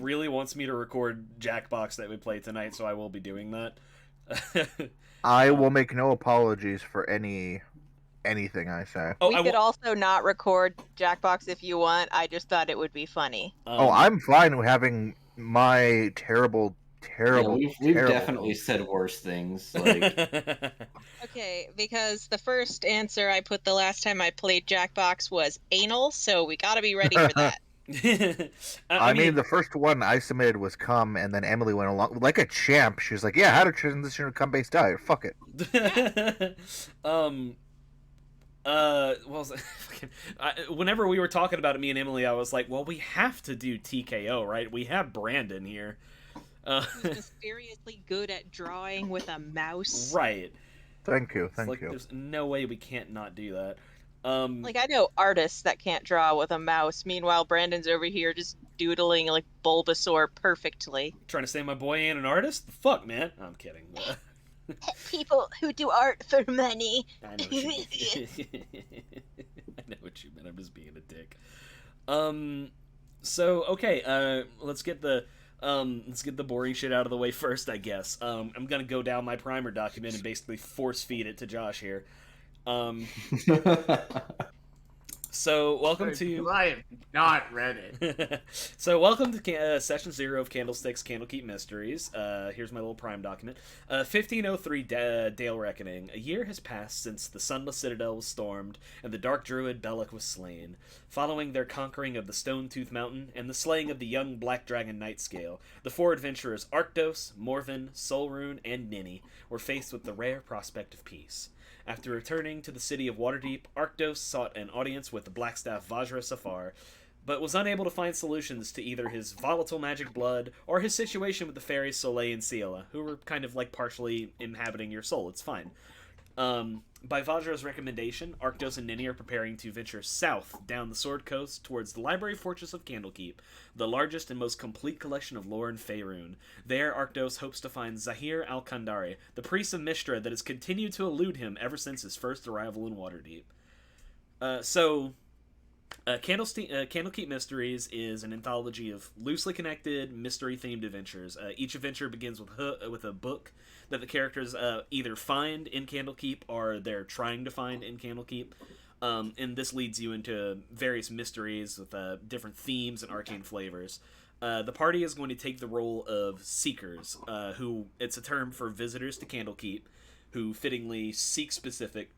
really wants me to record Jackbox that we play tonight, so I will be doing that. I will make no apologies for anything I say. Oh, We I could will. also not record Jackbox if you want. I just thought it would be funny. Oh, I'm fine with having my terrible, Yeah, terrible, we've terrible. definitely said worse things. Like, Okay, because the first answer I put the last time I played Jackbox was anal, so we gotta be ready for that. I mean, the first one I submitted was cum, and then Emily went along like a champ. She was like, "Yeah, how to transition to cum-based diet? Fuck it." Well, whenever we were talking about it, me and Emily, I was like, well, we have to do TKO, right? We have Brandon here. Who's mysteriously good at drawing with a mouse. Right. Thank you. There's no way we can't not do that. Like, I know artists that can't draw with a mouse. Meanwhile, Brandon's over here just doodling, like, Bulbasaur perfectly. Trying to say my boy ain't an artist? The fuck, man. I'm kidding. People who do art for money. I know what you meant. I'm just being a dick. So, okay, let's get the boring shit out of the way first, I guess. I'm gonna go down my primer document and basically force feed it to Josh here. So, welcome to... I have not read it. So, welcome to Session 0 of Candlestick's Candlekeep Mysteries. Here's my little prime document. 1503 Dale Reckoning. A year has passed since the Sunless Citadel was stormed, and the Dark Druid Belloc was slain. Following their conquering of the Stone-Tooth Mountain, and the slaying of the young Black Dragon Nightscale, the four adventurers Arctos, Morven, Solrune, and Ninny were faced with the rare prospect of peace. After returning to the city of Waterdeep, Arctos sought an audience with the Blackstaff Vajra Safar, but was unable to find solutions to either his volatile magic blood or his situation with the fairies Soleil and Ciela, who were kind of like partially inhabiting your soul. It's fine. By Vajra's recommendation, Arctos and Ninny are preparing to venture south down the Sword Coast towards the Library Fortress of Candlekeep, the largest and most complete collection of lore in Faerun. There, Arctos hopes to find Zahir al-Kandari, the priest of Mistra that has continued to elude him ever since his first arrival in Waterdeep. Candlekeep Mysteries is an anthology of loosely connected, mystery-themed adventures. Each adventure begins with a book that the characters either find in Candlekeep or they're trying to find in Candlekeep. And this leads you into various mysteries with different themes and arcane flavors. The party is going to take the role of Seekers, who it's a term for visitors to Candlekeep, who fittingly seek specific...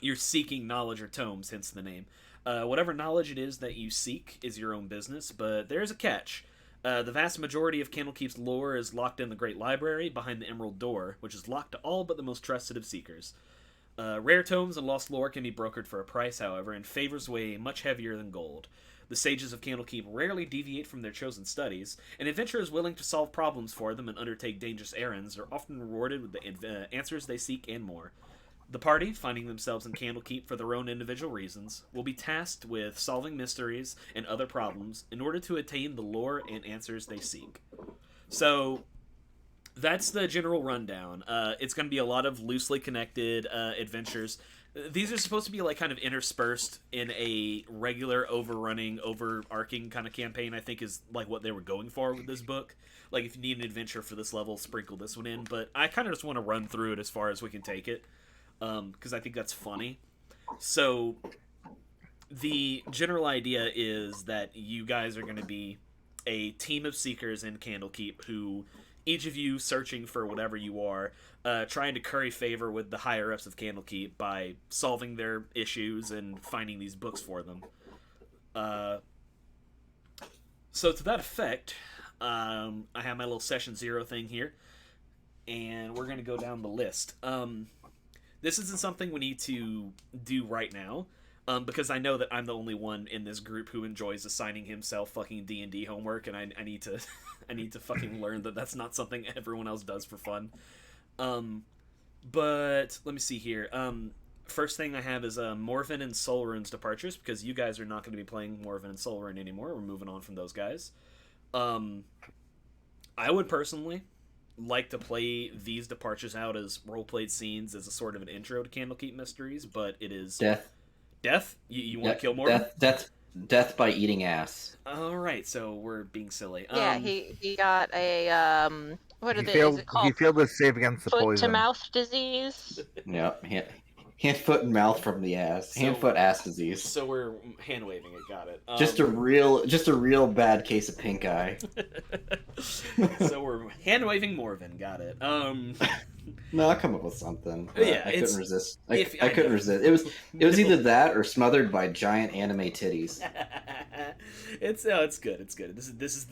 you're seeking knowledge or tomes, hence the name. Whatever knowledge it is that you seek is your own business, but there's a catch. The vast majority of Candlekeep's lore is locked in the Great Library behind the Emerald Door, which is locked to all but the most trusted of seekers. Rare tomes and lost lore can be brokered for a price, however, and favors weigh much heavier than gold. The sages of Candlekeep rarely deviate from their chosen studies, and adventurers willing to solve problems for them and undertake dangerous errands are often rewarded with the answers they seek and more. The party, finding themselves in Candlekeep for their own individual reasons, will be tasked with solving mysteries and other problems in order to attain the lore and answers they seek. So, that's the general rundown. It's going to be a lot of loosely connected adventures. These are supposed to be like kind of interspersed in a regular overarching kind of campaign, I think is like what they were going for with this book. Like if you need an adventure for this level, sprinkle this one in. But I kind of just want to run through it as far as we can take it. Because I think that's funny. So, the general idea is that you guys are going to be a team of seekers in Candlekeep who, each of you searching for whatever you are, trying to curry favor with the higher-ups of Candlekeep by solving their issues and finding these books for them. So to that effect, I have my little Session 0 thing here, and we're going to go down the list. This isn't something we need to do right now, because I know that I'm the only one in this group who enjoys assigning himself fucking D&D homework, and I need to I need to fucking learn that that's not something everyone else does for fun. But let me see here. First thing I have is Morven and Solrune's departures, because you guys are not going to be playing Morven and Solrune anymore. We're moving on from those guys. I would personally like to play these departures out as role-played scenes as a sort of an intro to Candlekeep Mysteries, but it is... Death. Death? You want to kill Morven? Death. Death by eating ass. All right, so we're being silly. Yeah, he got a what are He the is failed. it He called? failed to save against the Foot to poison. mouth disease. Yep. Hand, foot, and mouth from the ass. Hand, foot, ass disease. So we're hand waving it. Got it. Just a real bad case of pink eye. So we're hand waving Morven. Got it. No, I'll come up with something. Yeah, I couldn't resist. I I couldn't know. resist. It was either that or smothered by giant anime titties. It's good. It's good. This is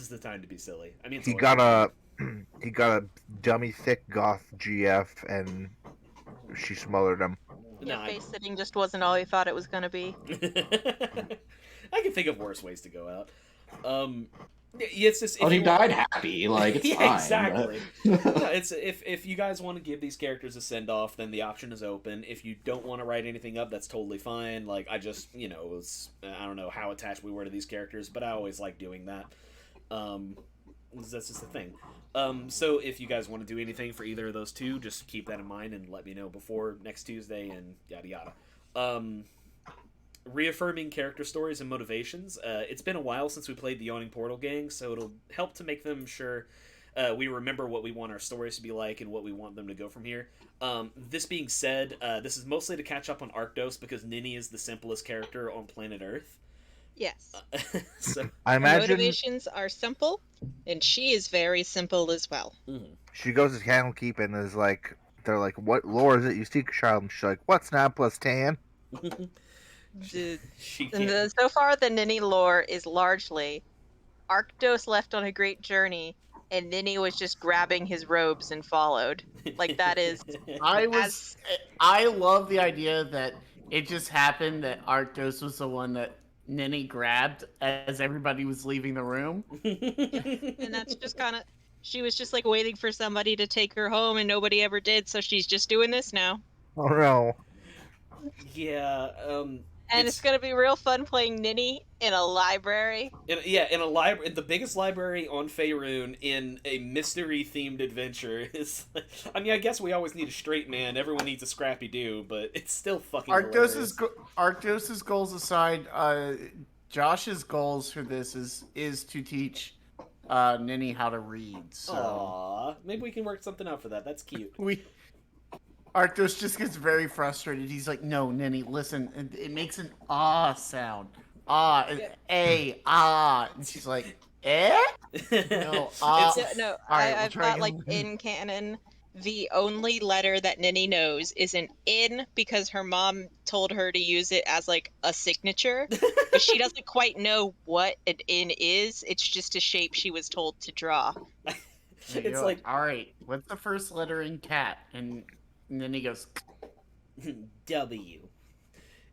the time to be silly. I mean, it's He always got good. he got a dummy thick goth GF, and she smothered him. Yeah, No, face sitting just wasn't all he thought it was gonna be. I can think of worse ways to go out. It's just He died happy. Like it's yeah, fine. exactly. But... No, it's if you guys want to give these characters a send off, then the option is open. If you don't want to write anything up, that's totally fine. Like I just I don't know how attached we were to these characters, but I always like doing that. That's just the thing. So if you guys want to do anything for either of those two, just keep that in mind and let me know before next Tuesday and yada yada. Reaffirming character stories and motivations. It's been a while since we played the Yawning Portal gang, so it'll help to make them sure we remember what we want our stories to be like and what we want them to go from here. This being said, this is mostly to catch up on Arctos because Ninny is the simplest character on planet Earth. Yes. So I Her imagine motivations are simple, and she is very simple as well. she goes to Candlekeep and is like, they're like, "What lore is it you seek, child?" And she's like, "What's 9 + 10?" She can't. So far, the Ninny lore is largely Arctos left on a great journey, and Ninny was just grabbing his robes and followed. Like that is. I love the idea that it just happened that Arctos was the one that Ninny grabbed as everybody was leaving the room. And that's just kind of. She was just like waiting for somebody to take her home, and nobody ever did. So she's just doing this now. Oh no! Yeah. And it's gonna be real fun playing Ninny in a library. In a library, the biggest library on Faerun in a mystery-themed adventure is. I mean, I guess we always need a straight man. Everyone needs a scrappy do, but it's still fucking. Arctos's goals aside, Josh's goals for this is to teach Ninny how to read. So Aww, maybe we can work something out for that. That's cute. Arctos just gets very frustrated. He's like, "No, Ninny, listen. It makes an ah sound. Ah, a ah." And she's like, "Eh? No, ah." No, Alright, I've got like in canon, the only letter that Ninny knows is an in because her mom told her to use it as like a signature, but she doesn't quite know what an in is. It's just a shape she was told to draw. It's like, all right, what's the first letter in cat? And then he goes, W.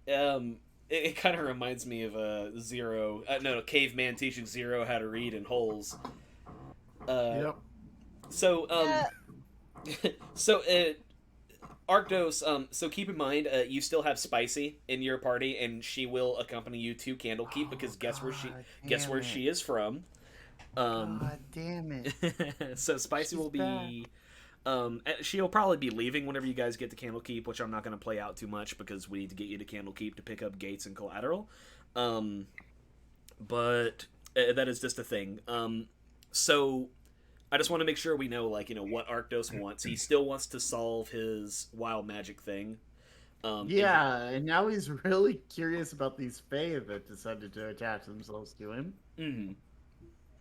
It kind of reminds me of Zero. No, Caveman teaching Zero how to read in holes. yep. So, Arctos, so keep in mind, you still have Spicy in your party, and she will accompany you to Candlekeep because guess where she is from. God damn it! So Spicy will be. She'll probably be leaving whenever you guys get to Candlekeep, which I'm not going to play out too much because we need to get you to Candlekeep to pick up gates and collateral. But that is just a thing. So I just want to make sure we know, like, what Arctos wants. He still wants to solve his wild magic thing. And now he's really curious about these Fae that decided to attach themselves to him. Mm-hmm.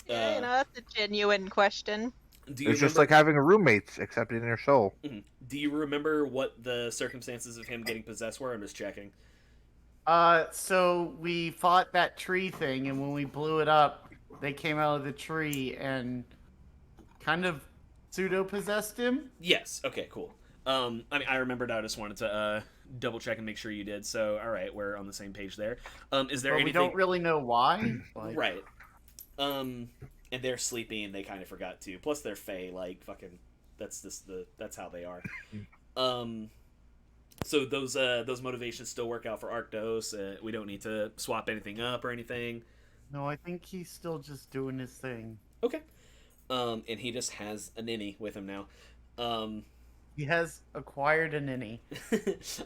Yeah, that's a genuine question. It's just like having a roommate, except in your soul. Mm-hmm. Do you remember what the circumstances of him getting possessed were? I'm just checking. So we fought that tree thing, and when we blew it up, they came out of the tree and kind of pseudo-possessed him? Yes. Okay, cool. I mean, I remembered. I just wanted to double check and make sure you did. So, all right, we're on the same page there. Is there anything... we don't really know why. Right. And they're sleepy and they kind of forgot to. Plus, they're Fae. Like, fucking... That's how they are. So those motivations still work out for Arctos. We don't need to swap anything up or anything. No, I think he's still just doing his thing. Okay. And he just has a ninny with him now. He has acquired a ninny.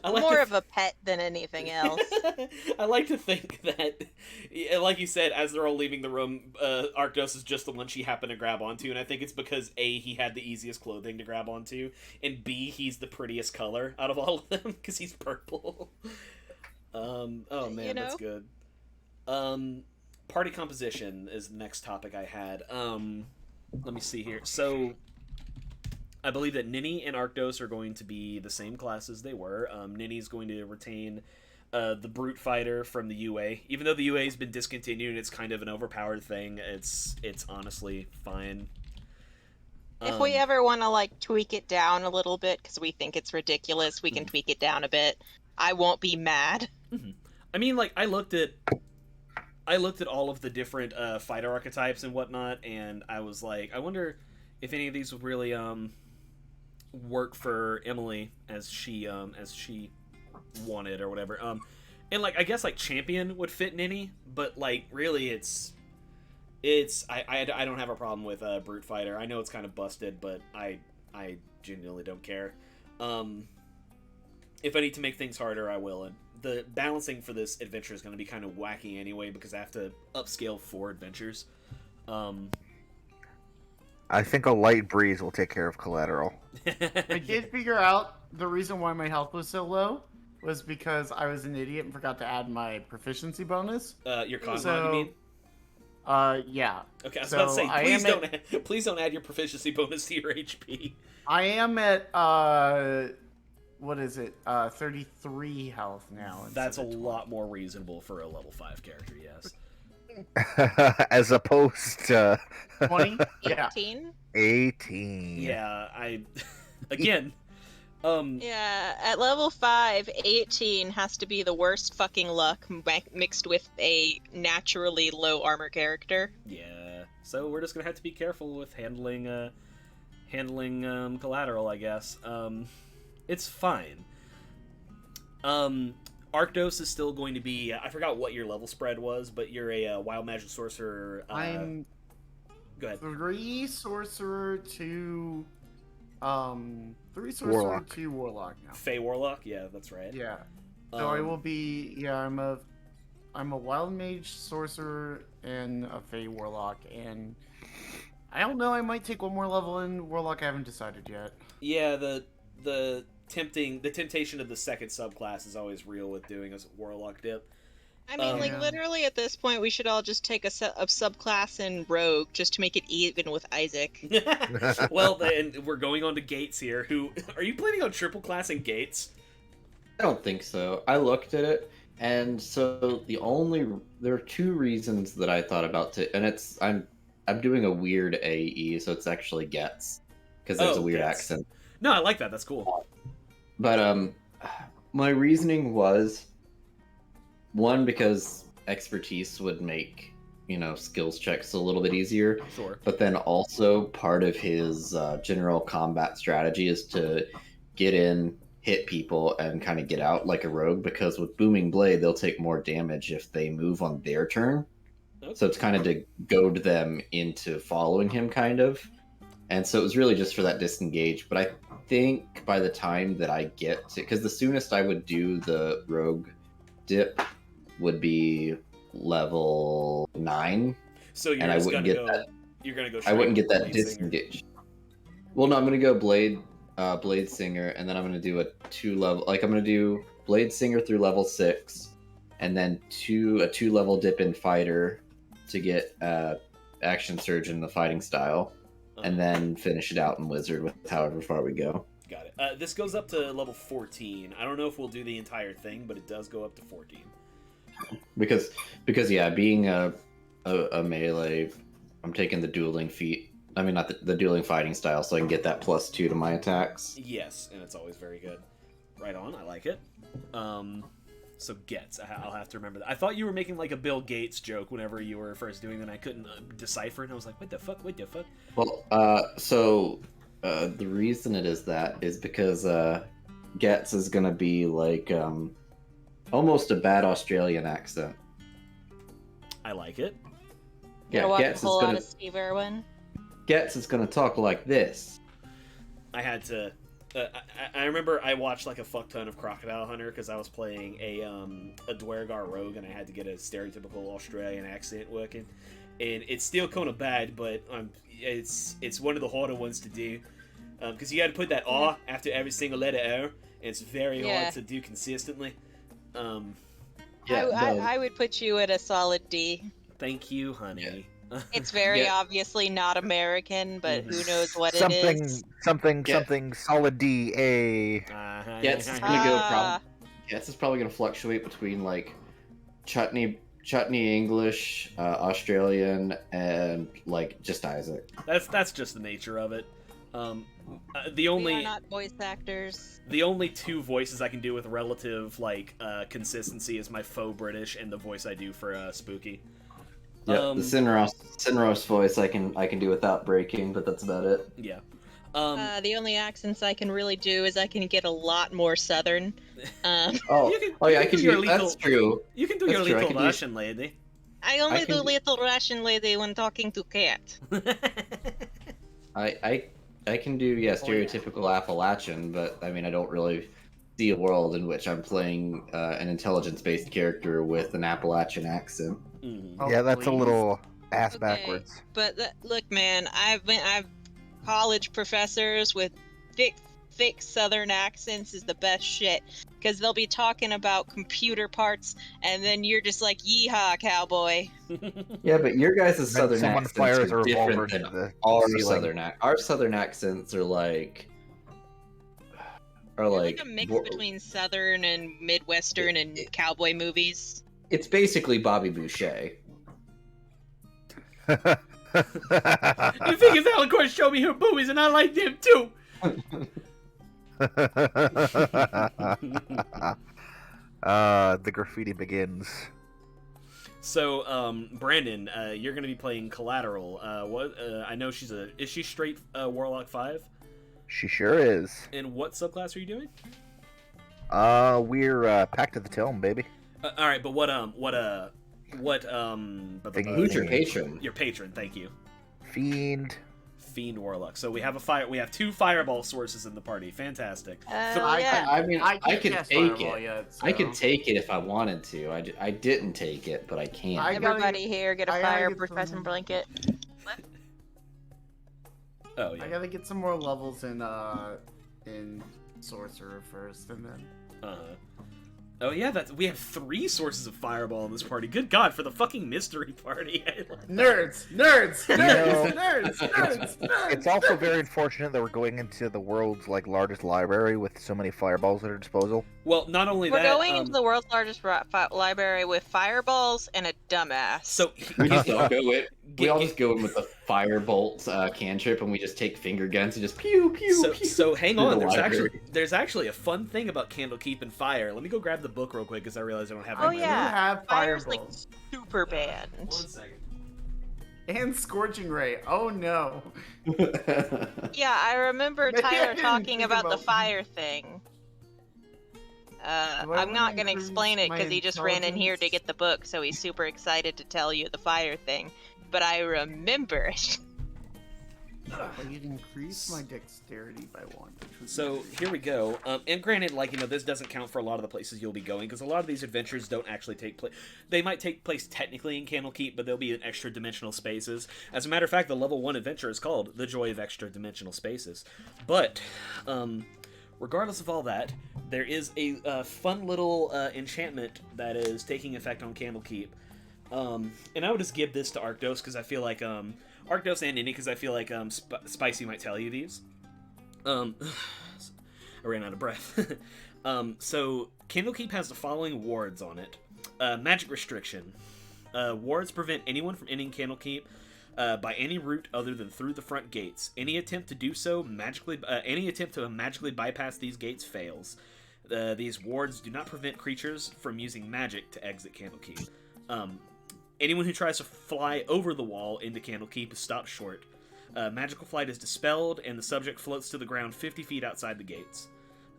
I like More to of a pet than anything else. I like to think that, like you said, as they're all leaving the room, Arctos is just the one she happened to grab onto, and I think it's because A, he had the easiest clothing to grab onto, and B, he's the prettiest color out of all of them because he's purple. Oh man, that's good. Party composition is the next topic I had. Let me see here. So, I believe that Ninny and Arctos are going to be the same class as they were. Ninny's going to retain the Brute Fighter from the UA. Even though the UA has been discontinued and it's kind of an overpowered thing, it's honestly fine. If we ever want to, like, tweak it down a little bit, because we think it's ridiculous, we can tweak it down a bit. I won't be mad. Mm-hmm. I mean, like, I looked at all of the different fighter archetypes and whatnot, and I was like, I wonder if any of these would really work for Emily as she wanted or whatever. And like I guess like champion would fit Ninny, but like really I don't have a problem with Brute Fighter. I know it's kind of busted, but I genuinely don't care. If I need to make things harder, I will. And the balancing for this adventure is going to be kind of wacky anyway because I have to upscale 4 adventures. I think a light breeze will take care of collateral. I did figure out the reason why my health was so low was because I was an idiot and forgot to add my proficiency bonus. Your con mod, you mean? Yeah. Okay, I was about to say, please don't add your proficiency bonus to your HP. I am at what is it? 33 health now. That's a lot more reasonable for a level 5 character, yes. As opposed to 20? Yeah. 18. Yeah, again, yeah, at level 5, 18 has to be the worst fucking luck mixed with a naturally low armor character. Yeah, so we're just gonna have to be careful with handling collateral, I guess. It's fine. Arctos is still going to be... I forgot what your level spread was, but you're a wild magic sorcerer. I'm... Go ahead. 3 sorcerer, 2... 3 sorcerer, Warlock. 2 warlock now. Fey warlock? Yeah, that's right. Yeah. So I will be... Yeah, I'm a wild mage sorcerer and a Fey warlock, and... I don't know, I might take one more level in warlock, I haven't decided yet. Yeah, the temptation of the second subclass is always real with doing a warlock dip. I mean, like, literally at this point, we should all just take a subclass in rogue just to make it even with Isaac. Well, then we're going on to Gates here. Are you planning on triple classing Gates? I don't think so. I looked at it, and so there are 2 reasons that I thought about it, and I'm doing a weird AE, so it's actually Gets, because there's a weird accent. No, I like that. That's cool. But my reasoning was, one, because expertise would make, skills checks a little bit easier. Sure. But then also part of his general combat strategy is to get in, hit people, and kind of get out like a rogue, because with Booming Blade, they'll take more damage if they move on their turn. Okay. So it's kind of to goad them into following him, kind of. And so it was really just for that disengage. But I think by the time that I get to... Because the soonest I would do the rogue dip would be level 9. So you're just going to go... You're going to go... I wouldn't get that disengage. Well, no, I'm going to go Blade Singer, and then I'm going to do a 2-level... Like, I'm going to do Blade Singer through level 6, and then a 2-level dip in Fighter to get Action Surge in the fighting style. And then finish it out in Wizard with however far we go. Got it. This goes up to level 14. I don't know if we'll do the entire thing, but it does go up to 14. Because yeah, being a melee, I'm taking the dueling feat. I mean, not the dueling fighting style, so I can get that +2 to my attacks. Yes, and it's always very good. Right on, I like it. So Gets, I'll have to remember that. I thought you were making like a Bill Gates joke whenever you were first doing that, and I couldn't decipher it, and I was like, what the fuck? Well, so the reason it is that is because Gets is going to be like almost a bad Australian accent. I like it. Yeah, Gets is going to... Gets is going to talk like this. I had to I remember I watched like a fuck ton of Crocodile Hunter because I was playing a Dwergar rogue and I had to get a stereotypical Australian accent working, and it's still kind of bad, but it's one of the harder ones to do because you got to put that "r" after every single letter "r," and it's very hard to do consistently. I would put you at a solid D. Thank you, honey. It's very obviously not American, but who knows what it is. Something solid D A. Yes, it's gonna go. Yes, it's probably gonna fluctuate between like chutney English, Australian, and like just Isaac. That's just the nature of it. We are not voice actors. The only two voices I can do with relative like consistency is my faux British and the voice I do for Spooky. Yeah, the Sinros voice I can do without breaking, but that's about it. Yeah. The only accents I can really do is I can get a lot more southern. I can do. That's true. You can do your little Russian lady. I only do little Russian lady when talking to cat. I can do stereotypical Appalachian, but I mean I don't really see a world in which I'm playing an intelligence-based character with an Appalachian accent. Mm-hmm. Yeah, that's a little ass backwards. But look, man, I've college professors with thick Southern accents is the best shit because they'll be talking about computer parts, and then you're just like, "Yeehaw, cowboy!" Yeah, but your guys' Southern accents are different than our Southern accents are like a mix between Southern and Midwestern and cowboy movies. It's basically Bobby Boucher. You think it's Alicorn show me her boobies and I like them too? The graffiti begins. So, Brandon, you're going to be playing Collateral. I know is she straight Warlock 5? She sure is. And what subclass are you doing? We're Pact of the Tome, baby. All right, but who's your patron? Your patron, thank you. Fiend Warlock. So we have two fireball sources in the party. Fantastic. I could take it. I could take it if I wanted to. I didn't take it, but I can. Everybody here get a fire suppressant blanket. Oh yeah. I gotta get some more levels in Sorcerer first, and then. Oh yeah, we have 3 sources of fireball in this party. Good God, for the fucking mystery party. Nerds. It's also very unfortunate that we're going into the world's largest library with so many fireballs at our disposal. Well, not only we're that, going into the world's largest library with fireballs and a dumbass. So we all just go in with the firebolt cantrip, and we just take finger guns and just pew pew. So hang on, there's actually a fun thing about Candlekeep and fire. Let me go grab the book real quick because I realize I don't have. You have fireballs. Like super banned. 1 second. And Scorching Ray. Oh no. Yeah, I remember Tyler talking about the fire thing. I'm not going to explain it because he just ran in here to get the book, so he's super excited to tell you the fire thing. But I remember it. You'd increase my dexterity by 1. So here we go. And granted, this doesn't count for a lot of the places you'll be going because a lot of these adventures don't actually take place. They might take place technically in Candlekeep, but they'll be in extra dimensional spaces. As a matter of fact, the level 1 adventure is called The Joy of Extra Dimensional Spaces. But regardless of all that, there is a fun little enchantment that is taking effect on Candlekeep. And I would just give this to Arctos because I feel like Arctos and Indy because I feel like Spicy might tell you these. I ran out of breath. So Candlekeep has the following wards on it. Magic restriction. Wards prevent anyone from entering Candlekeep by any route other than through the front gates. Any attempt to do so magically bypass these gates fails. These wards do not prevent creatures from using magic to exit Candlekeep. Anyone who tries to fly over the wall into Candlekeep is stopped short. Magical flight is dispelled, and the subject floats to the ground 50 feet outside the gates.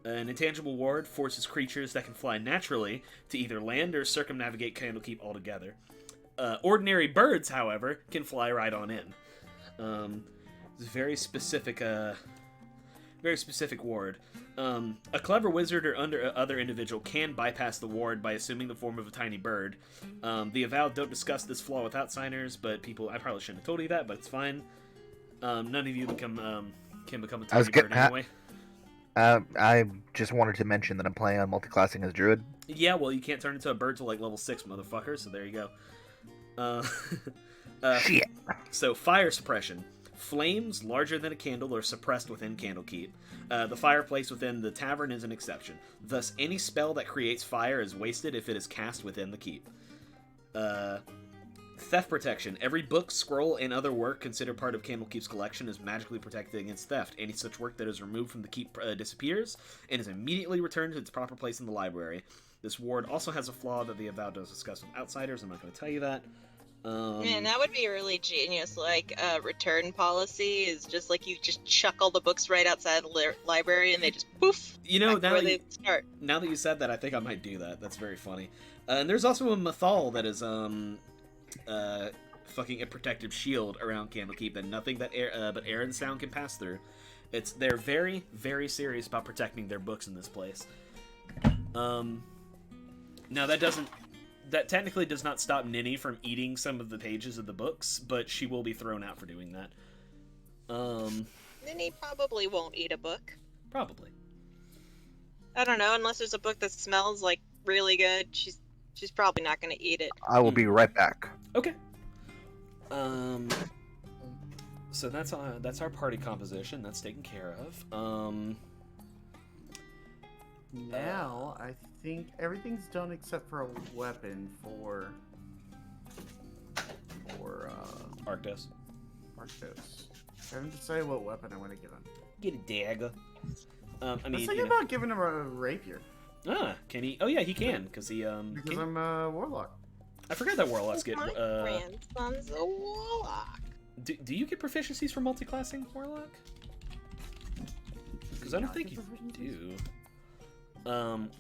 An intangible ward forces creatures that can fly naturally to either land or circumnavigate Candlekeep altogether. Ordinary birds, however, can fly right on in. It's very specific very specific ward. A clever wizard or other individual can bypass the ward by assuming the form of a tiny bird. The Avowed don't discuss this flaw with outsiders, but I probably shouldn't have told you that, but it's fine. None of you can become a tiny bird anyway. I just wanted to mention that I'm playing on multiclassing as druid. Yeah, well, you can't turn into a bird till like level 6, motherfucker, so there you go. Shit. So, fire suppression. Flames larger than a candle are suppressed within Candlekeep. The fireplace within the tavern is an exception. Thus, any spell that creates fire is wasted if it is cast within the keep. Theft protection. Every book, scroll, and other work considered part of Candlekeep's collection is magically protected against theft. Any such work that is removed from the keep disappears and is immediately returned to its proper place in the library. This ward also has a flaw that the Avowed does discuss with outsiders. I'm not going to tell you that. Man, that would be really genius. Like, return policy is just like you just chuck all the books right outside the library and they just poof. You know, now that you said that, I think I might do that. That's very funny. And there's also a Mathal that is fucking a protective shield around Candlekeep that nothing but air and sound can pass through. They're very, very serious about protecting their books in this place. Now that technically does not stop Ninny from eating some of the pages of the books, but she will be thrown out for doing that. Ninny probably won't eat a book. Probably. I don't know, unless there's a book that smells like really good. She's probably not going to eat it. I will be right back. Okay. So that's our party composition. That's taken care of. Now, I think everything's done except for a weapon for Arctos. I haven't decided what weapon I want to give him. Get a dagger. Let's think about giving him a rapier. Can he? Oh yeah, he can, because he Because I'm a warlock. I forgot that warlocks get. My grandson's a warlock. Do you get proficiencies for multiclassing warlock? Because I don't think you do.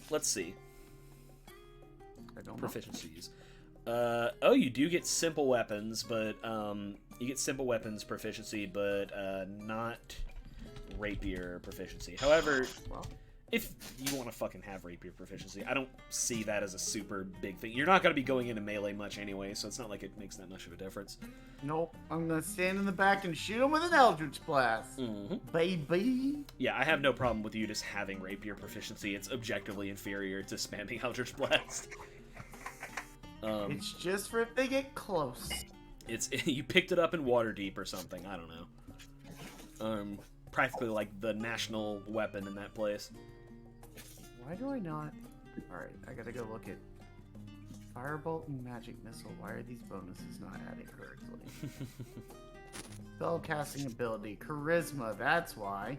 Let's see. I don't proficiencies. Oh, you do get simple weapons, but you get simple weapons proficiency, but not rapier proficiency. However, well, if you want to fucking have rapier proficiency, I don't see that as a super big thing. You're not going to be going into melee much anyway, so it's not like it makes that much of a difference. Nope. I'm gonna stand in the back and shoot him with an Eldritch Blast. Mm-hmm. Baby. Yeah, I have no problem with you just having rapier proficiency. It's objectively inferior to spamming Eldritch Blast. It's just for if they get close. You picked it up in Waterdeep or something. I don't know. Practically like the national weapon in that place. Why do I not? Alright, I gotta go look at Firebolt and Magic Missile. Why are these bonuses not adding correctly? Spellcasting ability, Charisma, that's why.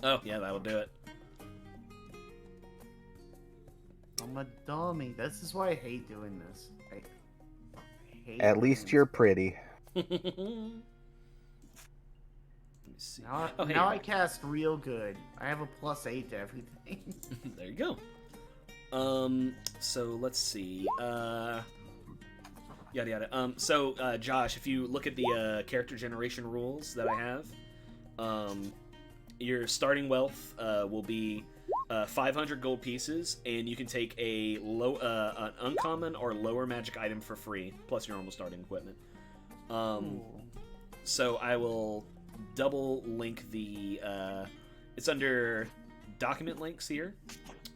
Oh, yeah, that'll do it. I'm a dummy. This is why I hate doing this. I hate At least you're pretty. Let me see. Now I cast real good. I have a +8 to everything. There you go. So let's see. Yada yada. So Josh, if you look at the character generation rules that I have, your starting wealth will be 500 gold pieces, and you can take an uncommon or lower magic item for free, plus your normal starting equipment. So I will double link the. It's under document links here.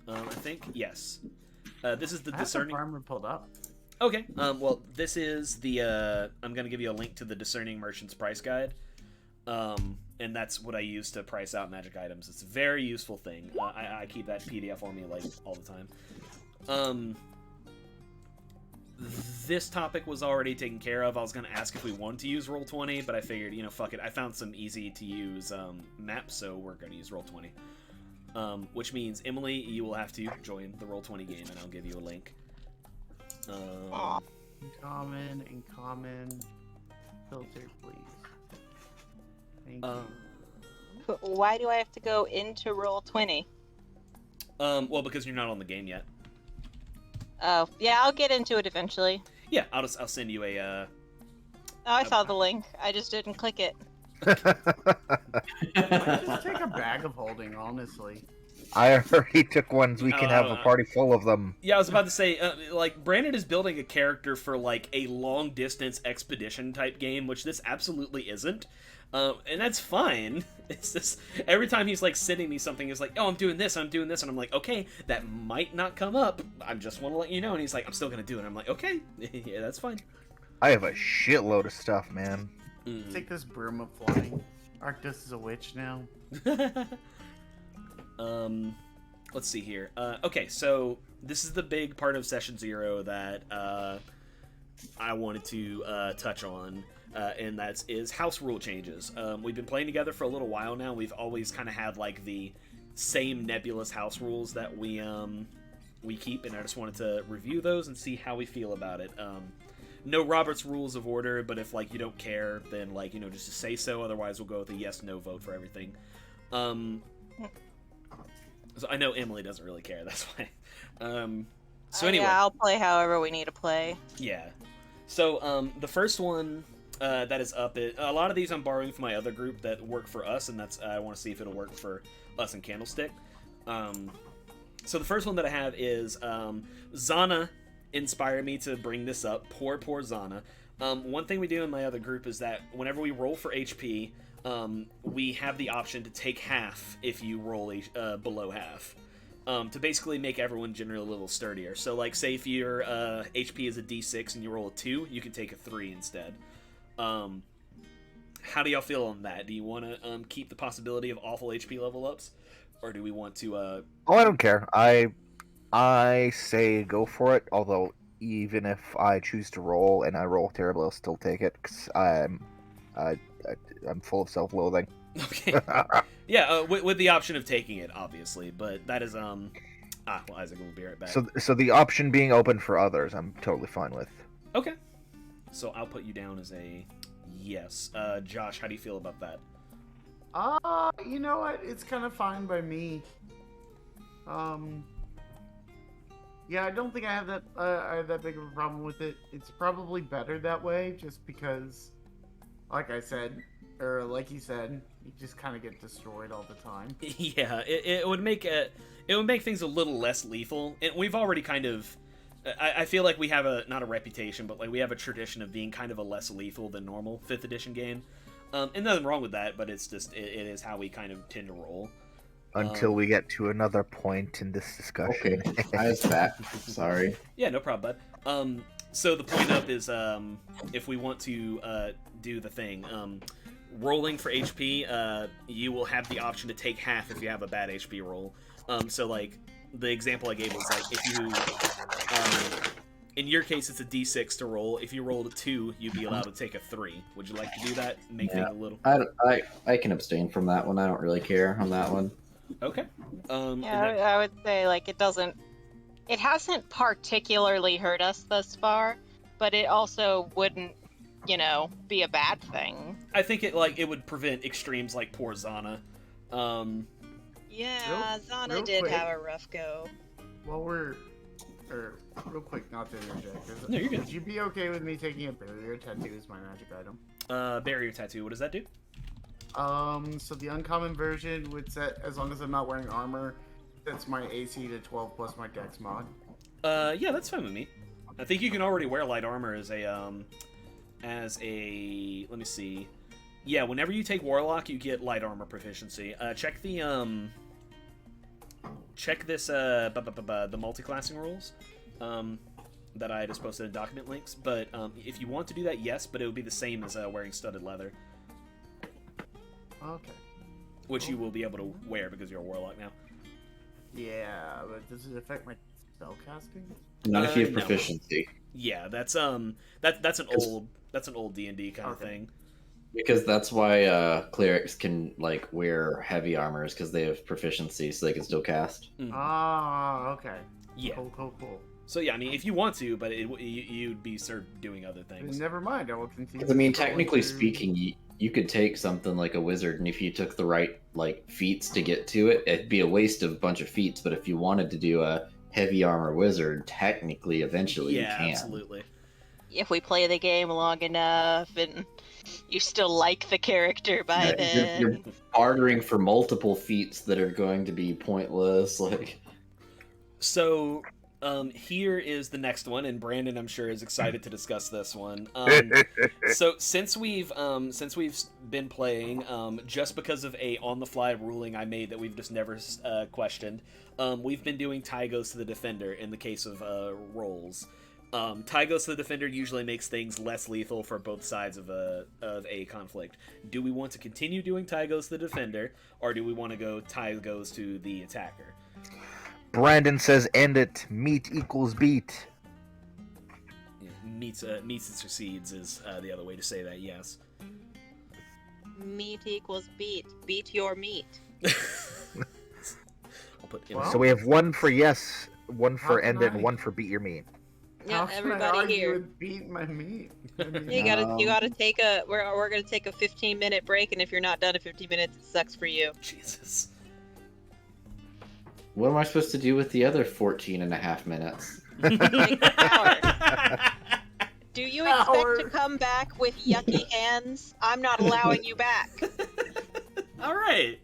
I think yes. This is the Discerning. Farmer pulled up. Okay. Well, this is the. I'm gonna give you a link to the Discerning Merchant's Price Guide. And that's what I use to price out magic items. It's a very useful thing. I keep that PDF on me like all the time. This topic was already taken care of. I was going to ask if we wanted to use Roll20, but I figured, fuck it. I found some easy to use maps, so we're going to use Roll20. Which means, Emily, you will have to join the Roll20 game, and I'll give you a link. Uncommon, filter, please. Thank you. Why do I have to go into Roll20? Well, because you're not on the game yet. Oh, yeah, I'll get into it eventually. Yeah, I'll send you a. Oh, I saw the link. I just didn't click it. Just take a bag of holding, honestly. I already took ones. We can have a party full of them. Yeah, I was about to say, like, Brandon is building a character for, like, a long-distance expedition type game, which this absolutely isn't. And that's fine. It's just, every time he's, like, sending me something, he's like, oh, I'm doing this, and I'm like, okay, that might not come up. I just want to let you know. And he's like, I'm still gonna do it. I'm like, okay, yeah, that's fine. I have a shitload of stuff, man. Take this broom of flying. Arctis is a witch now. Let's see here. Okay, so this is the big part of Session 0 that I wanted to touch on, and that is house rule changes. We've been playing together for a little while now. We've always kind of had like the same nebulous house rules that we keep, and I just wanted to review those and see how we feel about it. No Robert's Rules of Order, but if like you don't care, then like just to say so. Otherwise, we'll go with a yes/no vote for everything. So I know Emily doesn't really care. That's why. So anyway, yeah, I'll play however we need to play. Yeah. So the first one that is up, a lot of these I'm borrowing from my other group that work for us, and that's I want to see if it'll work for us and Candlestick. So the first one that I have is Zana inspired me to bring this up. Poor Zana. One thing we do in my other group is that whenever we roll for HP, we have the option to take half if you roll below half, to basically make everyone generally a little sturdier. So, like, say if your HP is a D6 and you roll a 2, you can take a 3 instead. How do y'all feel on that? Do you want to keep the possibility of awful HP level ups, or do we want to? Oh, I don't care. I say go for it. Although even if I choose to roll and I roll terribly, I'll still take it because I'm full of self-loathing. Okay. Yeah, with the option of taking it, obviously, but that is well, Isaac will be right back. So the option being open for others, I'm totally fine with. Okay. So I'll put you down as a yes. Josh, how do you feel about that? You know what? It's kind of fine by me. Yeah, I don't think I have that big of a problem with it. It's probably better that way, just because, like I said, or like you said, you just kind of get destroyed all the time. Yeah, it would make things a little less lethal, and we've already kind of. I feel like we have not a reputation, but like we have a tradition of being kind of a less lethal than normal 5th edition game. And nothing wrong with that, but it's just it is how we kind of tend to roll. Until we get to another point in this discussion. Okay, I was back. Sorry. Yeah, no problem, bud. So the point up is, if we want to do the thing, rolling for HP, you will have the option to take half if you have a bad HP roll. So like the example I gave was like if you, in your case, it's a D6 to roll. If you rolled a 2, you'd be allowed to take a 3. Would you like to do that? Make things a little. I can abstain from that one. I don't really care on that one. Okay. Yeah, I would say like it hasn't particularly hurt us thus far, but it also wouldn't, be a bad thing. I think it would prevent extremes like poor Zana. Yeah, Zana real did quick. have a rough go. While real quick, not to interject. No, you're good. Would you be okay with me taking a barrier tattoo as my magic item? Barrier tattoo. What does that do? So the uncommon version would set, as long as I'm not wearing armor, that's my AC to 12 plus my dex mod. Yeah, that's fine with me. I think you can already wear light armor as a, let me see. Yeah, whenever you take Warlock, you get light armor proficiency. Check the, check this, the multi-classing rules, that I just posted in document links. But, if you want to do that, yes, but it would be the same as, wearing studded leather. Okay. Which you will be able to wear because you're a Warlock now. Yeah, but does it affect my spell casting? Not if you have No. proficiency. Yeah, that's an old D&D kind of Okay. thing. Because that's why clerics can like wear heavy armors because they have proficiency, so they can still cast. Ah, okay. Yeah. Cool. So yeah, I mean, if you want to, but you'd be sort of doing other things. Never mind, I will continue. Because I mean, scrolling technically through. speaking, you could take something like a wizard, and if you took the right like feats to get to it, it'd be a waste of a bunch of feats. But if you wanted to do a heavy armor wizard, technically, eventually you Yeah, can. absolutely. If we play the game long enough and You still like the character by Yeah, then. you're bartering for multiple feats that are going to be pointless. Like, So, here is the next one, and Brandon, I'm sure, is excited to discuss this one. So since we've been playing, just because of a on-the-fly ruling I made that we've just never questioned, we've been doing Ty Goes to the Defender in the case of rolls. Ty Goes to the Defender usually makes things less lethal for both sides of a conflict. Do we want to continue doing Ty Goes to the Defender, or do we want to go Ty Goes to the Attacker? Brandon says, "End it. Meat equals beat." Yeah, meets and succeeds is the other way to say that. Yes. Meat equals beat. Beat your meat. I'll put Well, So we have one for yes, one How for can end it, I- and one for beat your meat. Yeah, How can I everybody argue here. with beat my meat? I mean, You gotta take a. We're gonna take a 15-minute break, and if you're not done in 15 minutes, it sucks for you. Jesus. what am I supposed to do with the other 14 and a half minutes? Take a shower. Do you expect Shower. to come back with yucky hands? I'm not allowing you back. All right.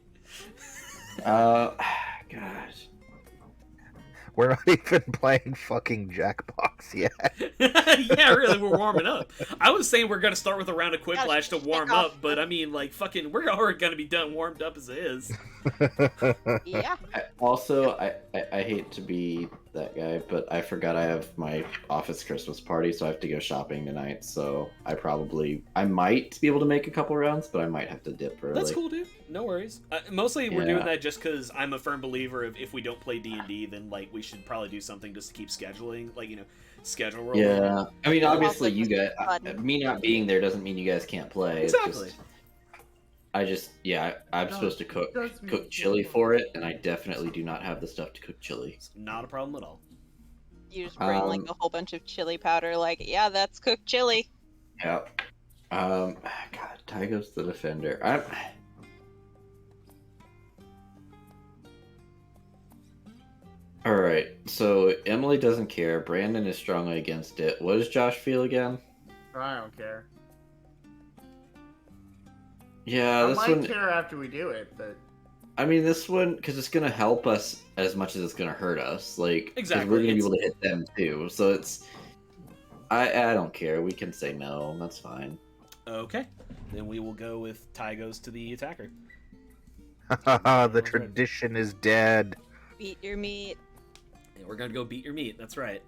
Gosh. We're not even playing fucking Jackbox yet. Yeah, really, we're warming up. I was saying we're gonna start with a round of Quiplash to warm kick off. up, but I mean, like, fucking, we're already gonna be done warmed up as it is. Yeah. I hate to be that guy, but I forgot I have my office Christmas party, so I have to go shopping tonight. So I might be able to make a couple rounds, but I might have to dip early. That's cool, dude. No worries. Mostly, we're doing Yeah. that just because I'm a firm believer of if we don't play D&D, then like we should probably do something just to keep scheduling, like schedule rolling. Yeah, I mean, obviously, you Conflict guys, is fun. me not being there doesn't mean you guys can't play. Exactly. I'm No, supposed to it does mean cook chili for it, and I definitely do not have the stuff to cook chili. It's not a problem at all. You just bring like a whole bunch of chili powder. Like, yeah, that's cooked chili. Yeah. God, Ty Goes to the Defender. All right. So Emily doesn't care. Brandon is strongly against it. What does Josh feel again? I don't care. Yeah, I this might one. care after we do it, but I mean, this one because it's gonna help us as much as it's gonna hurt us. Like, 'cause Exactly, we're gonna be it's- able to hit them too. So it's. I don't care. We can say no. That's fine. Okay, then we will go with Ty Goes to the Attacker. The tradition is dead. Beat your meat. And we're gonna go beat your meat. That's right.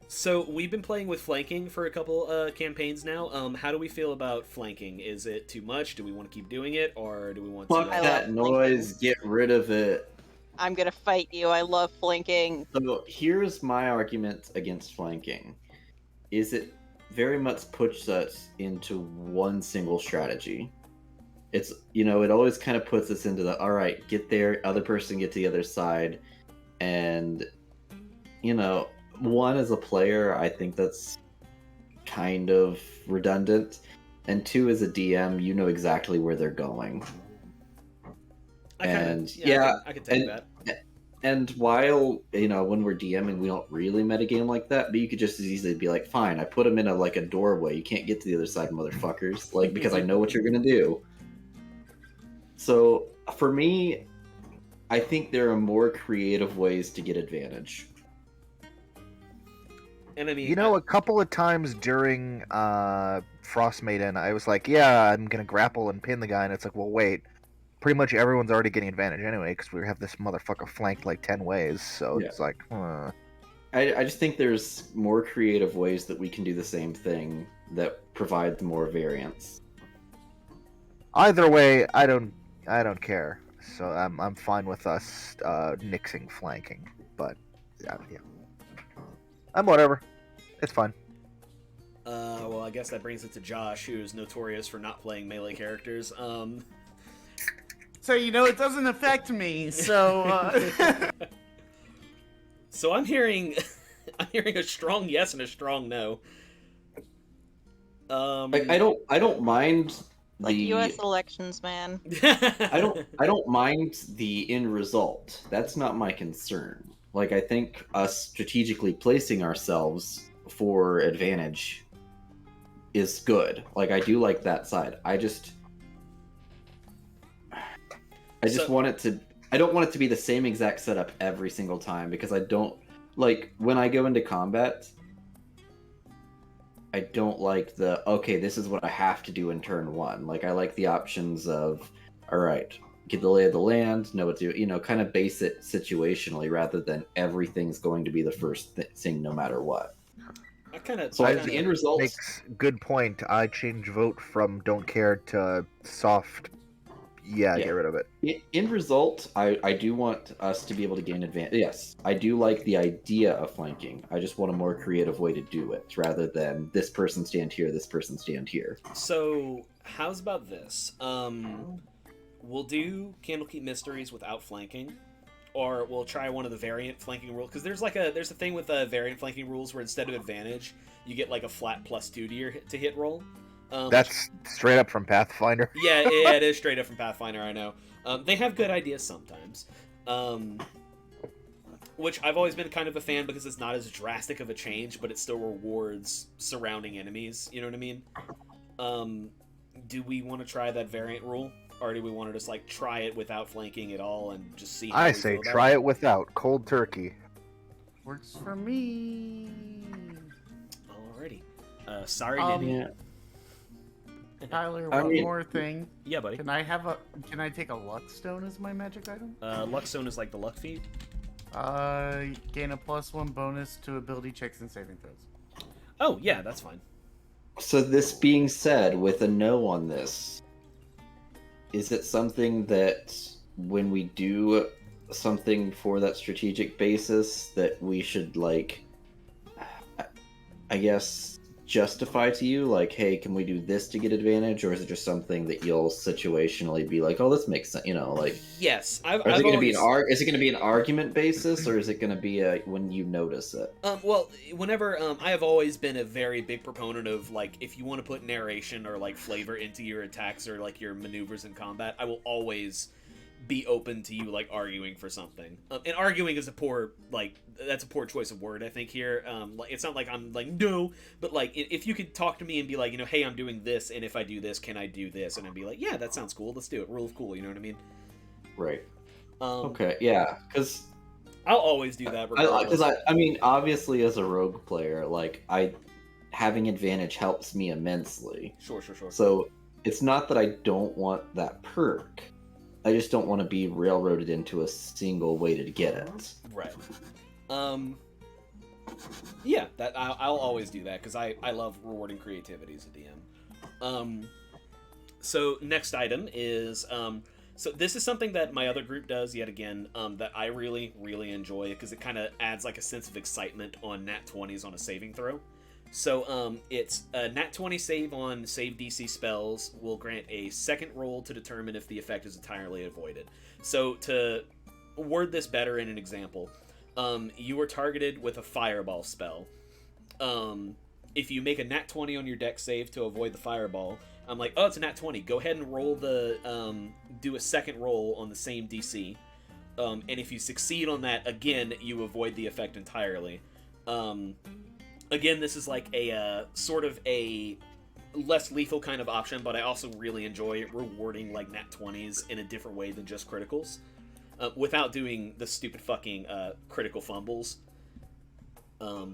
So we've been playing with flanking for a couple campaigns now. How do we feel about flanking? Is it too much? Do we want to keep doing it, or do we want Fuck to? I that love noise. Get rid of it. I'm gonna fight you. I love flanking. So here's my argument against flanking. Is it very much puts us into one single strategy. It's, it always kind of puts us into the, all right, get there, other person get to the other side. And, one, as a player, I think that's kind of redundant. And two, as a DM, you know exactly where they're going. I can take that. And while, when we're DMing, we don't really metagame like that, but you could just as easily be like, fine, I put them in a doorway. You can't get to the other side, motherfuckers. Like, because I know what you're going to do. So, for me, I think there are more creative ways to get advantage. And I mean, A couple of times during Frost Maiden, I was like, yeah, I'm going to grapple and pin the guy, and it's like, well, wait. Pretty much everyone's already getting advantage anyway, because we have this motherfucker flanked like 10 ways, so Yeah. it's like, I just think there's more creative ways that we can do the same thing that provide more variance. Either way, I don't care. So I'm fine with us nixing flanking, but yeah, I'm whatever. It's fine. well, I guess that brings it to Josh, who is notorious for not playing melee characters. so it doesn't affect me. So So I'm hearing a strong yes and a strong no. I don't mind Like the U.S. elections, man. I don't mind the end result. That's not my concern. Like, I think us strategically placing ourselves for advantage is good. Like, I do like that side. I just want it to. I don't want it to be the same exact setup every single time, because I don't like when I go into combat. I don't like okay, this is what I have to do in turn one. Like, I like the options of, all right, get the lay of the land, know what to, kind of base it situationally rather than everything's going to be the first thing no matter what. The end result makes good point. I change vote from don't care to soft. Yeah, get rid of it. End result, I do want us to be able to gain advantage. Yes, I do like the idea of flanking. I just want a more creative way to do it, rather than this person stand here, this person stand here. So, how's about this? We'll do Candlekeep Mysteries without flanking, or we'll try one of the variant flanking rules. Because there's a thing with variant flanking rules where instead of advantage, you get like a flat +2 to your hit roll. That's straight up from Pathfinder. Yeah, it is straight up from Pathfinder, I know. They have good ideas sometimes. Which I've always been kind of a fan because it's not as drastic of a change, but it still rewards surrounding enemies, you know what I mean? Do we want to try that variant rule? Or do we want to just, like, try it without flanking at all and just see how I we say feel about try it without. Cold turkey. Works for me. Alrighty. Sorry, Nini. Tyler, one more thing. Yeah, buddy. Can I take a luck stone as my magic item? Luck stone is like the luck feat. Gain a +1 bonus to ability checks and saving throws. Oh, yeah, that's fine. So this being said, with a no on this, is it something that when we do something for that strategic basis that we should, like, I guess, justify to you, like, hey, can we do this to get advantage, or is it just something that you'll situationally be like, oh, this makes sense, like? Yes, is it going to be an argument basis, or is it going to be when you notice it? Well, whenever I have always been a very big proponent of, like, if you want to put narration or like flavor into your attacks or like your maneuvers in combat, I will always be open to you, like, arguing for something. And arguing is that's a poor choice of word, I think, here. Like, it's not like I'm like, no, but, like, if you could talk to me and be like, hey, I'm doing this, and if I do this, can I do this? And I'd be like, yeah, that sounds cool, let's do it. Rule of cool, you know what I mean? Right. Okay, yeah, because I'll always do that. Because I mean, obviously, as a rogue player, like, having advantage helps me immensely. Sure. So, it's not that I don't want that perk. I just don't want to be railroaded into a single way to get it. Right. Yeah, that I'll always do that because I love rewarding creativity as a DM. So next item is so this is something that my other group does yet again that I really enjoy because it kind of adds like a sense of excitement on nat 20s on a saving throw. So, it's a nat 20 save on save DC spells will grant a second roll to determine if the effect is entirely avoided. So, to word this better in an example, you are targeted with a fireball spell. If you make a nat 20 on your dex save to avoid the fireball, I'm like, oh, it's a nat 20. Go ahead and roll do a second roll on the same DC. And if you succeed on that, again, you avoid the effect entirely. Again, this is like a sort of a less lethal kind of option, but I also really enjoy rewarding like nat 20s in a different way than just criticals, without doing the stupid fucking critical fumbles. So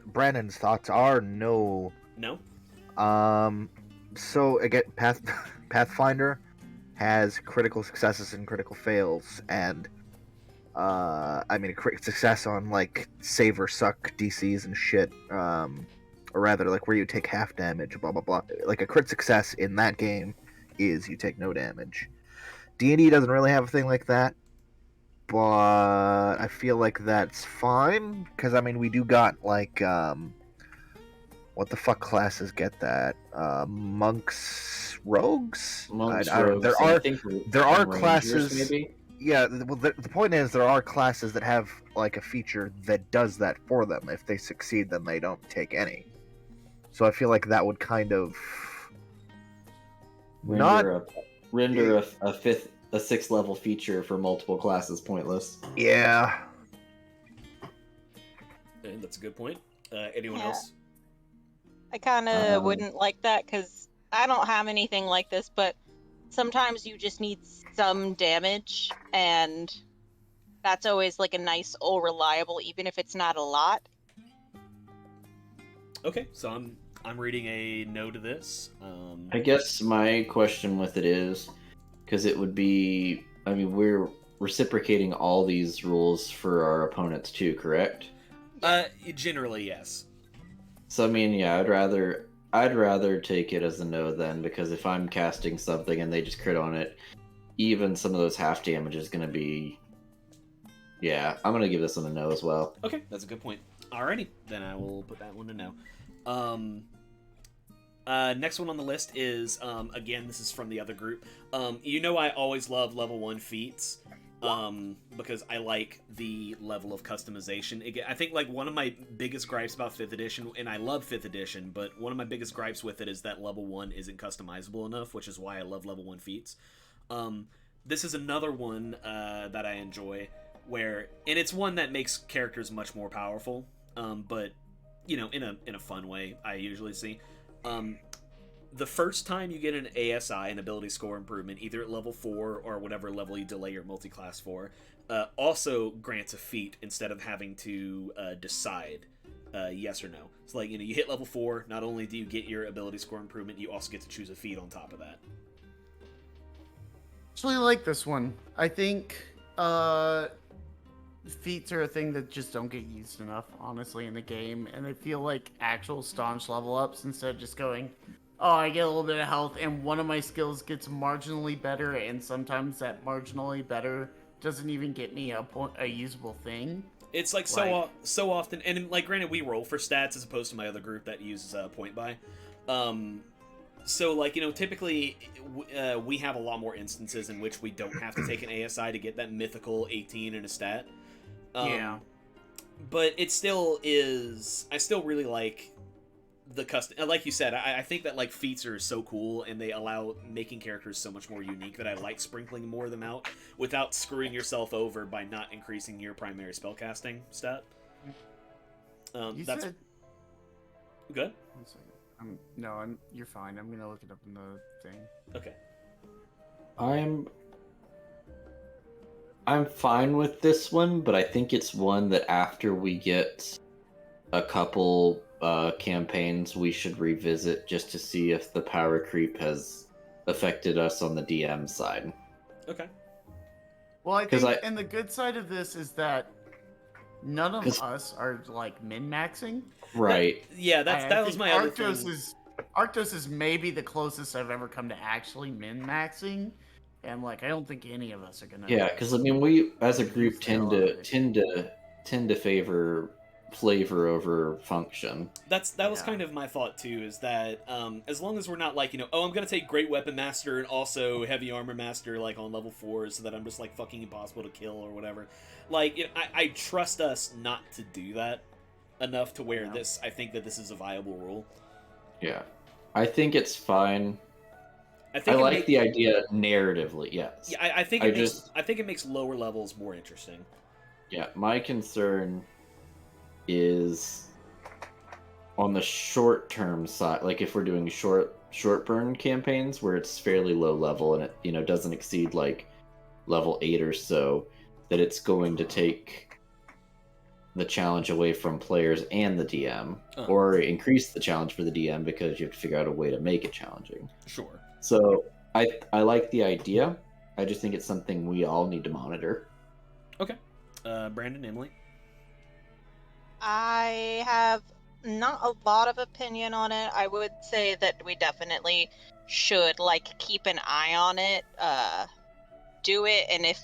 Brandon's thoughts are no. No. So again, Pathfinder has critical successes and critical fails, and I mean, a crit success on, like, save or suck DCs and shit, or rather, like, where you take half damage, blah, blah, blah. Like, a crit success in that game is you take no damage. D&D doesn't really have a thing like that, but I feel like that's fine, because, I mean, we do got, like, what the fuck classes get that? Monks, rogues? Rogues. There are classes... Maybe? Yeah, well, the point is there are classes that have, like, a feature that does that for them. If they succeed, then they don't take any. So I feel like that would kind of... Render a 6th level feature for multiple classes pointless. Yeah. And that's a good point. Anyone else? I kind of wouldn't like that because I don't have anything like this, but sometimes you just need some damage, and that's always like a nice old reliable, even if it's not a lot. Okay, so I'm reading a no to this. I guess my question with it is, because it would be, I mean, we're reciprocating all these rules for our opponents too, correct? Generally yes. So I mean, yeah, I'd rather take it as a no then, because if I'm casting something and they just crit on it, even some of those half damage is gonna be. Yeah, I'm gonna give this one a no as well. Okay, that's a good point. Alrighty, then I will put that one to no. Next one on the list is, again, this is from the other group. You know I always love level 1 feats, because I like the level of customization. Again, I think, like, one of my biggest gripes about 5th edition, and I love 5th edition, but one of my biggest gripes with it is that level 1 isn't customizable enough, which is why I love level 1 feats. This is another one that I enjoy, and it's one that makes characters much more powerful, but, you know, in a fun way, I usually see. The first time you get an ASI, an ability score improvement, either at level 4 or whatever level you delay your multi-class for, also grants a feat instead of having to decide yes or no. So, like, you know, you hit level 4, not only do you get your ability score improvement, you also get to choose a feat on top of that. Actually like this one. I think feats are a thing that just don't get used enough, honestly, in the game, and they feel like actual staunch level ups instead of just going, oh, I get a little bit of health, and one of my skills gets marginally better, and sometimes that marginally better doesn't even get me a usable thing. It's like so often, and like, granted, we roll for stats as opposed to my other group that uses point buy. So, like, you know, typically we have a lot more instances in which we don't have to take an ASI to get that mythical 18 in a stat. Yeah. But it still is. I still really like the custom. Like you said, I think that, like, feats are so cool and they allow making characters so much more unique that I like sprinkling more of them out without screwing yourself over by not increasing your primary spellcasting stat. That's said... good. One second. You're fine. I'm gonna look it up in the thing. Okay. I'm fine with this one, but I think it's one that after we get a couple campaigns, we should revisit just to see if the power creep has affected us on the DM side. Okay. Well, I think, and the good side of this is that none of us are, like, min-maxing. Right. That was my other thing. Arctos is maybe the closest I've ever come to actually min-maxing, and, like, I don't think any of us are gonna. Yeah, because I mean, we as a group tend to favor flavor over function. That was kind of my thought too. Is that as long as we're not like, you know, I'm gonna take Great Weapon Master and also Heavy Armor Master, like, on level 4, so that I'm just, like, fucking impossible to kill or whatever. Like, you know, I trust us not to do that enough to where I think that this is a viable rule. Yeah, I think it's fine. I like the idea narratively. Yes. Yeah, I think it makes lower levels more interesting. Yeah, my concern is on the short-term side. Like, if we're doing short burn campaigns where it's fairly low level and it, you know, doesn't exceed like level 8 or so, that it's going to take the challenge away from players and the DM, or increase the challenge for the DM because you have to figure out a way to make it challenging. Sure. So I like the idea. I just think it's something we all need to monitor. Okay. Brandon, Emily? I have not a lot of opinion on it. I would say that we definitely should, like, keep an eye on it, do it, and if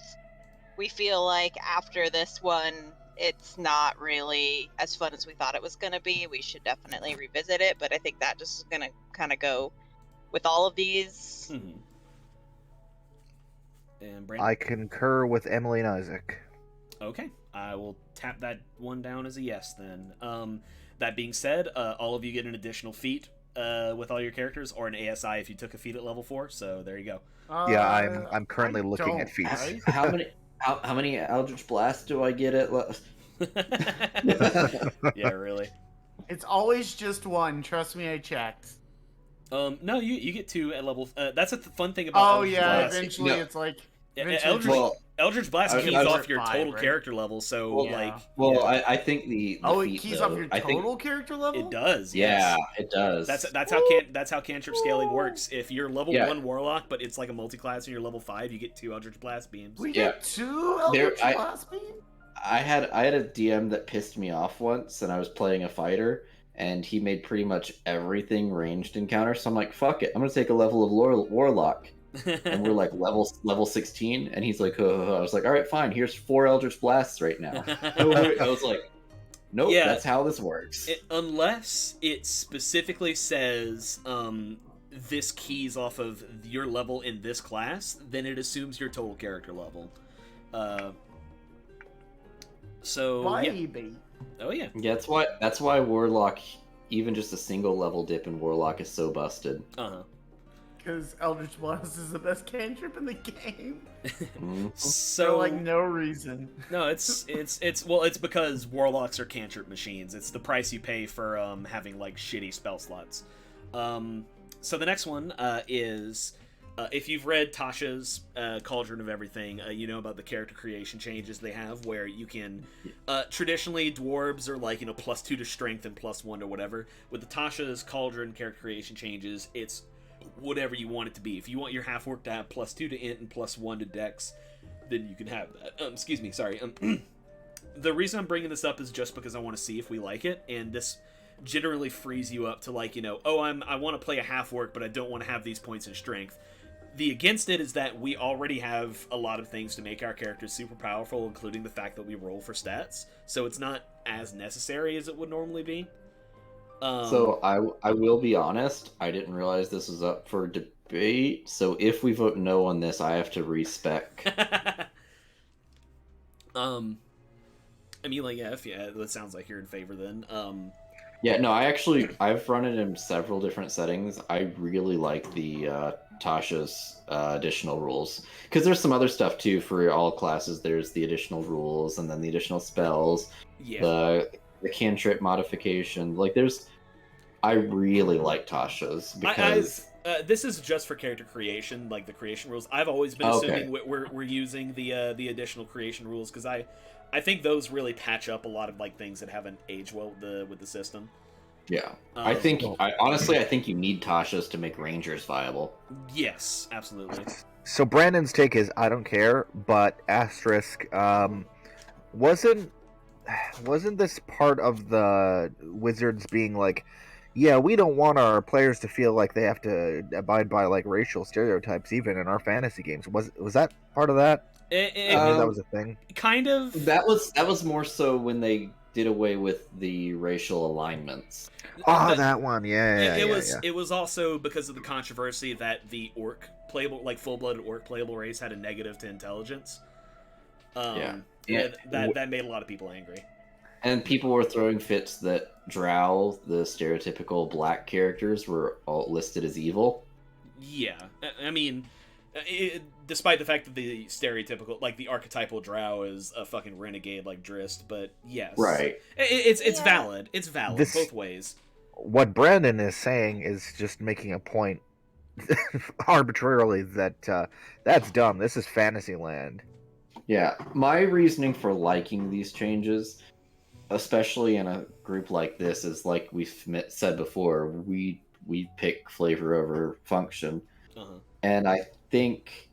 we feel like after this one it's not really as fun as we thought it was going to be, we should definitely revisit it, but I think that just is going to kind of go with all of these. Mm-hmm. And Brandon? I concur with Emily and Isaac. Okay, I will tap that one down as a yes then. That being said, all of you get an additional feat with all your characters, or an ASI if you took a feat at level 4, so there you go. Yeah, I'm currently looking at feats. Right? How many Eldritch Blasts do I get at? Yeah, really. It's always just one. Trust me, I checked. No, you get 2 at level. That's a fun thing about. Oh Eldritch yeah, Blast. eventually No. it's like. Yeah, Eventually Eldritch, Well, Eldritch Blast I- keys I was off at your 5, total right? character level, so Well, like. Well, yeah, I think the Oh, it feat, keys though, off your I think, total character level? it does. yeah, Yes. it does. That's how cantrip scaling works. If you're level Yeah. 1 warlock, but it's like a multi-class, and you're level 5, you get 2 Eldritch Blast beams. We Yeah. get 2 Eldritch I- Blast beams? I had a DM that pissed me off once, and I was playing a fighter, and he made pretty much everything ranged encounter. So I'm like, fuck it, I'm gonna take a level of warlock, and we're like level 16, and he's like, I was like, all right, fine, here's 4 Eldritch Blasts right now. I was like, nope, Yeah. that's how this works. Unless it specifically says this keys off of your level in this class, then it assumes your total character level. So yeah. Baby. Oh yeah. Yeah, that's why warlock, even just a single level dip in warlock, is so busted. Uh-huh. Because Eldritch Blast is the best cantrip in the game. Mhm. For So like no reason. no, it's because warlocks are cantrip machines. It's the price you pay for having like shitty spell slots. So the next one is if you've read Tasha's Cauldron of Everything, you know about the character creation changes they have, where you can traditionally dwarves are like +2 to strength and +1 to whatever. With the Tasha's Cauldron character creation changes, it's whatever you want it to be. If you want your half orc to have +2 to int and +1 to dex, then you can have that. Excuse me, sorry. The reason I'm bringing this up is just because I want to see if we like it, and this generally frees you up to like, I want to play a half orc, but I don't want to have these points in strength. The against it is that we already have a lot of things to make our characters super powerful, including the fact that we roll for stats, so it's not as necessary as it would normally be. So I will be honest, I didn't realize this was up for debate. So if we vote no on this, I have to respec. I mean, like, yeah, that sounds like you're in favor then. Yeah, no, I've run it in several different settings. I really like the Tasha's additional rules, because there's some other stuff too for all classes. There's the additional rules, and then the additional spells, Yeah. the cantrip modification. Like, I really like Tasha's because this is just for character creation, like the creation rules. I've always been assuming we're using the additional creation rules, because I think those really patch up a lot of like things that haven't aged well with the system. yeah, I think I think you need Tasha's to make Rangers viable. Yes, absolutely. So Brandon's take is I don't care, but asterisk wasn't this part of the Wizards being like, yeah, we don't want our players to feel like they have to abide by like racial stereotypes even in our fantasy games. Was that part of that? That was a thing. Kind of. That was more so when they did away with the racial alignments. Oh, that one, yeah. It was also because of the controversy that the orc playable, like full-blooded orc playable race, had a negative to intelligence. That made a lot of people angry. And people were throwing fits that Drow, the stereotypical black characters, were all listed as evil. Yeah, I mean, despite the fact that the stereotypical, like the archetypal Drow is a fucking renegade like Drist, but yes, Right. It's valid. It's valid both ways. What Brandon is saying is just making a point arbitrarily that that's dumb. This is Fantasyland. Yeah, my reasoning for liking these changes, especially in a group like this, is like we've said before, we pick flavor over function. Uh-huh. And I think,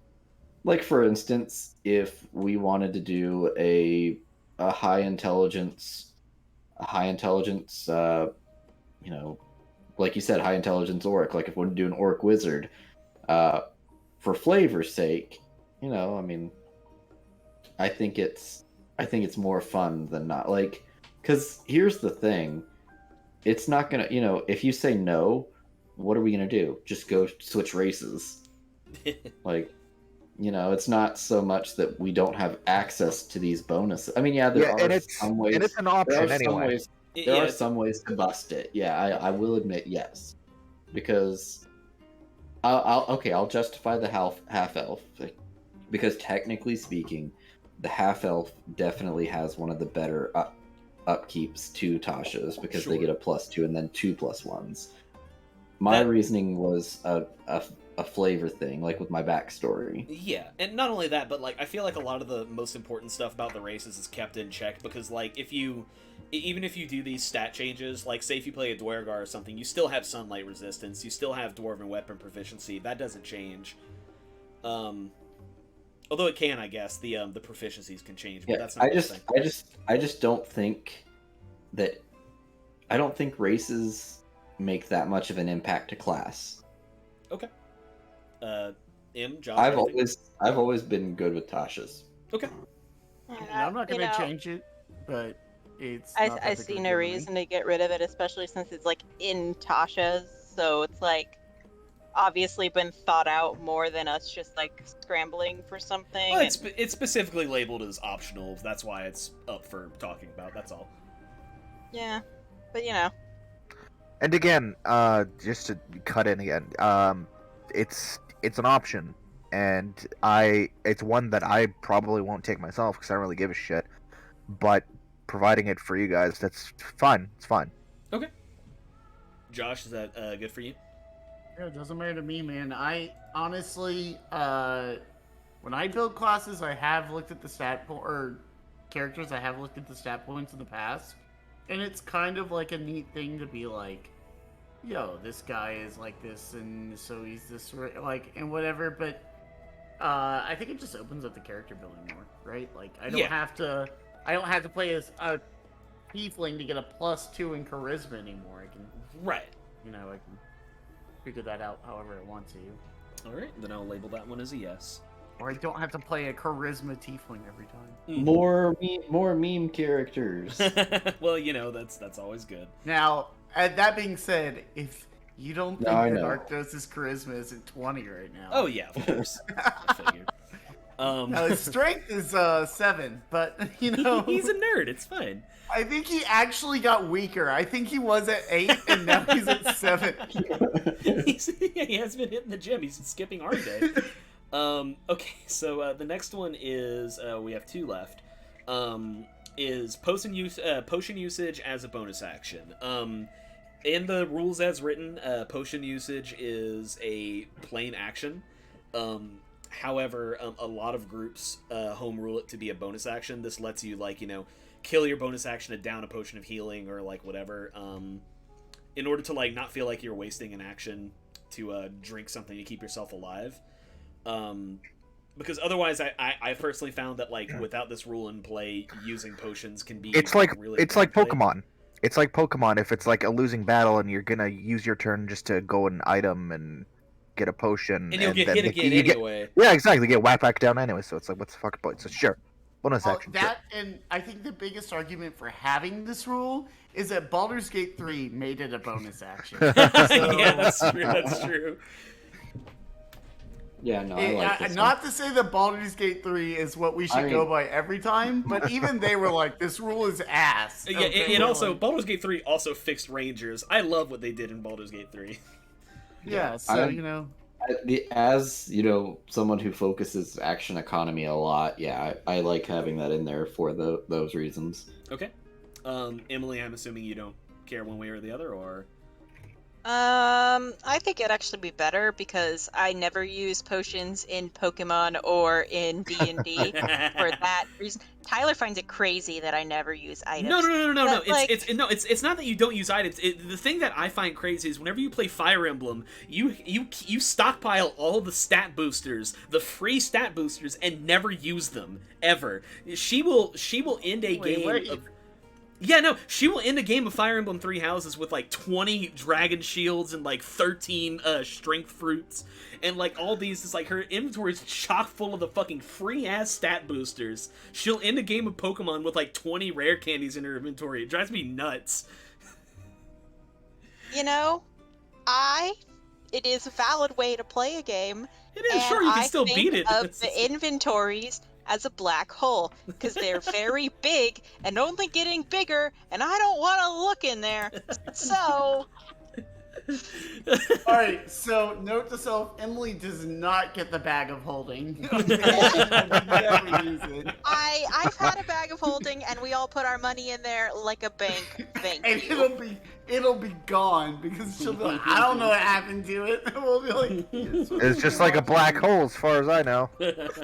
like, for instance, if we wanted to do a high intelligence, like you said, high intelligence orc, like if we want to do an orc wizard, for flavor's sake, I mean, I think it's more fun than not. Like, because here's the thing, it's not gonna, if you say no, what are we gonna do? Just go switch races? Like, it's not so much that we don't have access to these bonuses. I mean, there are some ways, and it's an option anyway. There are some ways to bust it. Yeah, I will admit, yes, because I'll justify the half elf, because technically speaking, the half elf definitely has one of the better upkeeps to Tasha's because they Sure. get a +2 and then 2 +1s. My reasoning was a flavor thing, like with my backstory. Yeah, and not only that, but like I feel like a lot of the most important stuff about the races is kept in check because like even if you do these stat changes, like say if you play a Dwergar or something, you still have sunlight resistance, you still have dwarven weapon proficiency. That doesn't change. Although it can, I guess the proficiencies can change, but that's not I just don't think that I don't think races make that much of an impact to class. Okay. Josh, I've always been good with Tasha's. Okay. And I'm not going to change it, but it's. I see no reason to get rid of it, especially since it's like in Tasha's, so it's like obviously been thought out more than us just like scrambling for something. Well, it's specifically labeled as optional. That's why it's up for talking about. That's all. Yeah, but you know. And again, just to cut in again, it's an option, and it's one that I probably won't take myself because I don't really give a shit. But providing it for you guys, that's fine. It's fine. Okay. Josh, is that good for you? Yeah, it doesn't matter to me, man. I honestly, when I build classes, I have looked at the characters. I have looked at the stat points in the past, and it's kind of like a neat thing to be like, yo, this guy is like this, and so he's this, like, and whatever. But I think it just opens up the character building more, right? Like, I don't have to play as a tiefling to get a +2 in charisma anymore. I can, right? I can figure that out however I want to. All right, then I'll label that one as a yes. Or I don't have to play a charisma tiefling every time. More meme characters. Well, that's always good. Now, that being said, if you don't think that Arctos' charisma isn't 20 right now. Oh yeah, of course. I figured. Now, his strength is 7, but he's a nerd. It's fine. I think he actually got weaker. I think he was at 8, and now he's at 7. He has been hitting the gym. He's skipping arm day. Okay, so the next one is we have 2 left. Is potion usage as a bonus action. In the rules as written, potion usage is a plain action. However, a lot of groups home rule it to be a bonus action. This lets you kill your bonus action to down a potion of healing or whatever. In order to not feel like you're wasting an action to drink something to keep yourself alive. Because otherwise, I personally found that without this rule in play, using potions can be it's like play. Pokemon. It's like Pokemon. If it's like a losing battle and you're gonna use your turn just to go an item and get a potion, and you'll get hit again anyway. Yeah, exactly. Get whacked back down anyway. So it's like, what's the fuck point? So sure, bonus action. That and I think the biggest argument for having this rule is that Baldur's Gate 3 made it a bonus action. Yeah, that's true. That's true. Yeah, no, I like this not to say that Baldur's Gate 3 is what we should go by every time, but even they were like, this rule is ass. Yeah, it also, Baldur's Gate 3 also fixed Rangers. I love what they did in Baldur's Gate 3. Yeah, so, as, someone who focuses action economy a lot, yeah, I like having that in there for those reasons. Okay. Emily, I'm assuming you don't care one way or the other, or... I think it'd actually be better because I never use potions in Pokemon or in D&D for that reason. Tyler finds it crazy that I never use items. No. It's not that you don't use items. The thing that I find crazy is whenever you play Fire Emblem, you stockpile all the stat boosters, the free stat boosters, and never use them ever. She will end a game of... Yeah, no, she will end a game of Fire Emblem 3 Houses with 20 dragon shields and 13 strength fruits. And all these, is her inventory is chock full of the fucking free ass stat boosters. She'll end a game of Pokemon with 20 rare candies in her inventory. It drives me nuts. It is a valid way to play a game. It is, sure, you can still beat it. Of the inventories as a black hole because they're very big and only getting bigger, and I don't want to look in there. So All right, so note to self: Emily does not get the bag of holding. Never use it. I've had a bag of holding, and we all put our money in there like a bank. Thank And you. it'll be gone because she'll be like, I don't know what happened to it. And we'll be like, It's just like a black hole, as far as I know.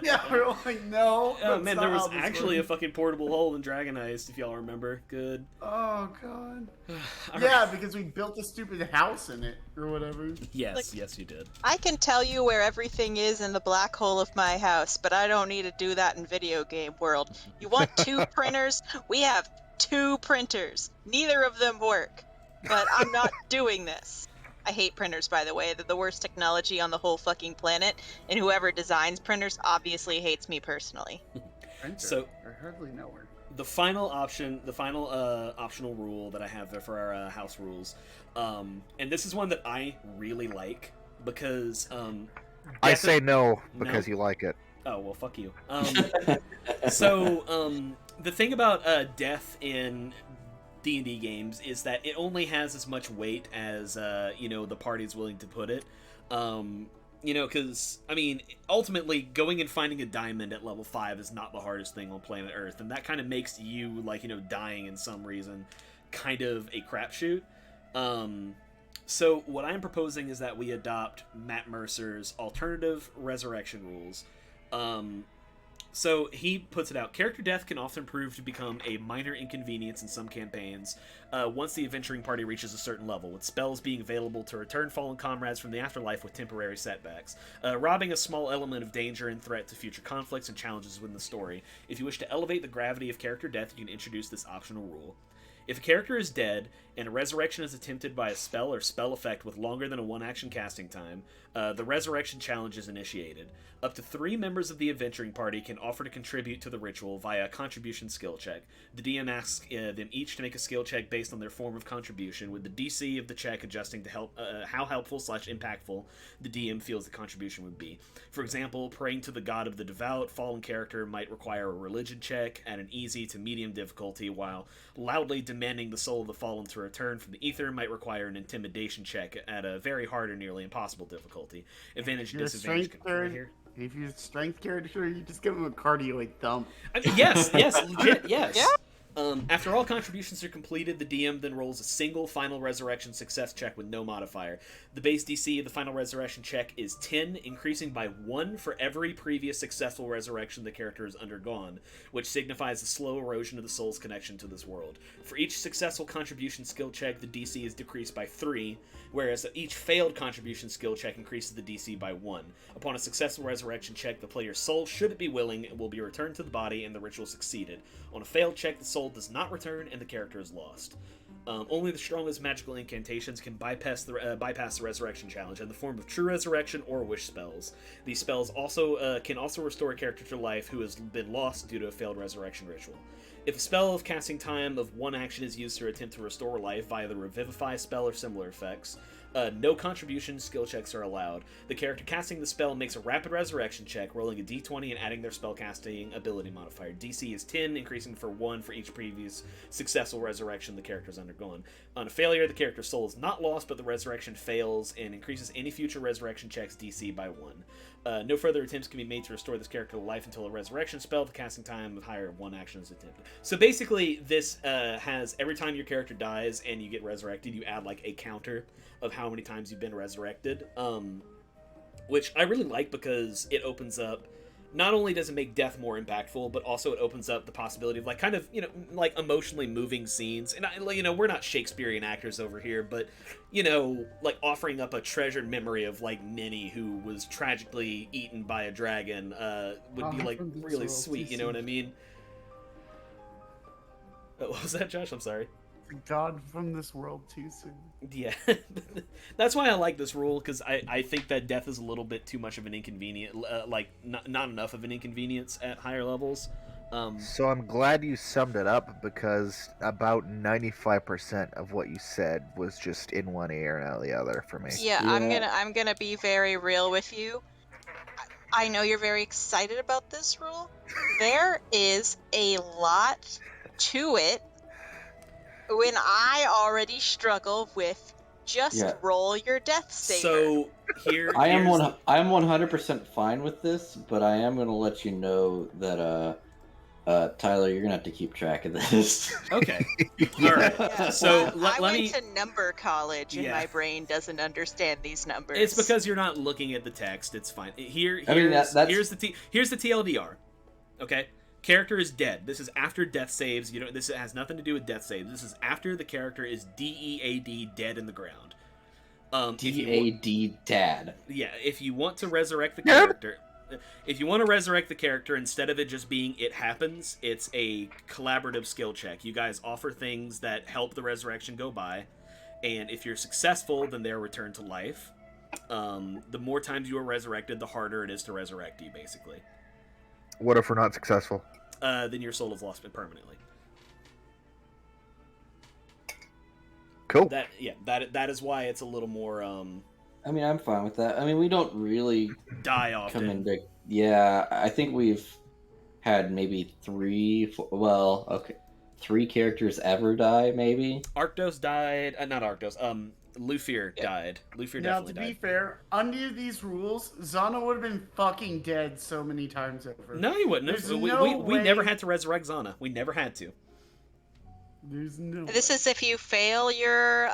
Yeah, we're like, no. Oh that's man, not there was how this actually a works." fucking portable hole in Dragon Heist, if y'all remember. Good. Oh god. All Yeah, right. because we built a stupid house in it or whatever. Yes, Like- yes, you did. I can tell you where everything is in the black hole of my house, but I don't need to do that in video game world. You want 2 printers? We have 2 printers. Neither of them work. But I'm not doing this. I hate printers, by the way. They're the worst technology on the whole fucking planet, and whoever designs printers obviously hates me personally. So- I hardly know her. The final optional rule that I have there for our house rules, and this is one that I really like because I say no No? because you like it. Oh well, fuck you. The thing about death in D&D games is that it only has as much weight as the party's willing to put it. Because I mean, ultimately, going and finding a diamond at level 5 is not the hardest thing on planet Earth, and that kind of makes you dying in some reason kind of a crapshoot. So what I'm proposing is that we adopt Matt Mercer's alternative resurrection rules. So he puts it out. Character death can often prove to become a minor inconvenience in some campaigns once the adventuring party reaches a certain level, with spells being available to return fallen comrades from the afterlife with temporary setbacks, robbing a small element of danger and threat to future conflicts and challenges within the story. If you wish to elevate the gravity of character death, you can introduce this optional rule. If a character is dead, and a resurrection is attempted by a spell or spell effect with longer than a 1-action casting time, the resurrection challenge is initiated. Up to 3 members of the adventuring party can offer to contribute to the ritual via a contribution skill check. The DM asks them each to make a skill check based on their form of contribution, with the DC of the check adjusting to help how helpful/impactful the DM feels the contribution would be. For example, praying to the god of the devout fallen character might require a religion check at an easy to medium difficulty, while loudly demanding the soul of the fallen to return from the ether might require an intimidation check at a very hard or nearly impossible difficulty. Advantage and You're a disadvantage strength right character. here. If you're a strength character, you just give him a cardioid thump. I mean, yes, legit, yes. Yeah. After all contributions are completed, the DM then rolls a single final resurrection success check with no modifier. The base DC of the final resurrection check is 10, increasing by 1 for every previous successful resurrection the character has undergone, which signifies the slow erosion of the soul's connection to this world. For each successful contribution skill check, the DC is decreased by 3, whereas each failed contribution skill check increases the DC by 1. Upon a successful resurrection check, the player's soul, should it be willing, will be returned to the body and the ritual succeeded. On a failed check, the soul does not return and the character is lost. Only the strongest magical incantations can bypass the resurrection challenge in the form of true resurrection or wish spells. These spells can also restore a character to life who has been lost due to a failed resurrection ritual. If a spell of casting time of 1 action is used to attempt to restore life via the Revivify spell or similar effects, no contribution skill checks are allowed. The character casting the spell makes a rapid resurrection check, rolling a d20 and adding their spellcasting ability modifier. DC is 10, increasing for 1 for each previous successful resurrection the character has undergone. On a failure, the character's soul is not lost, but the resurrection fails and increases any future resurrection checks DC by 1. No further attempts can be made to restore this character to life until a resurrection spell. The casting time of higher 1 action is attempted. So basically, this has every time your character dies and you get resurrected, you add like a counter of how many times you've been resurrected, which I really like because it opens up. Not only does it make death more impactful, but also it opens up the possibility of kind of emotionally moving scenes. And we're not Shakespearean actors over here, but offering up a treasured memory of Ninny, who was tragically eaten by a dragon, would be really sweet. You know what I mean? Oh, what was that, Josh? I'm sorry. God from this world too soon. Yeah, that's why I like this rule, because I think that death is a little bit too much of an inconvenience, not enough of an inconvenience at higher levels. So I'm glad you summed it up, because about 95% of what you said was just in one ear and out the other for me. Yeah, I'm gonna be very real with you. I know you're very excited about this rule. There is a lot to it when I already struggle with Just Yeah. roll your death saver. So here, I am here's I am 100% fine with this, but I am going to let you know that Tyler, you're gonna have to keep track of this. okay. All right. Yeah, So I let went me. to number college, and Yeah. my brain doesn't understand these numbers. It's because you're not looking at the text. It's fine. Here's I mean, that's- here's the TLDR. Okay. Character is dead. This is after death saves. You know, this has nothing to do with death saves. This is after the character is DEAD, dead in the ground. If you DAD dad. Yeah, if you want to resurrect the character, instead of it just being it happens, it's a collaborative skill check. You guys offer things that help the resurrection go by, and if you're successful, then they're returned to life. The more times you are resurrected, the harder it is to resurrect you, basically. What if we're not successful? Then your soul is lost permanently. Cool. That is why it's a little more I mean, I'm fine with that. I mean, we don't really die often. come into. Yeah, I think we've had maybe three characters ever die, maybe. Arctos died. Not Arctos. Lufir died. Lufir Now, definitely to be died. fair, under these rules, Zana would have been fucking dead so many times over. No, he wouldn't have. There's We no never way- had to resurrect Zana. We never had to. There's no. This is if you fail your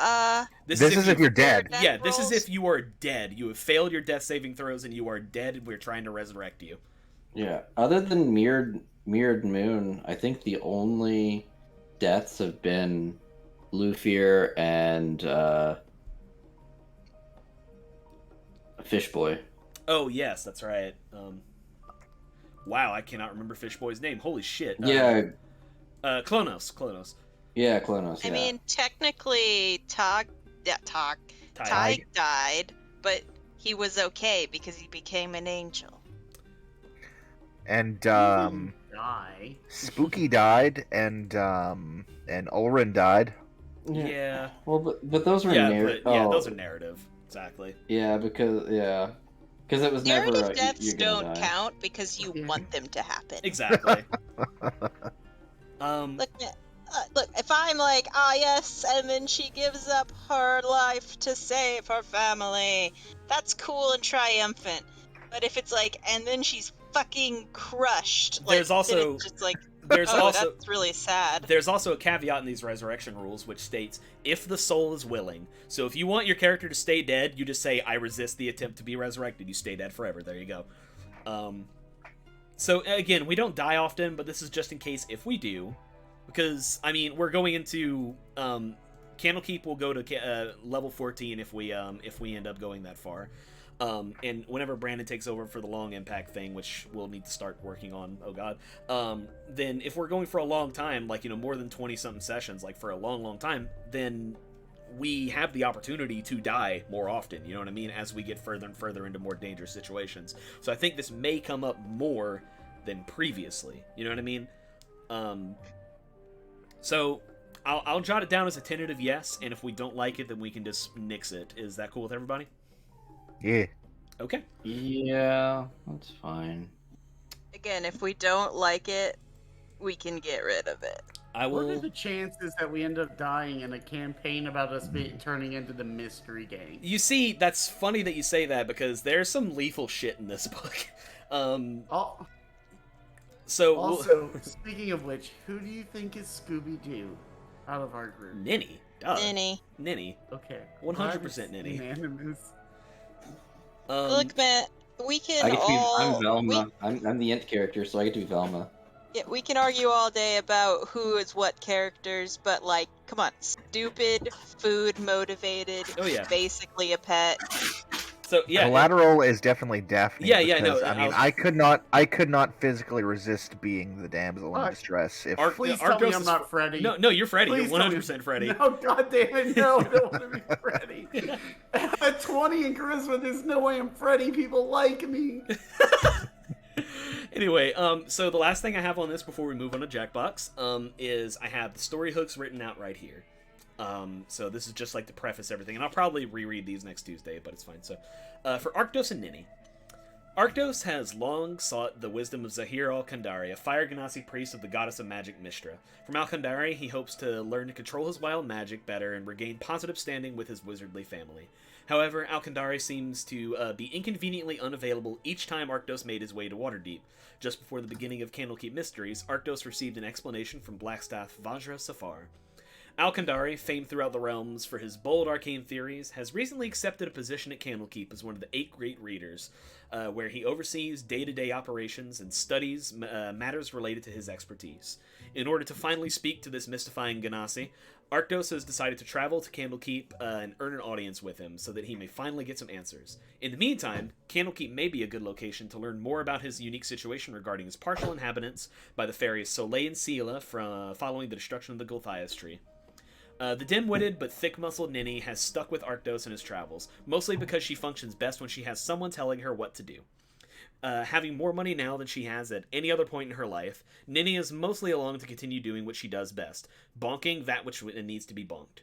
This is if you're dead. death Yeah, this is rolls. if you are dead. You have failed your death saving throws and you are dead, and we're trying to resurrect you. Yeah. Other than Mirrored Moon, I think the only deaths have been Lufir and Fishboy. Oh yes, that's right. Wow, I cannot remember Fishboy's name. Holy shit. Yeah. Clonos. Yeah, Klonos. I Yeah. mean, technically, Ty died, but he was okay because he became an angel. And Die. Spooky died, and Ulrin died. Yeah. Well, but those were those are narrative. Exactly. Yeah, because it was never Narrative deaths you're gonna don't die. count because you want them to happen. Exactly. Look, if I'm like, yes, and then she gives up her life to save her family, that's cool and triumphant. But if it's like, and then she's fucking crushed, like, There's also- then it's just like, There's oh, also that's really sad. There's also a caveat in these resurrection rules which states if the soul is willing. So if you want your character to stay dead, you just say I resist the attempt to be resurrected. You stay dead forever. There you go. So again, we don't die often, but this is just in case if we do, because I mean we're going into Candlekeep will go to level 14 if we end up going that far. And whenever Brandon takes over for the long impact thing, which we'll need to start working on, oh god, then if we're going for a long time, like, you know, more than 20-something sessions, like for a long time, then we have the opportunity to die more often, you know what I mean, as we get further and further into more dangerous situations. So I think this may come up more than previously, you know what I mean? So I'll jot it down as a tentative yes, and if we don't like it, then we can just nix it. Is that cool with everybody? Yeah. Okay. Yeah, that's fine. Again, if we don't like it, we can get rid of it. I What are will. the chances that we end up dying in a campaign about us turning into the mystery gang? You see, that's funny that you say that because there's some lethal shit in this book. Oh, So also, speaking of which, who do you think is Scooby-Doo out of our group? Ninny, duh. Ninny. Okay. 100% Ninny. Unanimous. Look, man, we can I get to be. all. I'm Velma. I'm the Int character, so I get to be Velma. We can argue all day about who is what characters, but like, come on, stupid, food motivated, Oh, yeah. basically a pet. So yeah, Collateral is definitely Daphne. Yeah, yeah, no, because, I mean, I could not physically resist being the damsel in Fuck. distress if Please Arctos tell me is I'm not Freddy. No, you're Freddy. Please You're tell me- 100% Freddy. No, goddamn, no, I don't want to be Freddy. At 20 in charisma, there's no way I'm Freddy. People like me. Anyway, so the last thing I have on this before we move on to Jackbox, is I have the story hooks written out right here. So this is just like to preface everything, and I'll probably reread these next Tuesday, but it's fine. So, for Arctos and Ninny. Arctos has long sought the wisdom of Zahir al-Kandari, a fire Ganassi priest of the goddess of magic Mistra. From al-Kandari, he hopes to learn to control his wild magic better and regain positive standing with his wizardly family. However, al-Kandari seems to be inconveniently unavailable each time Arctos made his way to Waterdeep. Just before the beginning of Candlekeep Mysteries, Arctos received an explanation from Blackstaff Vajra Safar. Al-Kandari, famed throughout the realms for his bold arcane theories, has recently accepted a position at Candlekeep as one of the 8 Great Readers, where he oversees day-to-day operations and studies matters related to his expertise. In order to finally speak to this mystifying Ganassi, Arctos has decided to travel to Candlekeep and earn an audience with him so that he may finally get some answers. In the meantime, Candlekeep may be a good location to learn more about his unique situation regarding his partial inhabitants by the fairies Soleil and Sela from following the destruction of the Gulthias tree. The dim-witted but thick-muscled Ninny has stuck with Arctos in his travels, mostly because she functions best when she has someone telling her what to do. Having more money now than she has at any other point in her life, Ninny is mostly along to continue doing what she does best, bonking that which needs to be bonked.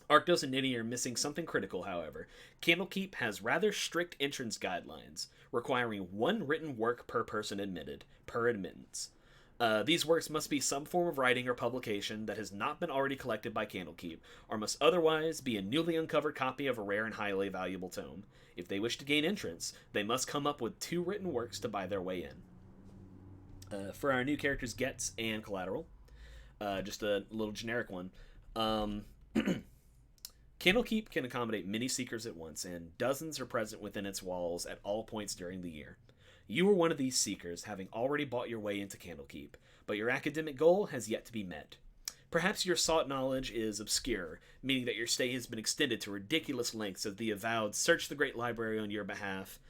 Arctos and Ninny are missing something critical, however. Candlekeep has rather strict entrance guidelines, requiring 1 written work per person admitted, per admittance. These works must be some form of writing or publication that has not been already collected by Candlekeep, or must otherwise be a newly uncovered copy of a rare and highly valuable tome. If they wish to gain entrance, they must come up with 2 written works to buy their way in. For our new characters, Gets and Collateral, just a little generic one. Candlekeep can accommodate many seekers at once, and dozens are present within its walls at all points during the year. You are one of these seekers, having already bought your way into Candlekeep, but your academic goal has yet to be met. Perhaps your sought knowledge is obscure, meaning that your stay has been extended to ridiculous lengths as the avowed search the Great Library on your behalf.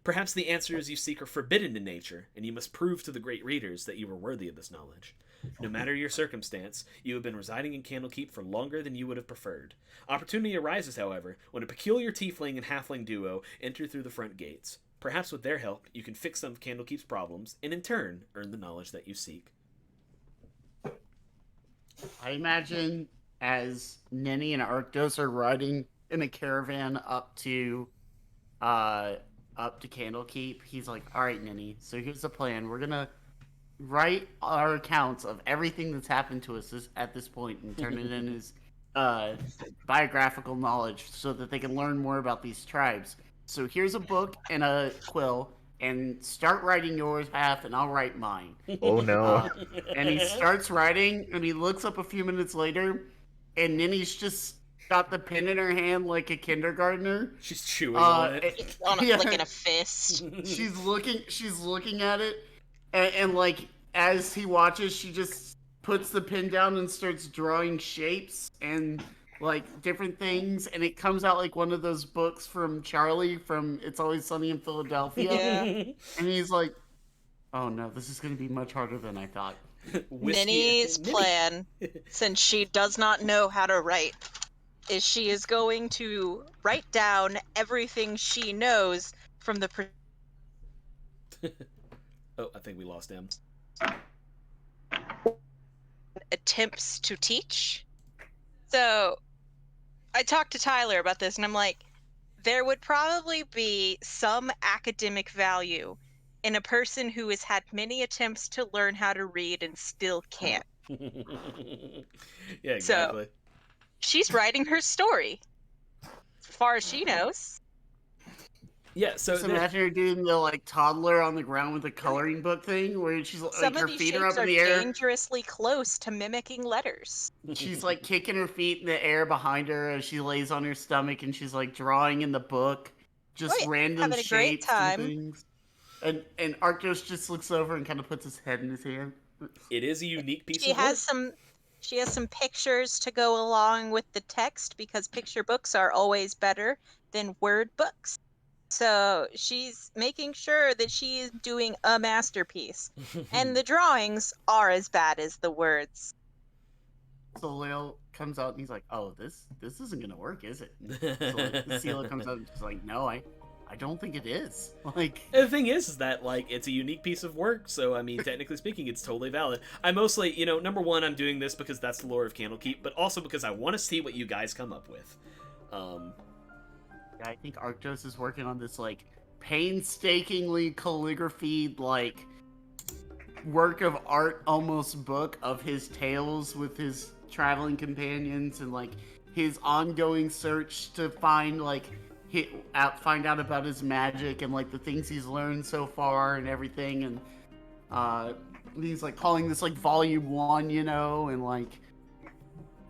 Perhaps the answers you seek are forbidden in nature, and you must prove to the great readers that you are worthy of this knowledge. No matter your circumstance, you have been residing in Candlekeep for longer than you would have preferred. Opportunity arises, however, when a peculiar tiefling and halfling duo enter through the front gates. Perhaps with their help, you can fix some of Candlekeep's problems, and in turn, earn the knowledge that you seek. I imagine as Ninny and Arctos are riding in a caravan up to Candlekeep, he's like, "All right, Ninny. So here's the plan. We're gonna write our accounts of everything that's happened to us at this point and turn it in as biographical knowledge, so that they can learn more about these tribes. So here's a book and a quill, and start writing yours half, and I'll write mine." Oh no. And he starts writing, and he looks up a few minutes later, and Ninny's just got the pen in her hand like a kindergartner. She's chewing on it. It's on Yeah. like in a fist. She's looking at it, and like as he watches, she just puts the pen down and starts drawing shapes and like different things, and it comes out like one of those books from Charlie from It's Always Sunny in Philadelphia. Yeah. And he's like, "Oh no, this is going to be much harder than I thought." Ninny's plan, since she does not know how to write, is she is going to write down everything she knows from the Oh, I think we lost him. attempts to teach. So I talked to Tyler about this, and I'm like, there would probably be some academic value in a person who has had many attempts to learn how to read and still can't. Yeah, exactly. She's writing her story, as far as she knows. Yeah, so Just imagine her doing the like toddler on the ground with the coloring book thing, where she's like Some her of these feet shapes are up in are the air. dangerously close to mimicking letters. She's like kicking her feet in the air behind her as she lays on her stomach, and she's like drawing in the book, just Oh, yeah, random having a great shapes time. and things. And Arctos just looks over and kind of puts his head in his hand. it is a unique piece She of work. has some pictures to go along with the text, because picture books are always better than word books. So she's making sure that she is doing a masterpiece. And the drawings are as bad as the words. So Lil comes out and he's like, "Oh, this isn't gonna work, is it?" So Sela comes out and she's like, "No, I don't think it is." Like, The thing is that, like, it's a unique piece of work, so, I mean, technically speaking, it's totally valid. I mostly, number one, I'm doing this because that's the lore of Candlekeep, but also because I want to see what you guys come up with. I think Arctos is working on this like painstakingly calligraphied, like, work of art almost book of his tales with his traveling companions and, like, his ongoing search to find, like, find out about his magic and, like, the things he's learned so far and everything. And he's, like, calling this, like, volume 1, you know, and, like,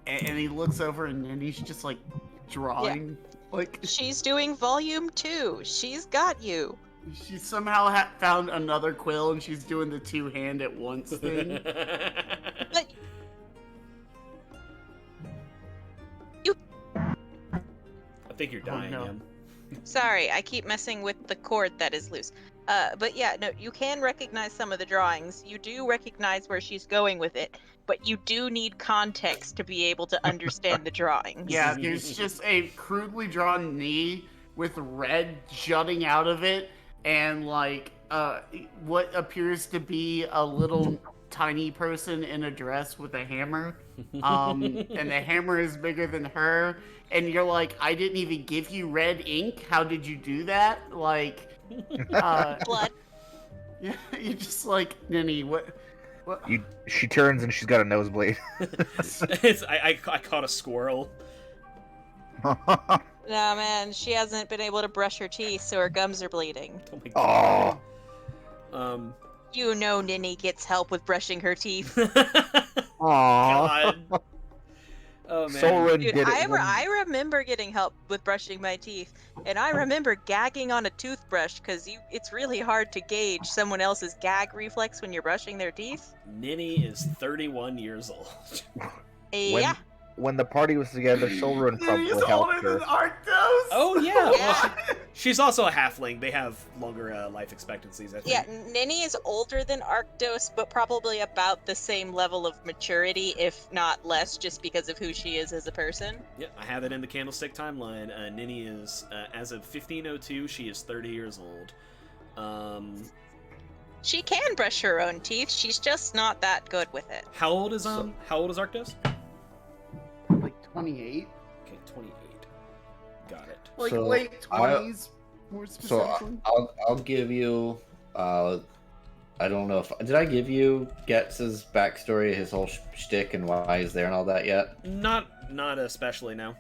and he looks over and he's just, like, drawing. Like, She's doing volume 2. She's got you. she somehow found another quill and she's doing the two-hand at once thing. But I think you're dying, no. Em. sorry, I keep messing with the cord that is loose. But yeah, no, you can recognize some of the drawings. You do recognize where she's going with it, but you do need context to be able to understand the drawings. Yeah, there's just a crudely drawn knee with red jutting out of it, and like what appears to be a little tiny person in a dress with a hammer. And the hammer is bigger than her, and you're like, I didn't even give you red ink. How did you do that? Like, Blood. yeah, you're just like, Ninny, what? She turns and she's got a nosebleed. I caught a squirrel. No, man, she hasn't been able to brush her teeth, so her gums are bleeding. Oh my god. Oh. You know Ninny gets help with brushing her teeth. Aww. God. Oh man. Soren Dude, did it. I remember getting help with brushing my teeth, and I remember gagging on a toothbrush because it's really hard to gauge someone else's gag reflex when you're brushing their teeth. Ninny is 31 years old. Yeah. When the party was together, Soren He's probably older helped her. than Arctos. Oh yeah. Yeah. Well, she's also a halfling. They have longer life expectancies, I think. Yeah, Ninny is older than Arctos, but probably about the same level of maturity, if not less, just because of who she is as a person. Yep, I have it in the Candlestick timeline. Ninny is, as of 1502, she is 30 years old. She can brush her own teeth, she's just not that good with it. How old is Arctos? Like 28, Okay, 28. Got it. like So, late 20s, more So specifically. I'll give you. I don't know if did I give you Getz's backstory, his whole shtick, and why he's there and all that yet. Not especially, no.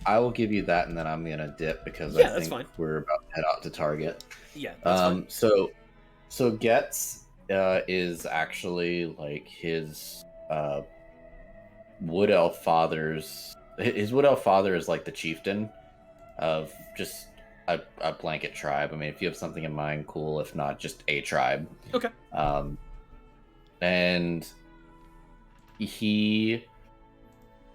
I will give you that, and then I'm gonna dip because Yeah, I that's think fine. we're about to head out to Target. Yeah, that's fine. So Getz is actually like his wood elf father's. His wood elf father is like the chieftain of just a blanket tribe. I mean, if you have something in mind, cool. If not, just a tribe. Okay. And he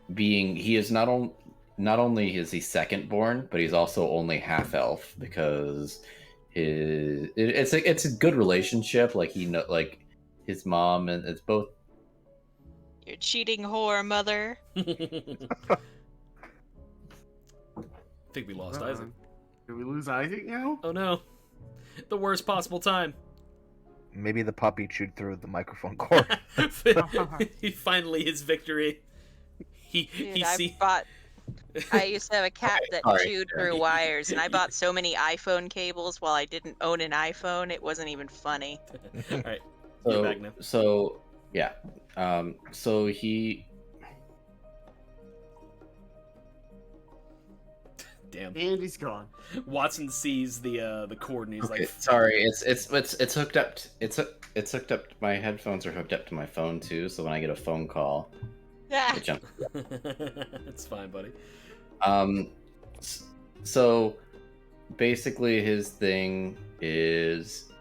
is not only is he second born, but he's also only half elf because it's a good relationship. Like like his mom, and it's both. You're cheating whore, mother. I think we lost Isaac. Did we lose Isaac now? Oh no. The worst possible time. Maybe the puppy chewed through the microphone cord. Finally his victory. Dude, I used to have a cat that Sorry. chewed through wires, and I bought so many iPhone cables while I didn't own an iPhone, it wasn't even funny. Alright. You're back now. So yeah. So he. Damn. And he's gone. Watson sees the cord and he's Okay, like, sorry, it's hooked up. It's hooked up. My headphones are hooked up to my phone too, so when I get a phone call, Ah, it jumps. it's fine, buddy. So basically, his thing is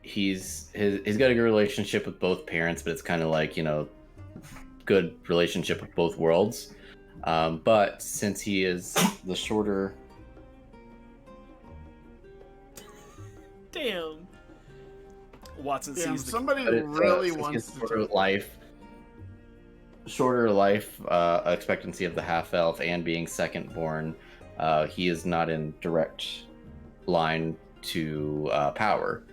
he's got a good relationship with both parents, but it's kind of like, good relationship with both worlds. But since he is the shorter. Damn. Watson Damn, sees the somebody But it's, really since wants his to. shorter life expectancy of the half elf and being second born, he is not in direct line to power,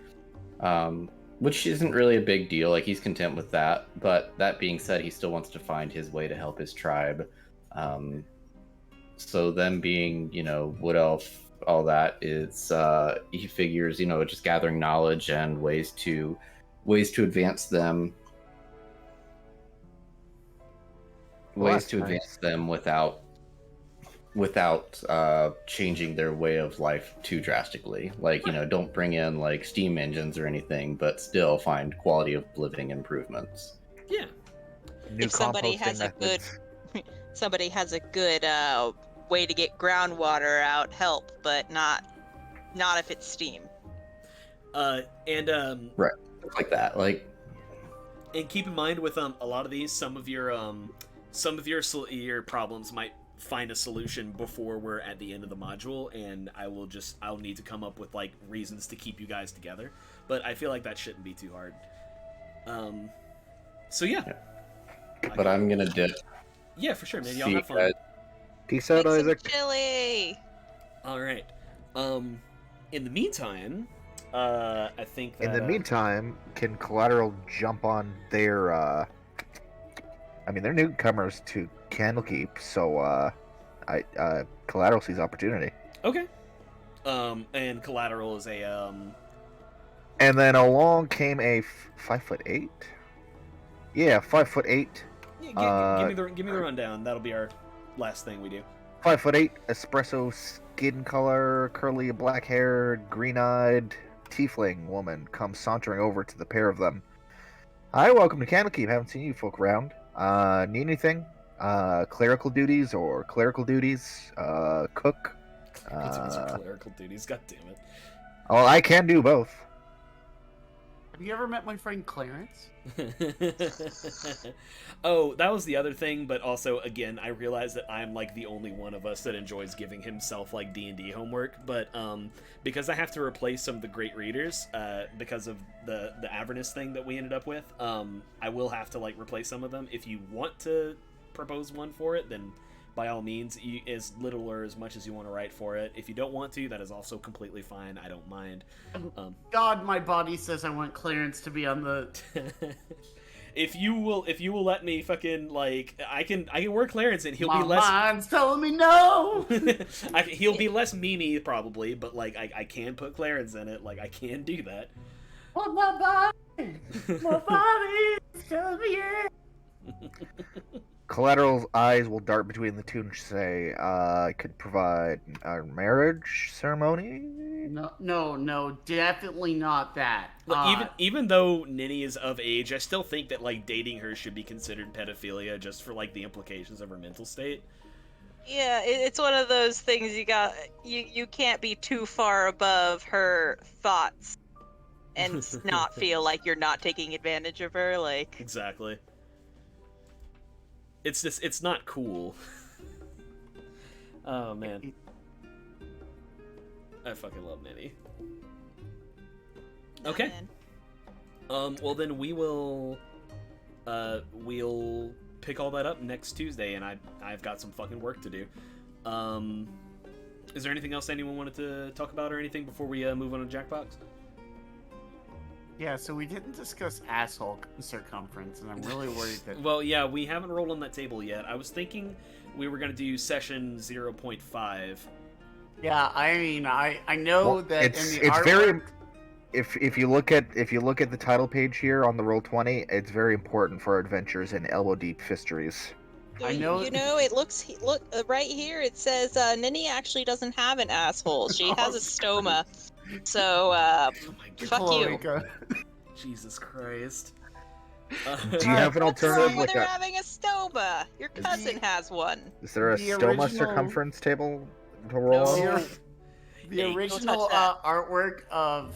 which isn't really a big deal. Like, he's content with that. But that being said, he still wants to find his way to help his tribe. So them being, wood elf all that. It's he figures, just gathering knowledge and ways to advance them, Well, ways that's to nice. advance them without changing their way of life too drastically. Like, don't bring in like steam engines or anything, but still find quality of living improvements. Yeah. New If somebody composting has a good methods. somebody has a good way to get groundwater out, help, but not if it's steam. And Right. Stuff like that. Like, and keep in mind with a lot of these, some of your problems might find a solution before we're at the end of the module, and I'll need to come up with like reasons to keep you guys together. But I feel like that shouldn't be too hard. So yeah. but I'm gonna dip. Yeah, for sure, man. Y'all See have fun. you guys. Peace out, Make some Isaac. chili. All right. In the meantime, I think that In the meantime, can Collateral jump on their? I mean, they're newcomers to Candlekeep, so Collateral sees opportunity. Okay. And Collateral is a And then along came a 5'8". Yeah, 5'8". Yeah, give me the rundown. That'll be our last thing we do. 5'8", espresso skin color, curly black hair, green-eyed tiefling woman comes sauntering over to the pair of them. Hi, welcome to Candlekeep. Haven't seen you folk around. Need anything? Clerical duties or clerical duties? Cook? Clerical duties. God damn it. Well, I can do both. Have you ever met my friend Clarence? Oh, that was the other thing, but also again I realized that I'm like the only one of us that enjoys giving himself like D&D homework, but because I have to replace some of the great readers because of the Avernus thing that we ended up with, I will have to like replace some of them. If you want to propose one for it, then by all means, as little or as much as you want to write for it. If you don't want to, that is also completely fine. I don't mind. God, my body says I want Clarence to be on the. If you will let me fucking like I can work Clarence and he'll My be less. mind's telling me no. He'll be less memey probably, but like I can put Clarence in it. Like I can do that. Well, my body is telling me yeah. Collateral's eyes will dart between the two and say, I could provide a marriage ceremony? No, definitely not that. Even though Ninny is of age, I still think that like dating her should be considered pedophilia just for like the implications of her mental state. Yeah, it's one of those things you can't be too far above her thoughts and not feel like you're not taking advantage of her, like. Exactly. It's not cool. Oh man. I fucking love Ninny. Okay. Well then we'll pick all that up next Tuesday, and I've got some fucking work to do. Is there anything else anyone wanted to talk about or anything before we move on to Jackbox? Yeah, so we didn't discuss asshole circumference, and I'm really worried that. Well, yeah, we haven't rolled on that table yet. I was thinking we were gonna do session 0.5. Yeah, I mean, I know that it's in the artwork, very. If you look at the title page here on the Roll20, it's very important for our adventures in elbow deep fisteries. I know. You know, it look right here. It says Ninny actually doesn't have an asshole. She has a stoma. So Oh my god. fuck you. Cloaca. Jesus Christ. Do you have an What's alternative? wrong with Like her a, having a stoma? Your cousin has one. is there a the stoma original- circumference table to roll on? No. The Hey, don't original touch that. artwork of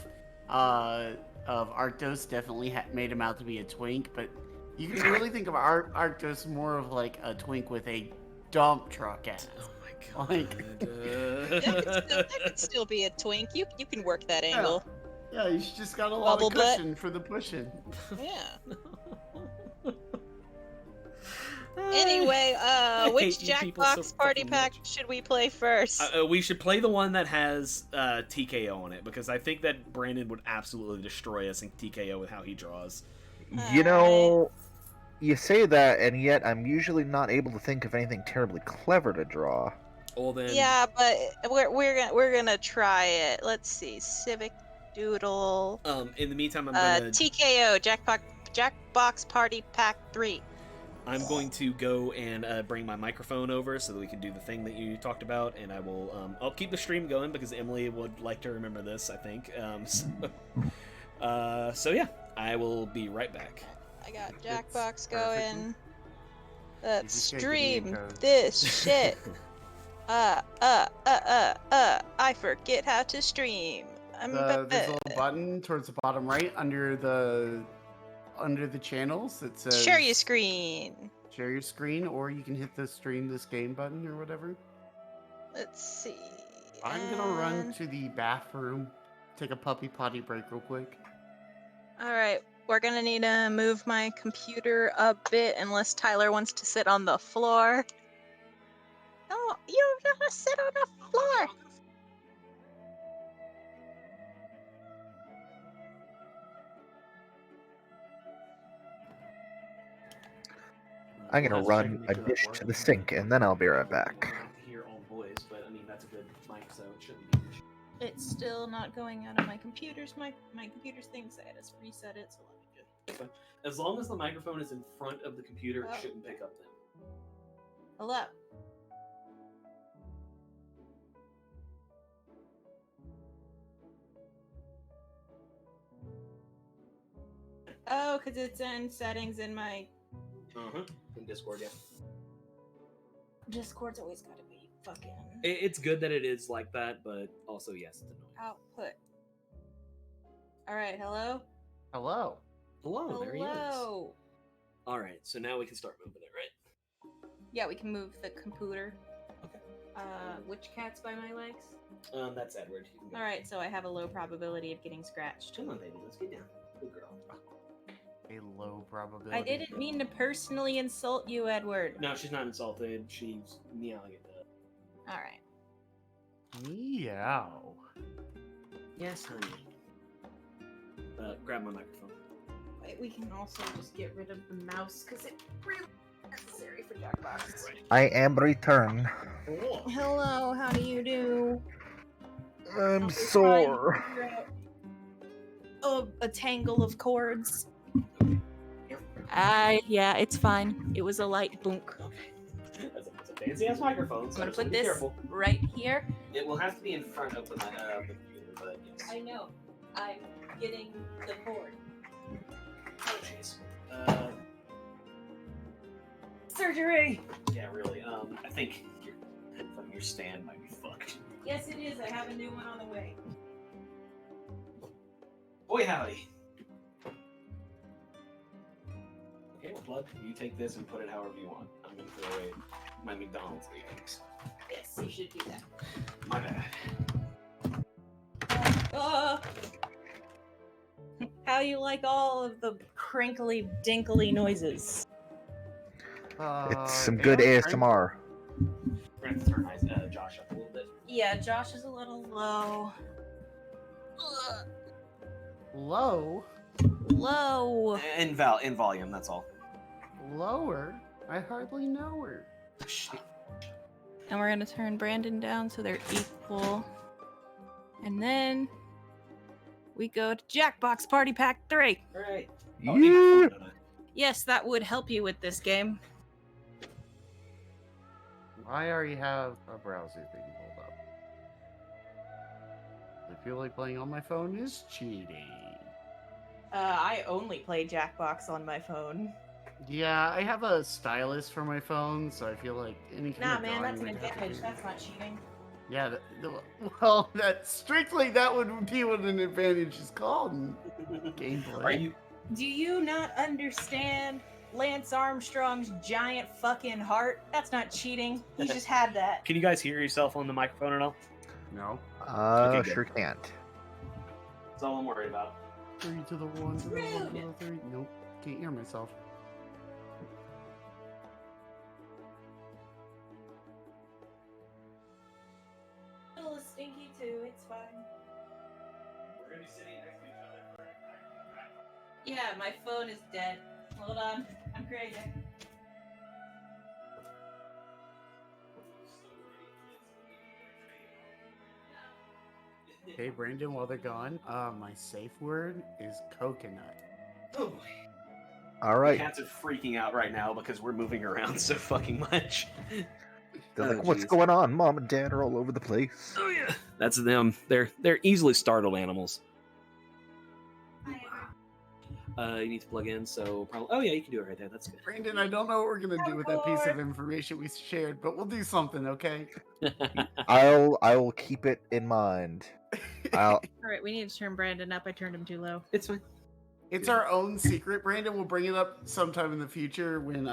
Arctos definitely made him out to be a twink, but you can really think of Arctos more of like a twink with a dump truck ass. Oh my god. Like- That could still be a twink. You can work that angle. Yeah, he's just got a lot Bubble of butt. cushion for the pushing. Yeah. Anyway, I which hate you people so Jackbox party fucking pack much. should we play first? We should play the one that has TKO on it, because I think that Brandon would absolutely destroy us in TKO with how he draws. You know, you say that, and yet I'm usually not able to think of anything terribly clever to draw. Well then, Yeah, but we're gonna try it. Let's see, Civic Doodle, in the meantime, I'm gonna TKO, Jackbox Party Pack 3. I'm going to go and bring my microphone over so that we can do the thing that you talked about, and I will. I'll keep the stream going because Emily would like to remember this, I think. So yeah, I will be right back. I got That's Jackbox perfect. going. Let's just gotta give me a stream code. this shit. I forget how to stream. There's a little button towards the bottom right under the channels that says Share your screen. Share your screen, or you can hit the stream this game button or whatever. Let's see. I'm gonna run and- to the bathroom, take a puppy potty break real quick. All right, we're gonna need to move my computer a bit unless Tyler wants to sit on the floor. No, you don't want to sit on the floor. I'm gonna Let's run check and a make sure that dish works. to the sink, and then I'll be right back. I can hear all the boys, but I mean that's a good mic, so it shouldn't be an issue. It's still not going out of my computer's computer's thing, so I had to reset it. So let me just. Fine. As long as the microphone is in front of the computer, it Oh. shouldn't pick up then. Hello. Oh, because it's in settings in my In Discord, yeah. Discord's always got to be fucking It's good that it is like that, but also yes, it's annoying. output. All right, hello. Hello. Hello, there he is. Hello. All right, so now we can start moving it, right? Yeah, we can move the computer. Okay. Which cat's by my legs? That's Edward. You can go. All right, so I have a low probability of getting scratched. Come on, baby, let's get down. Good girl. A low probability. I didn't mean to personally insult you, Edward. No, she's not insulted. She's meowing at that. All right. Meow. Yes, honey. Grab my microphone. Wait, we can also just get rid of the mouse because it's really necessary for Jackbox. I am returned. Hello, how do you do? I'm sore. Oh, a tangle of chords. Yeah, it's fine. It was a light boonk. That's a fancy ass microphone. So I'm gonna just put be this careful. right here. It will have to be in front of the computer, but yes. I know. I'm getting the cord. Oh, jeez. Surgery! Yeah, really. I think your stand might be fucked. Yes, it is. I have a new one on the way. Boy, howdy. Okay, well, Blood, you take this and put it however you want. I'm gonna throw away my McDonald's leavings. Yes, you should do that. My bad. How you like all of the crinkly dinkly noises? It's some good ASMR. We're gonna have to turn Josh up a little bit. Yeah, Josh is a little low. Low? Low. In volume, that's all. Lower? I hardly know her. Shit. And we're gonna turn Brandon down so they're equal. And then we go to Jackbox Party Pack 3. All right. Yeah. I need my phone, don't I? Yes, that would help you with this game. I already have a browser thing pulled up. I feel like playing on my phone is cheating. I only play Jackbox on my phone. Yeah, I have a stylus for my phone, so I feel like any kind Nah, of man, drawing that's an would have to advantage. be- That's not cheating. Yeah, well, that strictly that would be what an advantage is called in gameplay. Are you? Do you not understand Lance Armstrong's giant fucking heart? That's not cheating. He just had that. Can you guys hear yourself on the microphone at all? No. Okay, good. Sure can't. That's all I'm worried about. 3 to the 1 to the 1 to the 3. Nope, can't hear myself. A little stinky too. It's fine. We're gonna be sitting next to each other for Yeah, my phone is dead. Hold on. I'm crazy. Hey, Brandon, while they're gone, my safe word is coconut. Oh, All right. cats are freaking out right now because we're moving around so fucking much. They're Oh, like, what's geez. going on? Mom and Dad are all over the place. Oh yeah, that's them. They're easily startled animals. You need to plug in, so probably. Oh yeah, you can do it right there. That's good. Brandon, I don't know what we're gonna do with that piece of information we shared, but we'll do something, okay? I'll keep it in mind. All right, we need to turn Brandon up. I turned him too low. It's fine. It's our own secret, Brandon. We'll bring it up sometime in the future when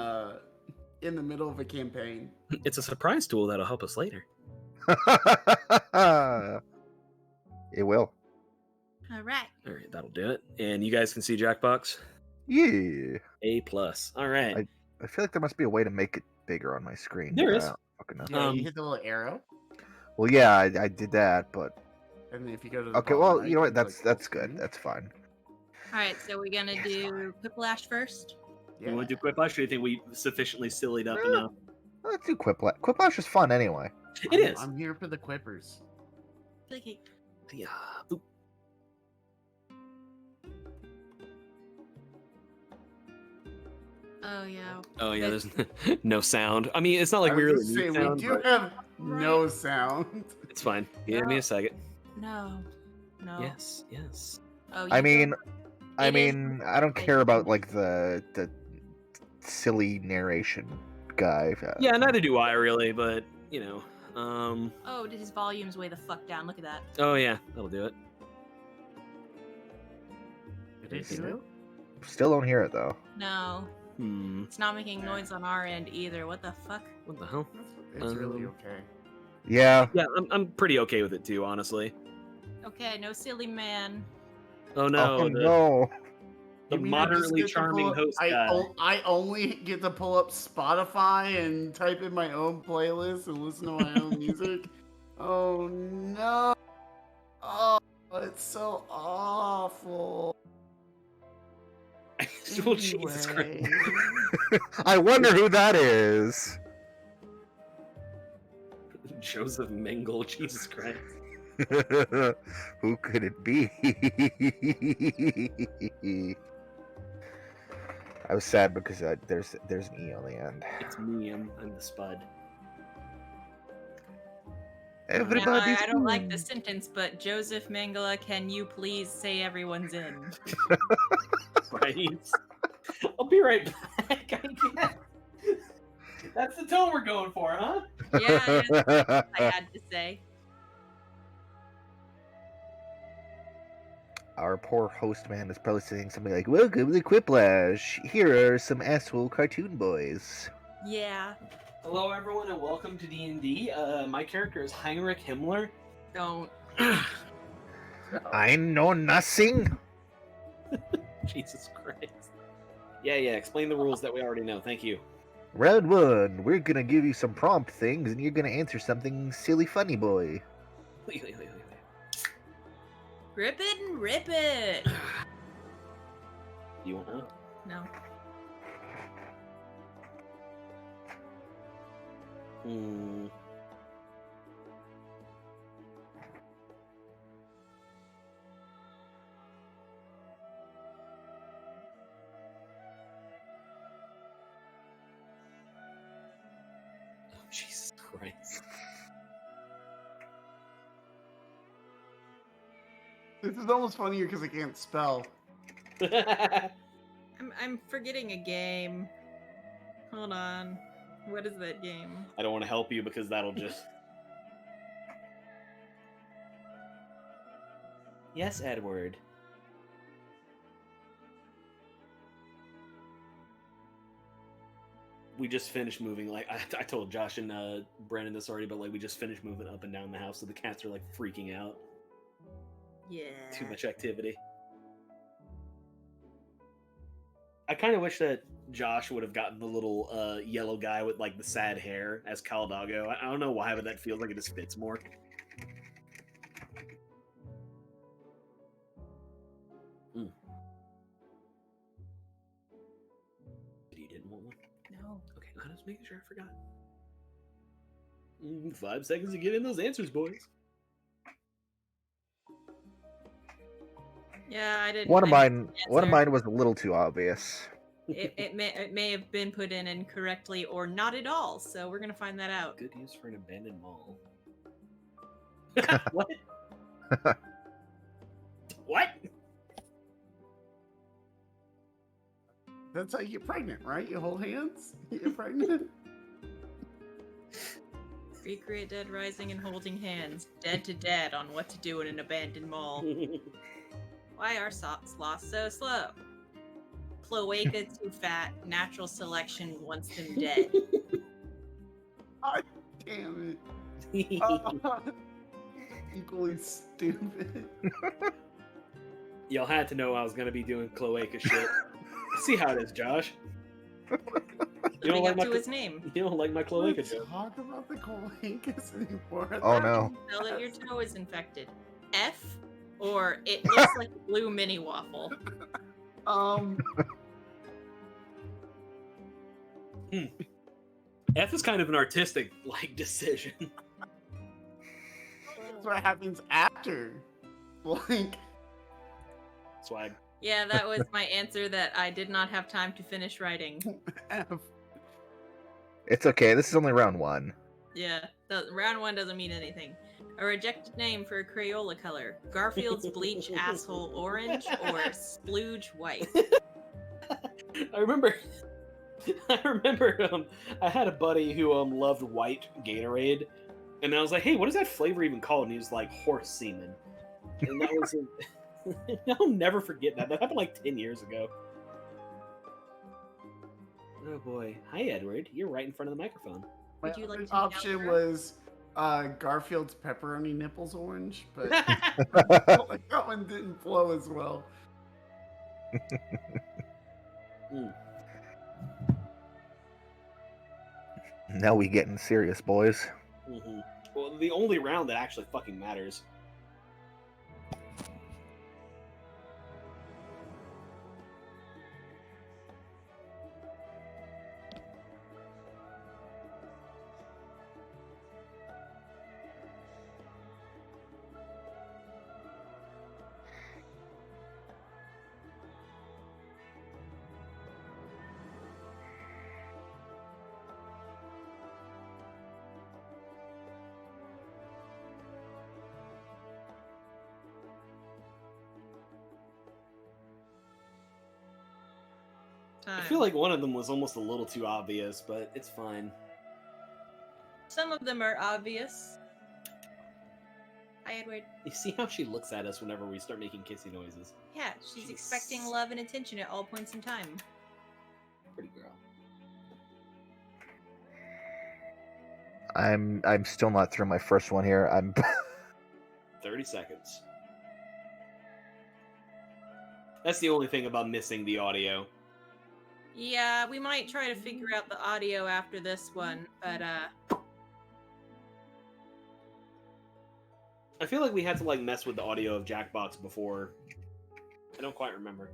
in the middle of a campaign. It's a surprise tool that'll help us later. It will. All right. All right, that'll do it. And you guys can see Jackbox. Yeah. A+. All right. I feel like there must be a way to make it bigger on my screen. There but is. I don't fucking know. Yeah, Um, you hit the little arrow, Well, yeah, I did that, but and then if you go to the okay. bottom Well, right, you know what? it's That's like that's full good. screen. That's fine. All right, so we're gonna do Quiplash first. Yeah. You want to do Quiplash, or do you think we sufficiently sillied up Eh. enough? Let's do Quiplash. Quiplash is fun anyway. It is. I'm here for the quippers. Okay. Yeah. Oop. Oh yeah. Oh yeah, there's no sound. I mean, it's not like I we was really gonna need say, sound, we do but have no sound. it's fine. Give me a second. No. No. Yes, yes. Oh. I you mean, go- I It is mean, I don't care about like the silly narration guy. Yeah, neither do I really, but you know. Oh, his volume's way the fuck down. Look at that. Oh yeah, that'll do it. Did it do it? Still don't hear it though. No, it's not making noise on our end either. What the fuck? What the hell? It's really okay. Yeah. Yeah, I'm pretty okay with it too, honestly. Okay, no silly man. Oh no, Oh the, no. the You mean I just moderately get to charming pull up- host guy. I only get to pull up Spotify and type in my own playlist and listen to my own music. Oh no! Oh, it's so awful. Well, Jesus Christ. Anyway. I wonder who that is. Joseph Mengele, Jesus Christ. Who could it be? I was sad because there's an E on the end. It's me, I'm the spud. Now, Everybody's I don't like the sentence, but Joseph Mengele, can you please say everyone's in? Right? I'll be right back, I guess. That's the tone we're going for, huh? Yeah, that's what I had to say. Our poor host man is probably saying something like, "Welcome to Quiplash. Here are some asshole cartoon boys." Yeah, Hello, everyone, and welcome to D&D. My character is Heinrich Himmler. don't. I know nothing. Jesus Christ. Yeah, explain the rules that we already know. Thank you. Round one, we're gonna give you some prompt things, and you're gonna answer something silly, funny boy. Rip it and rip it. You want to? No. Hmm. Oh, Jesus Christ. This is almost funnier because I can't spell. I'm forgetting a game. Hold on. What is that game? I don't want to help you because that'll just... Yes, Edward. We just finished moving, like, I told Josh and Brandon this already, but, like, we just finished moving up and down the house, so the cats are, like, freaking out. Yeah. Too much activity. I kind of wish that Josh would have gotten the little yellow guy with like the sad hair as Caldago. I don't know why, but that feels like it just fits more. Mm. You didn't want one? No. Okay, I was making sure I forgot. 5 seconds to get in those answers, boys. Yeah, I didn't. One of I missed mine, the one of answer. mine was a little too obvious. It may have been put in incorrectly or not at all. So we're gonna find that out. Good use for an abandoned mall. What? What? That's how you get pregnant, right? You hold hands, you get pregnant. Recreate Dead Rising and holding hands, dead to dead on what to do in an abandoned mall. Why are sloths so slow? Cloaca too fat. Natural selection wants them dead. God damn it. Equally stupid. Y'all had to know I was gonna be doing cloaca shit. See how it is, Josh. You don't Living like up my to his name. you don't like my cloaca Let's joke. talk about the cloacas anymore. Oh no. Tell that your toe is infected. F, or it looks like a blue mini waffle. F is kind of an artistic like decision. That's what happens after. Like, Swag. Yeah, that was my answer that I did not have time to finish writing. F. It's okay. This is only round 1. Yeah, round 1 doesn't mean anything. A rejected name for a Crayola color. Garfield's bleach asshole orange or splooge white. I remember I had a buddy who loved white Gatorade, and I was like, hey, what is that flavor even called? And he was like, horse semen. And that was I'll never forget that. That happened like 10 years ago. Oh boy. Hi Edward, you're right in front of the microphone. My Would you like other to option counter? was Garfield's pepperoni nipples orange, but that one didn't flow as well. Now we getting serious, boys. Mm-hmm. Well, the only round that actually fucking matters. I feel like one of them was almost a little too obvious, but it's fine. Some of them are obvious. Hi, Edward. You see how she looks at us whenever we start making kissy noises? Yeah, she's expecting love and attention at all points in time. Pretty girl. I'm still not through my first one here. I'm 30 seconds. That's the only thing about missing the audio. Yeah, we might try to figure out the audio after this one, but I feel like we had to like mess with the audio of Jackbox before. I don't quite remember.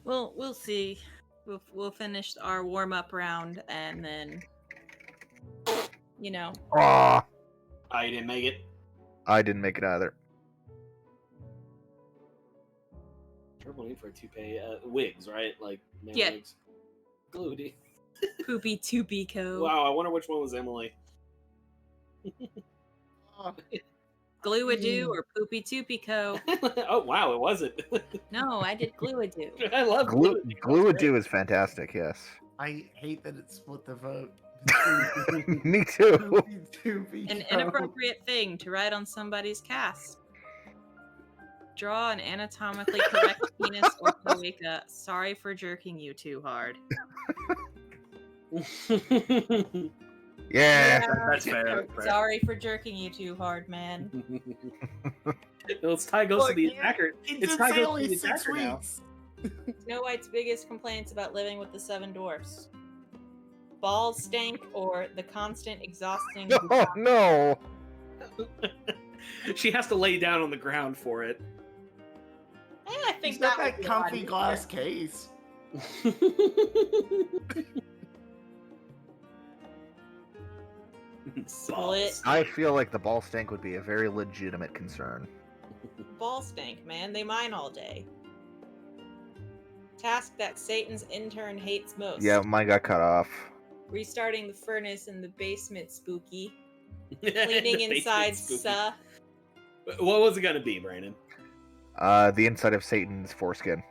we'll see. We'll finish our warm-up round and then Aw, I didn't make it. I didn't make it either. Triple need for a toupee. Wigs, right? Like male Yeah. wigs. Gluey. Poopy Tupico. Wow, I wonder which one was Emily. Glue-a-doo or Poopy Tupico. Oh wow, it wasn't. No, I did glue-a-doo. I love Glue-a-doo is fantastic, yes. I hate that it split the vote. Me too. An inappropriate thing to write on somebody's cast. Draw an anatomically correct penis or cloaca. Sorry for jerking you too hard. Yeah. That's fair. Sorry for jerking you too hard, man. Well, it's Ty goes to the attacker. It's Ty goes to only the 6 attacker now. weeks. Snow White's biggest complaints about living with the 7 dwarfs. Balls stank or the constant exhausting. Oh no. She has to lay down on the ground for it. I think He's got would that be a comfy lot glass case. Split. I feel like the ball stank would be a very legitimate concern. Ball stank, man. They mine all day. Task that Satan's intern hates most. Yeah, mine got cut off. Restarting the furnace in the basement, spooky. The Cleaning basement inside, spooky. What was it gonna be, Brandon? The inside of Satan's foreskin.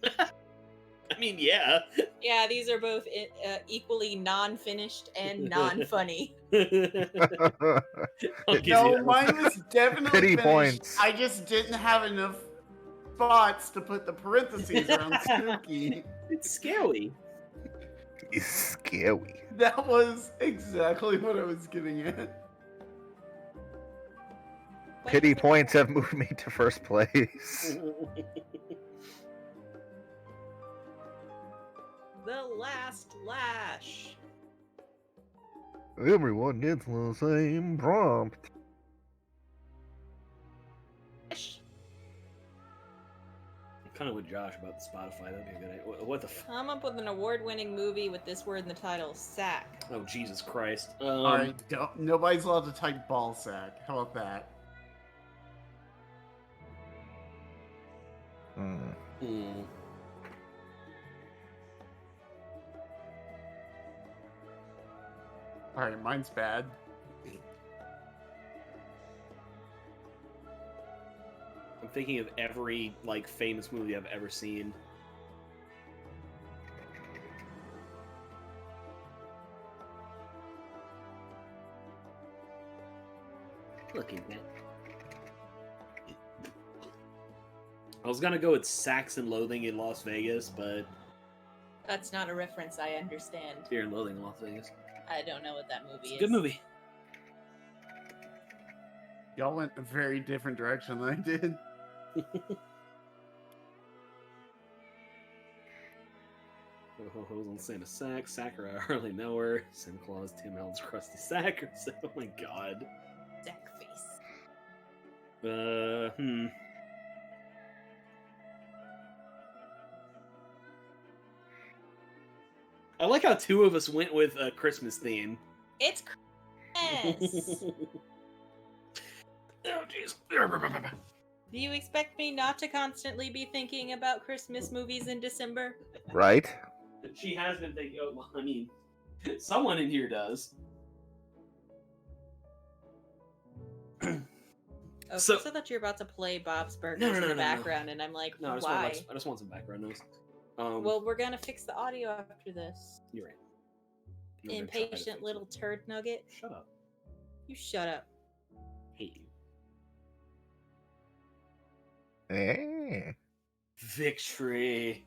I mean, yeah. Yeah, these are both equally non-finished and non-funny. I'll give you No, that. mine was definitely Pity finished. points. I just didn't have enough spots to put the parentheses around spooky. It's scary. It's scary. That was exactly what I was getting at. Pity points have moved me to first place. The Last Lash. Everyone gets the same prompt. I'm kind of with Josh about the Spotify. That'd be a good idea. What the Come up with an award-winning movie with this word in the title. Sack. Oh, Jesus Christ. Alright, nobody's allowed to type ball sack. How about that? hmm. Alright, mine's bad. I'm thinking of every, like, famous movie I've ever seen. Look at that. I was gonna go with Sax and Loathing in Las Vegas, but That's not a reference I understand. Fear and Loathing in Las Vegas. I don't know what that movie It's a is. good movie. Y'all went a very different direction than I did. Ho-ho-ho's on Santa Sack, Sakura, I hardly know her. Santa Claus, Tim Allen's Krusty Sack. Oh my god. Sack face. I like how two of us went with a Christmas theme. It's Christmas. Oh, jeez. Do you expect me not to constantly be thinking about Christmas movies in December? Right? She has been thinking, oh, well, I mean, someone in here does. Oh, So- I thought you were about to play Bob's Burgers No, no, in no, the no, no. background, and I'm like, No, I why? just want some background noise. Well, we're gonna fix the audio after this. You're right. I'm gonna try to Impatient fix little it. turd nugget. Shut up. You shut up. Hate you. Eh. Victory.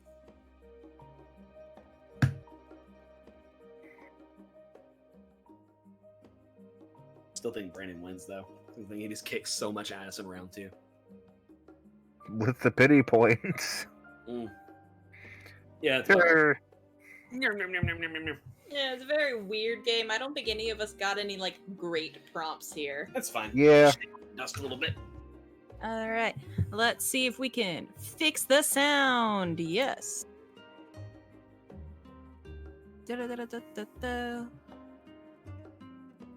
Still think Brandon wins, though. I think he just kicks so much ass in round 2. With the pity points. Yeah, it's fine. Sure. Yeah, it's a very weird game. I don't think any of us got any like great prompts here. That's fine. Yeah. Dust a little bit. All right, let's see if we can fix the sound. Yes. Da-da-da-da-da-da.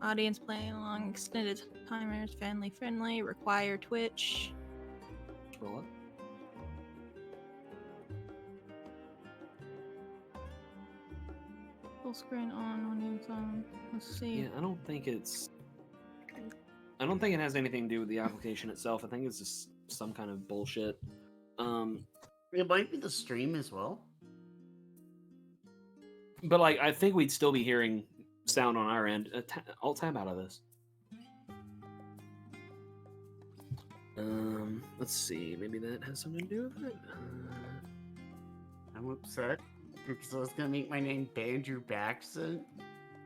Audience playing along, extended timers, family friendly, require Twitch. Roll up. Full screen on your phone. Let's see. Yeah, I don't think it has anything to do with the application itself. I think it's just some kind of bullshit. It might be the stream as well. But like, I think we'd still be hearing sound on our end. I'll tab out of this. Let's see. Maybe that has something to do with it. I'm upset because I was gonna make my name Bandrew Baxton,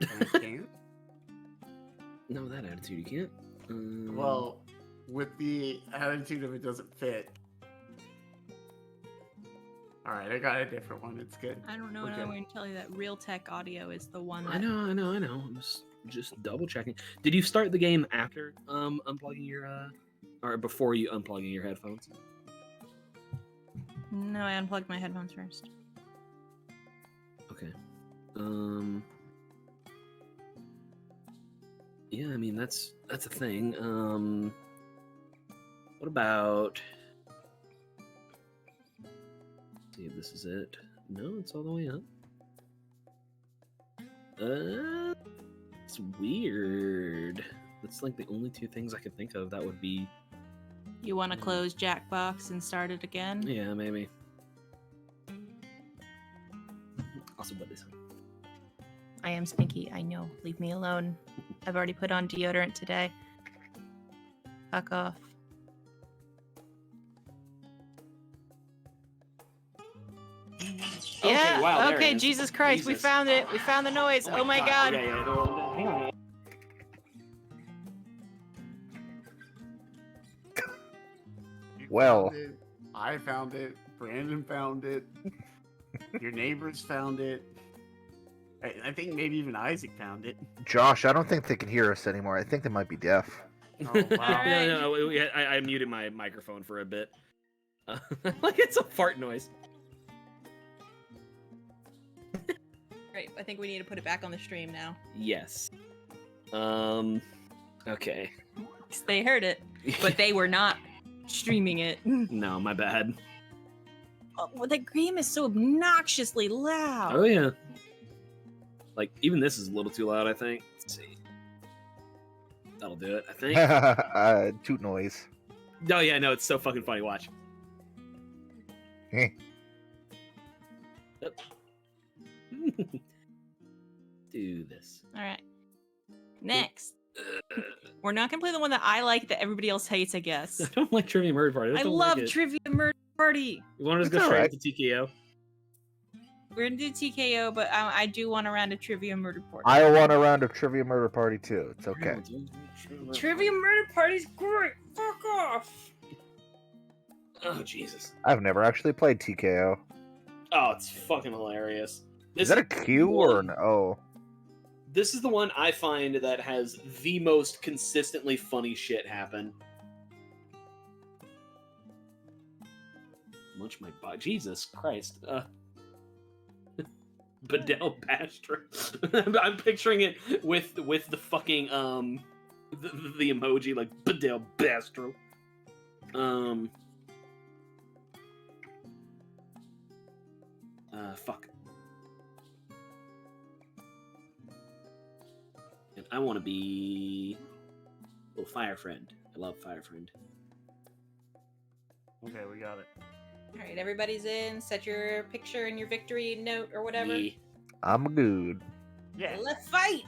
and I can't. No, that attitude you can't. Well, with the attitude of it doesn't fit. Alright, I got a different one. It's good. I don't know, Okay. and I'm going to tell you that Realtek Audio is the one that... I know. I'm just double checking. Did you start the game after unplugging your or before you unplugging your headphones? No, I unplugged my headphones first. Okay. Yeah, I mean that's a thing. What about? Let's see if this is it. No, it's all the way up. It's weird. That's like the only two things I could think of that would be. You want to close Jackbox and start it again? Yeah, maybe. Also, put this on. I am Spinky. I know. Leave me alone. I've already put on deodorant today. Fuck off. Yeah. wow, there Okay. it is. Jesus Christ. We Jesus. found it. We found the noise. Oh my God. Yeah, no, hang on. You Well. found it, I found it. Brandon found it. Your neighbors found it. I think maybe even Isaac found it. Josh, I don't think they can hear us anymore. I think they might be deaf. Oh, wow. I muted my microphone for a bit. Like it's a fart noise. Right. I think we need to put it back on the stream now. Yes. Okay. They heard it, but they were not streaming it. No, my bad. Oh, the game is so obnoxiously loud. Oh yeah. Like even this is a little too loud, I think. Let's see. That'll do it, I think. Toot noise. Oh yeah, no, it's so fucking funny. Watch. Heh. Yep. Do this. All right. Next. We're not gonna play the one that I like that everybody else hates, I guess. I don't like Trivia Murder Party. I don't love like it. Trivia Murder Party. You want to just It's go straight alright. to TKO? We're gonna do TKO, but I do want a round of Trivia Murder Party. I want a round of Trivia Murder Party too. It's okay. Trivia Murder Party's great. Fuck off. Oh Jesus. I've never actually played TKO. Oh, it's fucking hilarious. Is that a Q or an O? This is the one I find that has the most consistently funny shit happen. Munch my body. Jesus Christ. Bedell Bastro. I'm picturing it with the fucking the emoji like Bedell Bastro. Fuck. And I want to be little Fire Friend. I love Fire Friend. Okay, we got it. All right, everybody's in. Set your picture and your victory note or whatever. Yeah. I'm good. Yeah. Let's fight.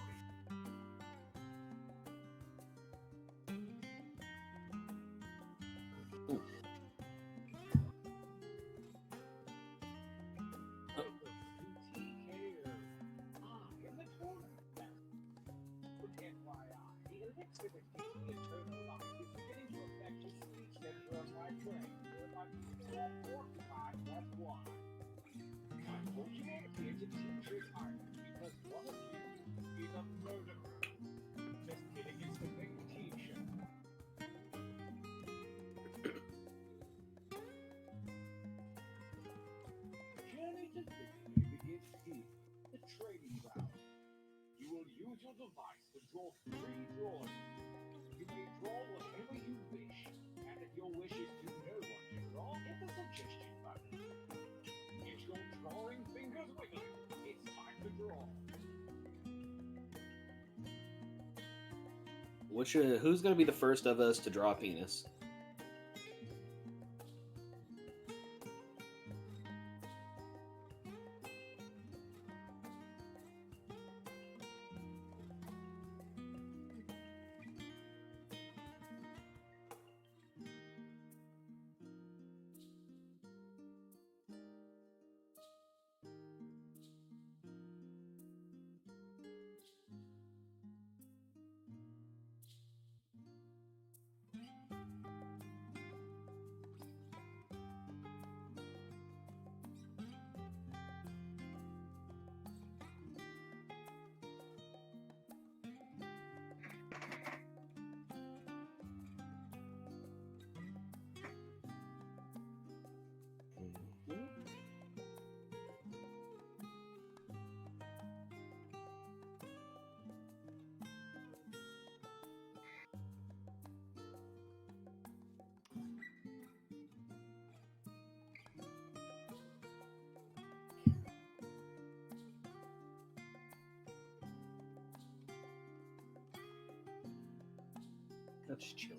Who's gonna be the first of us to draw a penis? Just chill.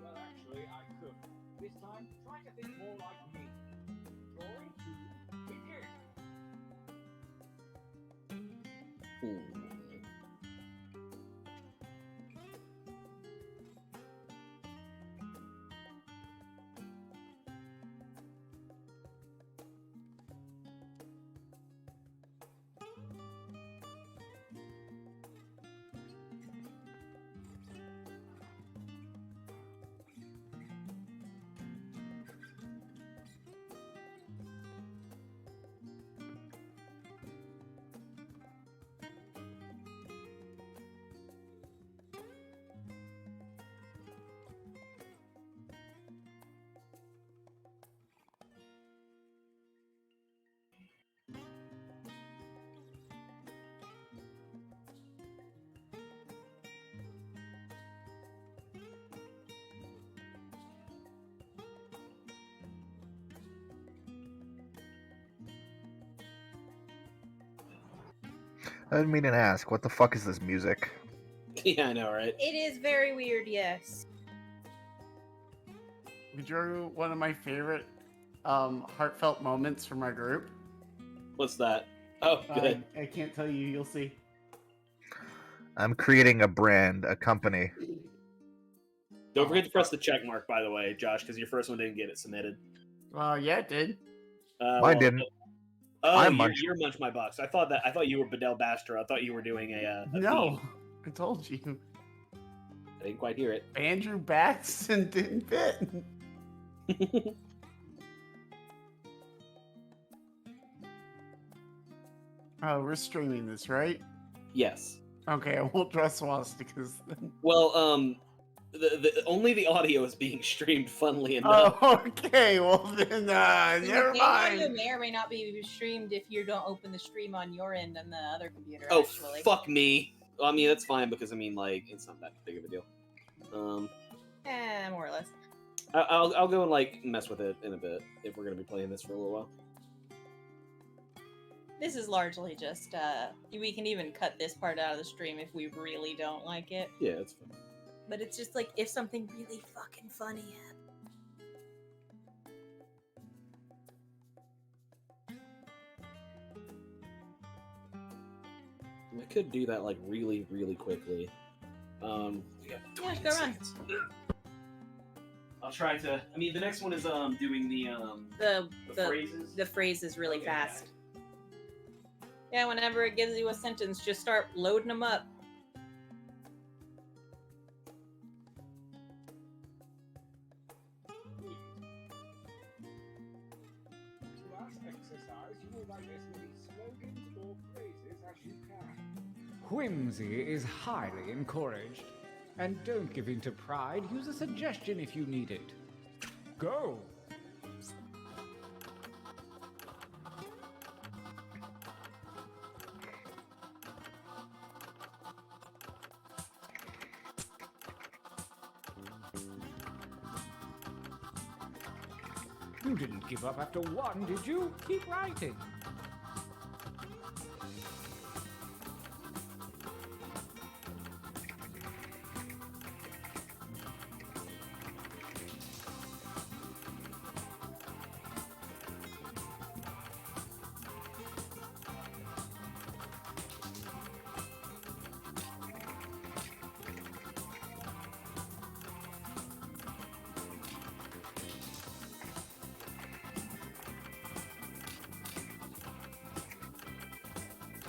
Well, actually, I could. This time, try to think more like me. Drawing to begin. I didn't mean to ask. What the fuck is this music? Yeah, I know, right? It is very weird, yes. We drew one of my favorite heartfelt moments from our group. What's that? Oh, good. I can't tell you. You'll see. I'm creating a brand, a company. Don't forget to press the check mark, by the way, Josh, because your first one didn't get it submitted. Yeah, it did. Mine didn't. Oh, I'm you're Munch My Box. I thought you were Bedell Bastro. I thought you were doing a No, theme. I told you. I didn't quite hear it. Andrew Baxton didn't fit. Oh, we're streaming this, right? Yes. Okay, I won't draw swastikas then. Well, only the audio is being streamed. Funnily enough. Oh, okay. Well then, never The mind. audio may or may not be streamed if you don't open the stream on your end on the other computer. Oh, actually. fuck me. I mean, that's fine because I mean, like, it's not that big of a deal. More or less. I'll go and like mess with it in a bit if we're gonna be playing this for a little while. This is largely just, we can even cut this part out of the stream if we really don't like it. Yeah, it's fine. But it's just like, if something really fucking funny I could do that like really, really quickly. We got Yeah, 20 go run. seconds. I'll try to. I mean, the next one is doing the phrases. The phrase is really Okay, fast. Yeah, whenever it gives you a sentence, just start loading them up. Last exercise, you will write as many slogans or phrases as you can. Whimsy is highly encouraged. And don't give in to pride. Use a suggestion if you need it. Go! You didn't give up after one, did you? Keep writing.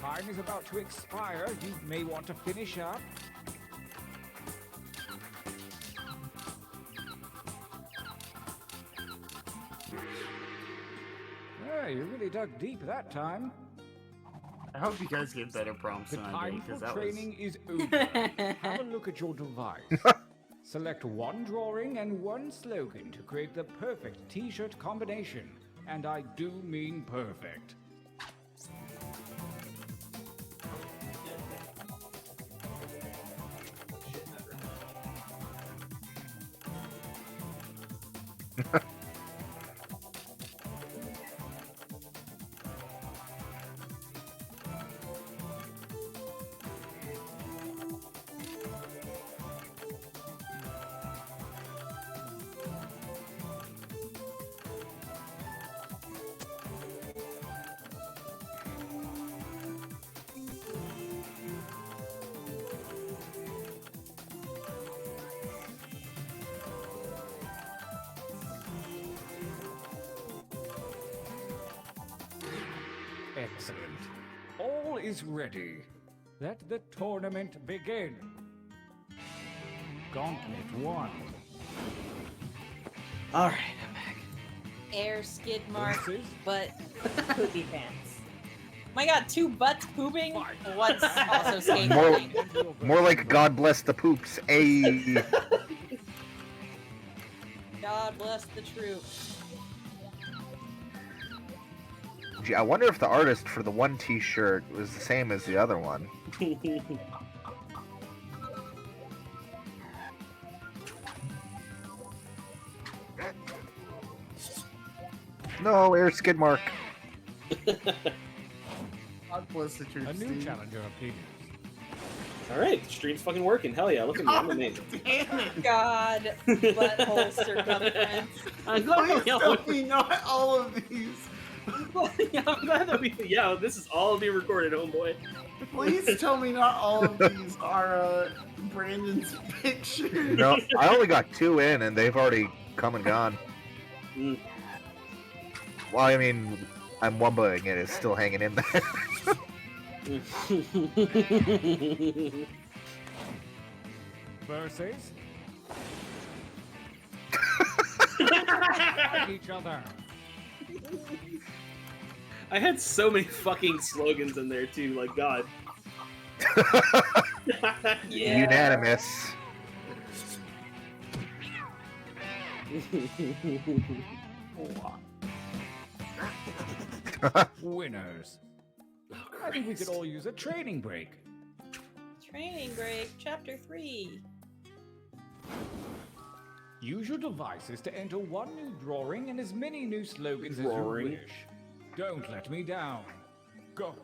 Time is about to expire. You may want to finish up. Yeah, you really dug deep that time. I hope you guys get better prompts The than I time did, for because that training is over. Have a look at your device. Select one drawing and one slogan to create the perfect t-shirt combination. And I do mean perfect. Excellent. All is ready. Let the tournament begin. Gauntlet 1. All right, I'm back. Air skid mark, Versus butt, poopy pants. My god, 2 butts pooping? One's also skateboarding. More like God bless the poops. A. God bless the troops. Gee, I wonder if the artist for the one T-shirt was the same as the other one. No, air skid mark. God bless the troops. a new Steve. challenger appears. All right, the stream's fucking working. Hell yeah, look at me. I'm amazing. Damn it! God, butthole circumference. I'm glad Please tell me not all of these. I'm glad that this is all being recorded, homeboy. Please tell me not all of these are Brandon's pictures. No, I only got 2 in, and they've already come and gone. Mm. Well, I mean, I'm wumbaing it. It's still hanging in there. Versus. Fight each other. I had so many fucking slogans in there too. Like God. Yeah. Unanimous. Winners. I think we could all use a training break. Training break, chapter 3. Use your devices to enter 1 new drawing and as many new slogans Drawing. as you wish. Don't let me down. Go.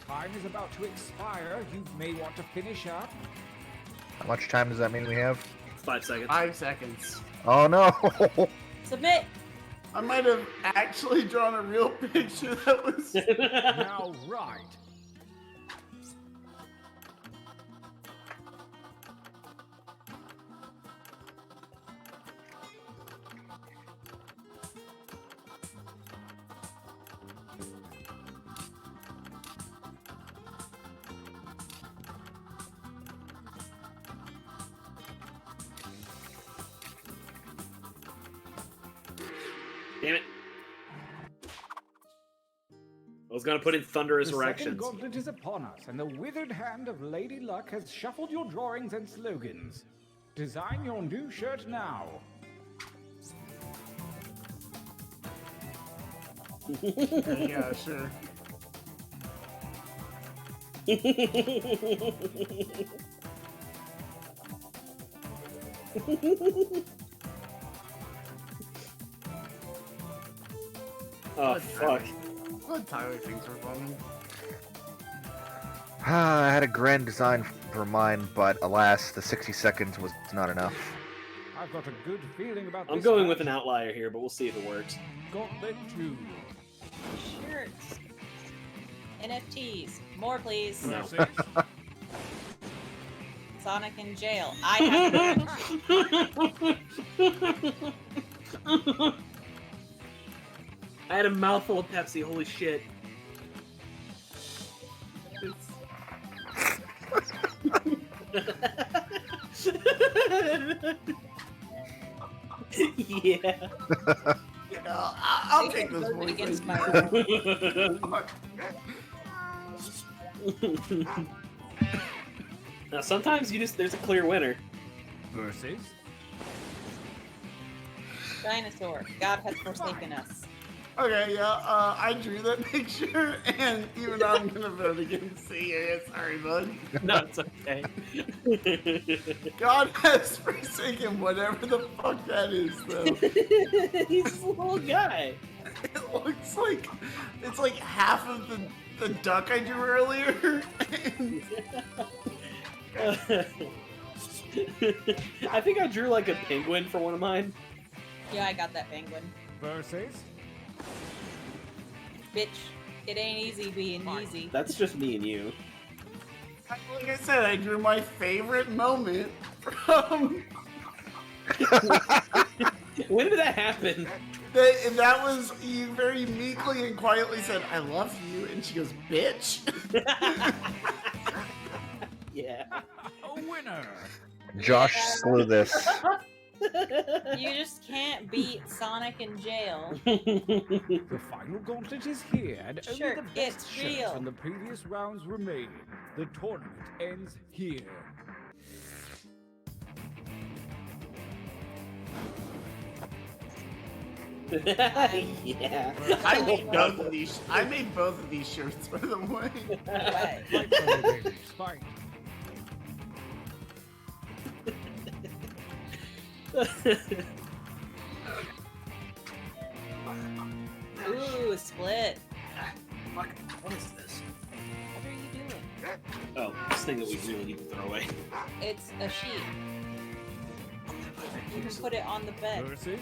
Time is about to expire. You may want to finish up. How much time does that mean we have? 5 seconds. 5 seconds. Oh no! Submit! I might have actually drawn a real picture that was. Now, right. Damn it. I was gonna put in thunderous The second erections. gauntlet is upon us, and the withered hand of Lady Luck has shuffled your drawings and slogans. Design your new shirt now. Yeah, sure. Oh fuck. What Tyler thinks we're funny. I had a grand design for mine, but alas, the 60 seconds was not enough. I've got a good feeling about I'm this going with an match. outlier here, but we'll see if it works. Gauntlet 2. Shirts. NFTs. More, please. No. Versus Sonic in jail. I have I had a mouthful of Pepsi. Holy shit. Yeah. I'll take this Voted voice. against thank you. Now, sometimes there's a clear winner. Versus Dinosaur. God has forsaken us. Okay, yeah, I drew that picture, and even though I'm gonna vote against you, sorry, bud. No, it's okay. God has forsaken whatever the fuck that is, though. He's just a little guy. It looks like it's like half of the duck I drew earlier. I think I drew like a penguin for one of mine. Yeah, I got that penguin. versus Bitch, it ain't easy being easy. That's just me and you. Like I said, I drew my favorite moment from. When did that happen? That was you very meekly and quietly said, "I love you," and she goes, "Bitch." Yeah. a winner. Josh slew this. You just can't beat Sonic in jail. The final gauntlet is here, and only Sure, the best it's shirts real. from the previous rounds remain. The tournament ends here. Yeah. I made both of these. I made both of these shirts, by the way. Right. Fight, fellow babies, fight. Ooh, a split. Fuck, what is this? What are you doing? Oh, this thing that we really need to throw away. It's a sheet. You can put it on the bed. Versus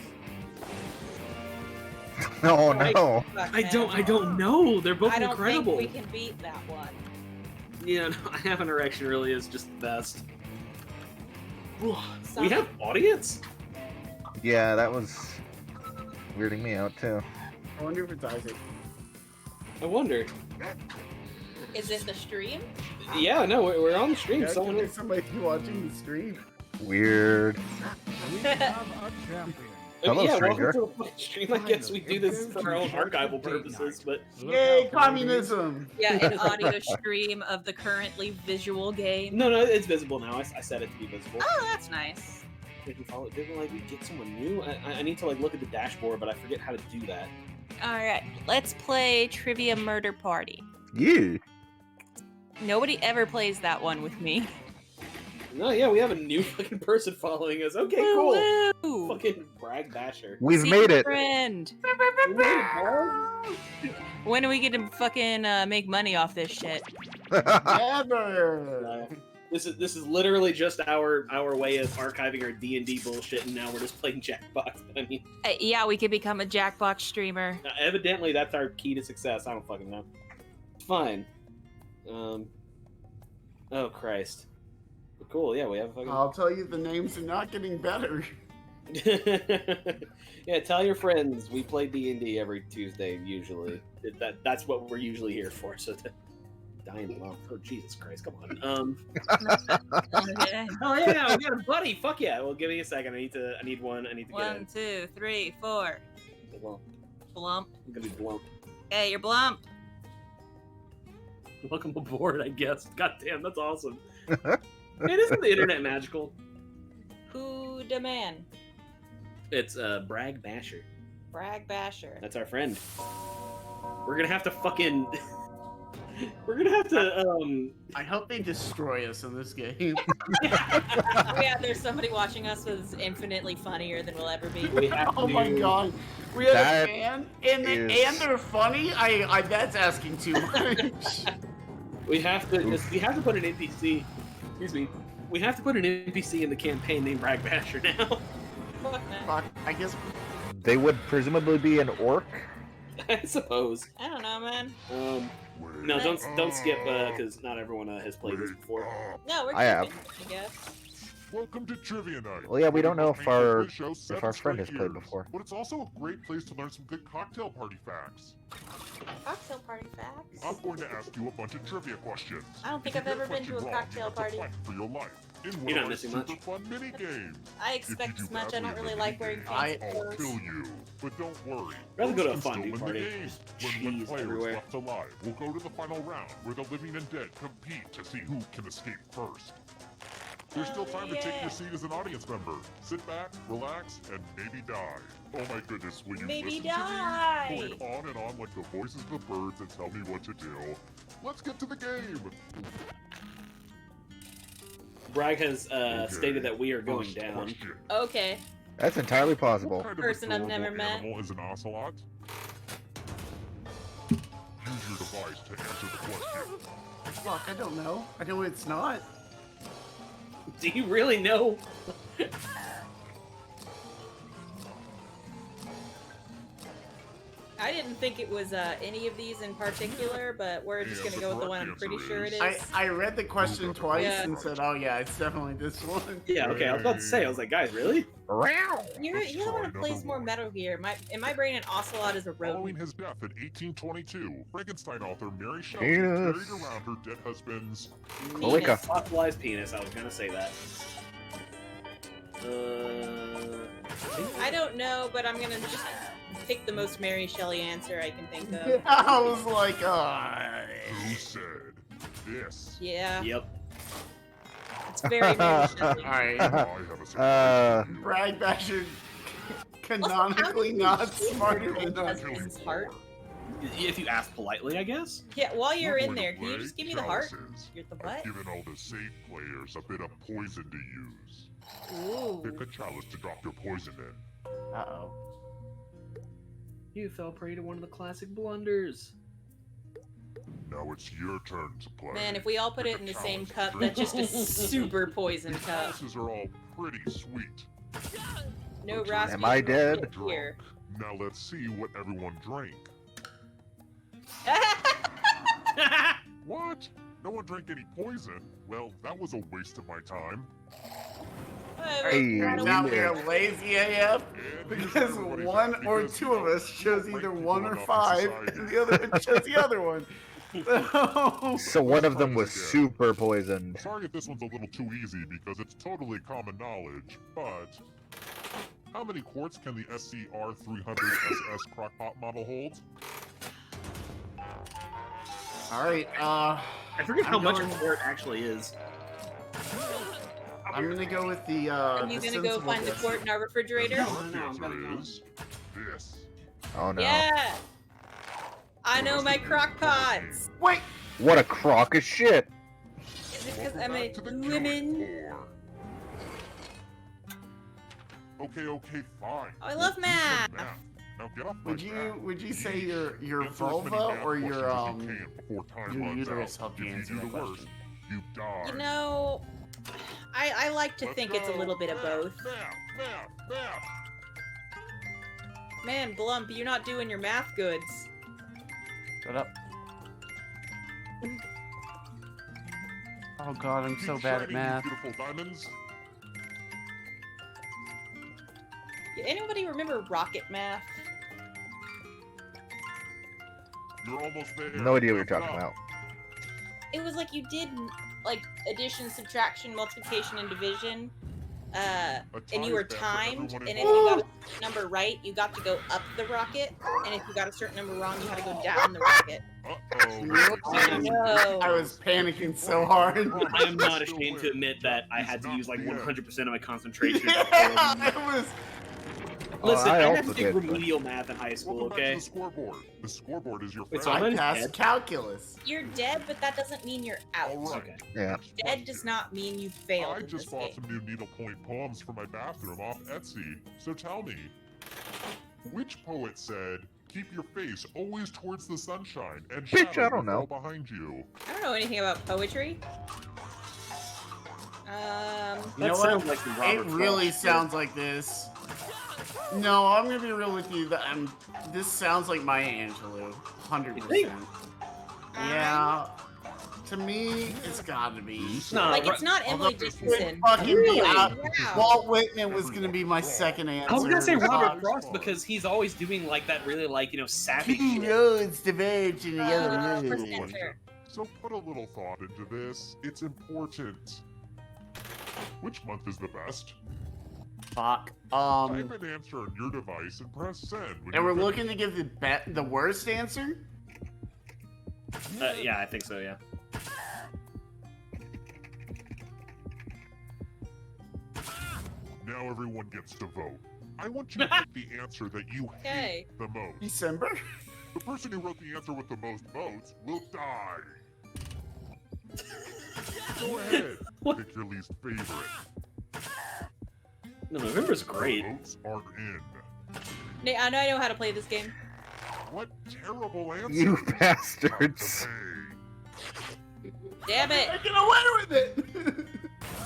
Oh no. Fuck, I man. don't know. They're both I don't incredible. think we can beat that one. Yeah, no, I have an erection really is just the best. We Sonic- have audience? Yeah, that was weirding me out too. I wonder if it's Isaac. I wonder. Is it the stream? Yeah, no, we're on the stream. Yeah, Someone there's somebody watching the stream. Weird. we have a champion. Hello, yeah, stranger. welcome to the fucking stream. I guess we do this for our own archival purposes, but Look Yay, out, communism! Yeah, an audio stream of the currently visual game. no, it's visible now. I set it to be visible. Oh, that's nice. Didn't like we get someone new. I need to like look at the dashboard, but I forget how to do that. Alright, let's play Trivia Murder Party. You. Nobody ever plays that one with me. No, yeah, we have a new fucking person following us. Okay, cool. Woo! Fucking brag basher. We've See made you, it. Friend. We made it, bro. When do we get to fucking make money off this shit? Never! This is literally just our way of archiving our D&D bullshit, and now we're just playing Jackbox. But I mean, Yeah, we could become a Jackbox streamer. evidently that's our key to success. I don't fucking know. Fine. Oh Christ. But cool. Yeah, we have a fucking. I'll tell you, the names are not getting better. Yeah, tell your friends we play D&D every Tuesday usually. That's what we're usually here for. So dying alone. Oh Jesus Christ! Come on. Okay. Oh yeah, we got a buddy. Fuck yeah. Well, give me a second. I need one. I need to get 1, 2, 3, 4. in. Well, Blump. I'm gonna be blump. Hey, you're Blump. Welcome aboard, I guess. God damn, that's awesome. Hey, isn't the internet magical? Who the man? It's Brag Basher. Brag Basher. That's our friend. We're gonna have to fucking. We're gonna have to. I hope they destroy us in this game. Yeah, there's somebody watching us who's infinitely funnier than we'll ever be. We have Oh to, my god. We had That a fan, and they're funny? I that's asking too much. We have to put an NPC. Excuse me. We have to put an NPC in the campaign named Brag Basher now. Fuck, man. Fuck, I guess They would presumably be an orc. I suppose. I don't know, man. No, don't skip because not everyone has played this before. No, we're I have. keeping, I guess. Welcome to Trivia Night. Well, yeah, we don't know if our our friend has played before. But it's also a great place to learn some good cocktail party facts. Cocktail party facts. I'm going to ask you a bunch of trivia questions. I don't think If I've you get ever been to a question wrong, cocktail you have to party. fight for your life. In one You're not of our missing super much. fun mini games. I expect as much. I don't really like wearing I- fancy I'll clothes. kill you. But don't worry. Rather go to a Ghosts can fondue still win the party. game. There's When cheese players everywhere. left alive, we'll go to the final round where the living and dead compete to see who can escape first. There's still time to take yeah. your seat as an audience member. Sit back, relax, and maybe die. Oh my goodness, will you Maybe listen die. to me? Going on and on like the voices of the birds that tell me what to do. Let's get to the game. Bragg has Okay, stated that we are going first down. question. Okay. That's entirely What possible. kind of Person I've adorable never met. animal is an ocelot? Use your device to answer the question. Look, I don't know. I know it's not. Do you really know? I didn't think it was any of these in particular, but we're just Yeah, gonna the go with the one correct I'm pretty answer sure it is- is. I read the question twice Yeah. and said, oh yeah, it's definitely this one. Yeah, okay, I was about to say, I was like, guys, really? You're Let's the one try who plays number more one. Metal Gear. In my brain, an ocelot is a Following rodent. his death in 1822, Frankenstein author Mary Shelley Penis. carried around her dead husband's Cloaca. Fossilized penis, I was gonna say that. I don't know, but I'm gonna just pick the most Mary Shelley answer I can think of. I was like, who said this. Yeah, Yep. it's very Mary Shelley. Alright. I have a surprise for you. Bragg Basher Also, canonically how not did you smarter shoot than your us. husband's heart? If you ask politely, I guess. Yeah, while you're We're in going to there, can you play just give me the heart? chalices. You're the I've what? given all the safe players a bit of poison to use. Pick Ooh. a chalice to drop your poison in. Uh-oh. You fell prey to one of the classic blunders. Now it's your turn to play. Man, if we all put it in the same Chalice, cup, drink that's just a it. super poison These cup. chalices are all pretty sweet. No Am Rasputin I shit dead? here. Now let's see what everyone drank. What? No one drank any poison? Well, that was a waste of my time. Hey, Turns we out we're live. lazy AF And because here's everybody's one out, or because, two you of know, us chose rank either people 1 or enough in 5 society. and the other one chose the other one. So one of them was Again. super poisoned. Sorry if this one's a little too easy because it's totally common knowledge, but how many quarts can the SCR-300 SS crockpot model hold? Alright, I forget how I'm much a going- quart actually is. I'm gonna go with the Are you the gonna go sensible find the guess. quart in our refrigerator? The correct answer is this. Oh no. Yeah! I know my crock pots! Wait! What a crock of shit! Is it because Welcome I'm a back to the killing woman? floor. Okay, fine. Oh, I love We'll do some math. Now get off my Would you back. say Yeesh. your Answer as many vulva damn or your questions as you can before time your runs uterus out. helped you If answer do that the worst, question? you die. You know, I like to Let's think it's a go. little bit of both. Math. Man, Blump, you're not doing your math goods. Shut up. Oh god, I'm so Keep bad at shining, you math. beautiful diamonds. Yeah, anybody remember rocket math? You're almost there. No idea what you're Lift talking up. about. It was like you did like addition, subtraction, multiplication, and division. A And you tie were is bad for timed, everyone and if involved. you got a certain number right, you got to go up the rocket, and if you got a certain number wrong, you had to go down the rocket. Uh-oh. Oh no! I was panicking so hard. I am not ashamed to admit that I had to use like 100% of my concentration. Yeah, it was. Listen, I I had also to take did, but- remedial math in high school, Welcome back to okay? the scoreboard. The scoreboard is your Wait, friend. so I'm I in passed head? calculus. You're dead, but that doesn't mean you're out. All right. Okay. Yeah. next Dead does question. not mean you failed I in just this bought game. some new needlepoint poems for my bathroom off Etsy. So tell me, which poet said, "Keep your face always towards the sunshine, and Bitch, I shadows don't will know. fall behind you"? I don't know anything about poetry. That You know sounds what? like some It Robert really Frost. sounds like this. No, I'm gonna be real with you. This sounds like Maya Angelou, 100%. Yeah. to me, it's gotta be. No, Like, it's not Emily Although it Dickinson. would fucking be Really? Wow. Walt Whitman was gonna be my second answer. I was gonna say Robert Uh, Frost because he's always doing like that really like savage Two shit. roads diverge in the other Press road. enter. So put a little thought into this. It's important. Which month is the best? Fuck. Type an answer on your device and press send. when And you're we're finished. looking to give the worst answer? Yeah, I think so. Yeah. Now everyone gets to vote. I want you to pick the answer that you Okay. hate the most. December? The person who wrote the answer with the most votes will die. Go ahead. What? Pick your least favorite. No, November's great. The votes are in. Nate, I know how to play this game. What terrible answer. You Time to bastards. pay. Damn it! I get away with it!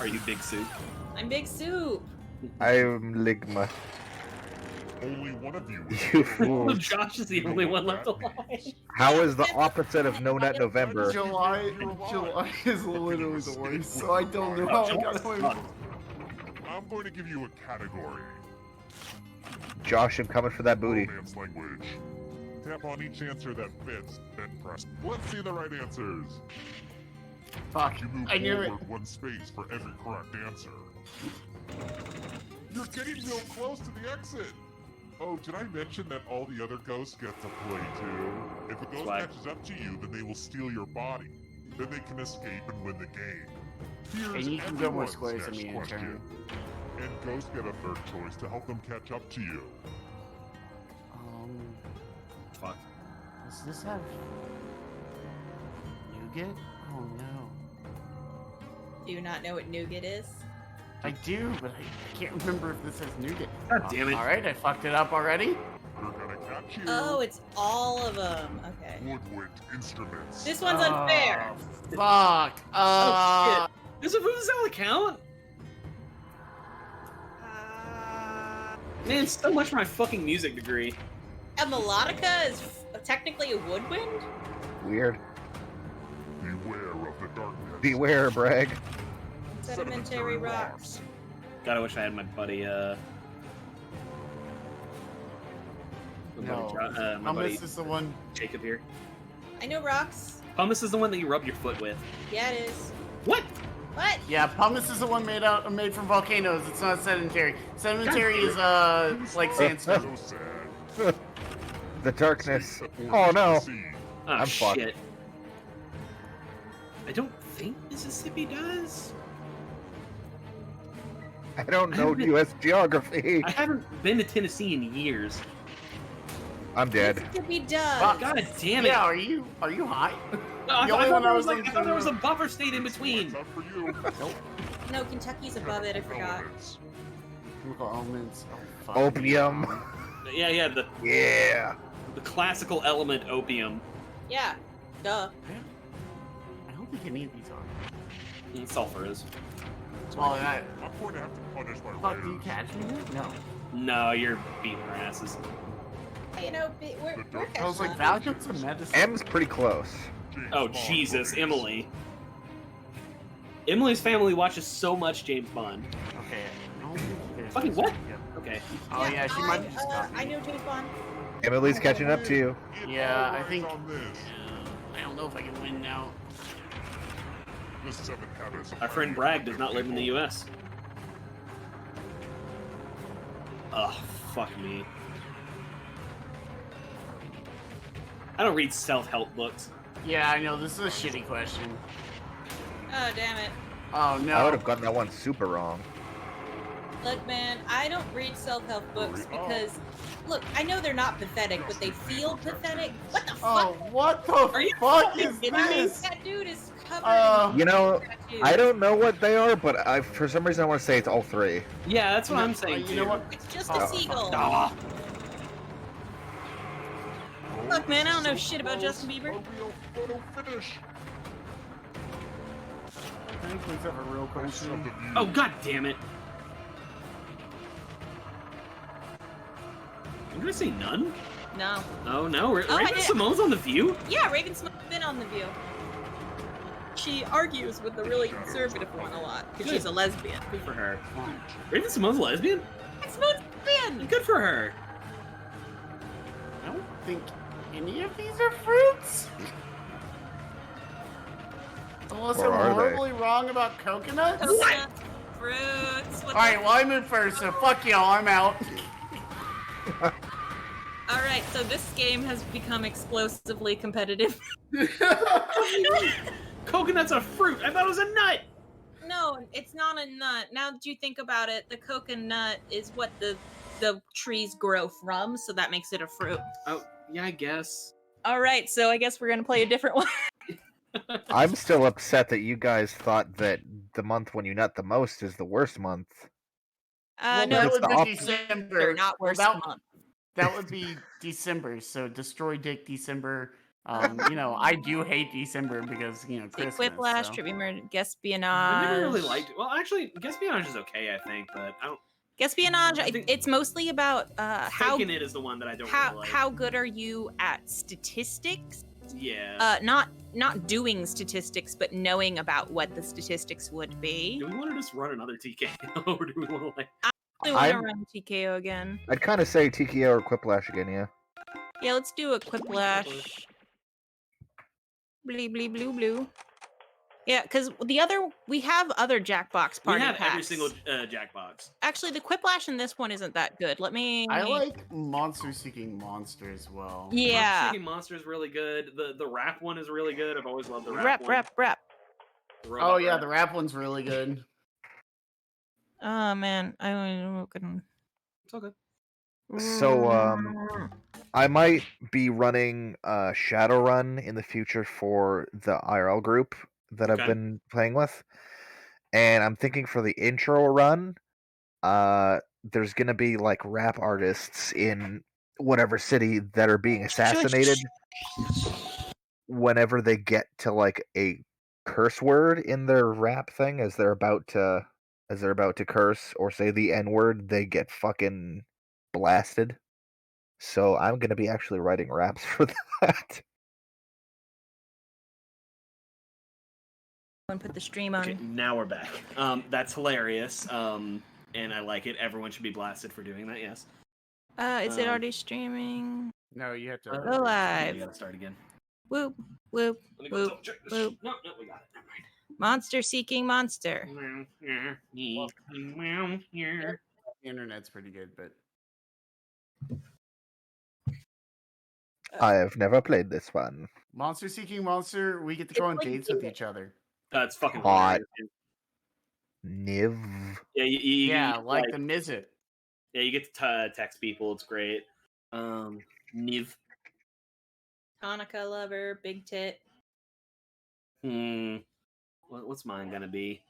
Are you Big Soup? I'm Big Soup. I'm Ligma. Only one of you. is You alive. fool. Josh is the only one left alive. How is the opposite of No Nut November? July is literally the worst, so I don't know how I got away with it. I'm going to give you a category. Josh, I'm coming for that booty. Romance language. Tap on each answer that fits, then press. Let's see the right answers. Fuck, You move I knew it. forward one space for every correct answer. You're getting real close to the exit. Oh, did I mention that all the other ghosts get to play too? If a ghost Swag. catches up to you, then they will steal your body. Then they can escape and win the game. Here's And you can go more everyone's squares than next me in question. turn. And ghosts get a third choice to help them catch up to you. Fuck. Does this have nougat? Oh no. Do you not know what nougat is? I do, but I can't remember if this has nougat. God damn it. Alright, I fucked it up already. They're gonna catch you. Oh, it's all of them. Okay. Woodwind instruments. This one's unfair. Oh, fuck. Oh shit. Does that count? Man, so much for my fucking music degree. A melodica is technically a woodwind? Weird. Beware of the darkness. Beware, Bragg. Sedimentary rocks. God, I wish I had my buddy, my No. my buddy Hummus is the one. Jacob here. I know rocks. Hummus is the one that you rub your foot with. Yeah, it is. What? What? Yeah, pumice is the one made from volcanoes. It's not sedentary. Sedentary is like sandstone. So sad. The darkness. That Oh forces no. the sea. Oh, I'm fucked. shit. I don't think Mississippi does. I don't know U.S. geography. I haven't been to Tennessee in years. I'm dead. Mississippi does. Fuck. God damn it. Yeah, are you high? No, I The only thought one there I was was like, I thought there was a thinking buffer state in between. It's up for you. No, Kentucky's above it. I forgot. Elements. Chemical elements. Oh, fuck. Opium. Yeah, the Yeah. classical element opium. Yeah. Duh. I don't think any of these are. Sulfur is. Well, that. I'm going to have to punish my Fuck, do you writers. catch me? No. No, you're beating our asses. Hey, you know, we're I was like, catching up. Valium's a medicine. M's pretty close. James Oh, Bond Jesus, movies. Emily. Emily's family watches so much James Bond. Okay. I don't think you guys- Fucking what? Yep. Okay. Oh yeah, she might be just I know James Bond. Emily's catching up to you. It Yeah, all I rides think- on this. I don't know if I can win now. The 7 habits of Our friend highly Bragg does not effective live in the people. U.S. Ugh, fuck me. I don't read self-help books. Yeah, I know. This is a shitty question. Oh, damn it. Oh no. I would have gotten that one super wrong. Look, man, I don't read self-help books because, look, I know they're not pathetic, but they feel pathetic. What the Oh, fuck? what the Are you fuck fucking is kidding me? this? That dude is covered You know, in I don't know what they are, but for some reason I want to say it's all three. Yeah, that's what No, I'm saying. you know too. what? It's just Oh, a seagull. Ah, Look, man, I don't know So shit about close. Justin Bieber. A real photo finish. Can you please have a real question? Of the view. oh, god damn it. I'm gonna say none. No. Oh no, I Raven did- Simone's on The View? Yeah, Raven Simone's been on The View. she argues with the really conservative one a lot because she's a lesbian. Good for her. Raven Simone's a lesbian? Simone's lesbian! Good for her. I don't think any of these are fruits. Unless Or I'm are they? horribly wrong about coconuts. Coconuts, fruits. All right, well I moved first, so fuck y'all. I'm out. All right, so this game has become explosively competitive. Coconut's a fruit. I thought it was a nut. No, it's not a nut. Now that you think about it, the coconut is what the trees grow from, so that makes it a fruit. Oh, yeah, I guess. All right, so I guess we're gonna play a different one. I'm still upset that you guys thought that the month when you nut the most is the worst month. Well, No, that it's would the be opposite. December. not Well, worst that, month. that would be December. So destroy Dick December. You know, I do hate December because Christmas. Whiplash, so. Tribute Murder, I Espionage. never really liked it. Well, actually, Espionage is okay, I think, but I don't. Espionage. I think- It's mostly about how Faking It is the one that I don't really like. how good are you at statistics? Yeah. Not doing statistics, but knowing about what the statistics would be. Do we want to just run another TKO, or do we want to like? I want to I'm- run TKO again. I'd kind of say TKO or Quiplash again, yeah. Yeah, let's do a Quiplash. Blee, blee, blue, blue. Yeah, because we have other Jackbox We party have packs. every single Jackbox. Actually, the Quiplash in this one isn't that good. Let me. I like Monster Seeking Monster as well. Yeah. Seeking Monster is really good. The rap one is really good. I've always loved the rap Rep, one. rep, rep. The robot Oh yeah, rap. the rap one's really good. Oh man, I don't know. It's okay. So, I might be running Shadowrun in the future for the IRL group that Okay. I've been playing with. And I'm thinking for the intro run, there's gonna be like rap artists in whatever city that are being assassinated whenever they get to like a curse word in their rap thing as they're about to curse or say the N-word, they get fucking blasted. So I'm gonna be actually writing raps for that. And put the stream on. Okay, now we're back. That's hilarious. And I like it. Everyone should be blasted for doing that. Yes. Is it already streaming? No, you have to. Go You live. gotta start again. Whoop, whoop, Let me go whoop, double check this. whoop. No, we got it. Never mind. Monster seeking monster. The internet's pretty good, but I have never played this one. Monster Seeking Monster, we get to go on like dates with each other. It's fucking Hot. hilarious. Niv. Yeah, Yeah, you, like the Mizzet. yeah, you get to text people. It's great. Niv. Hanukkah lover, big tit. What's mine gonna be?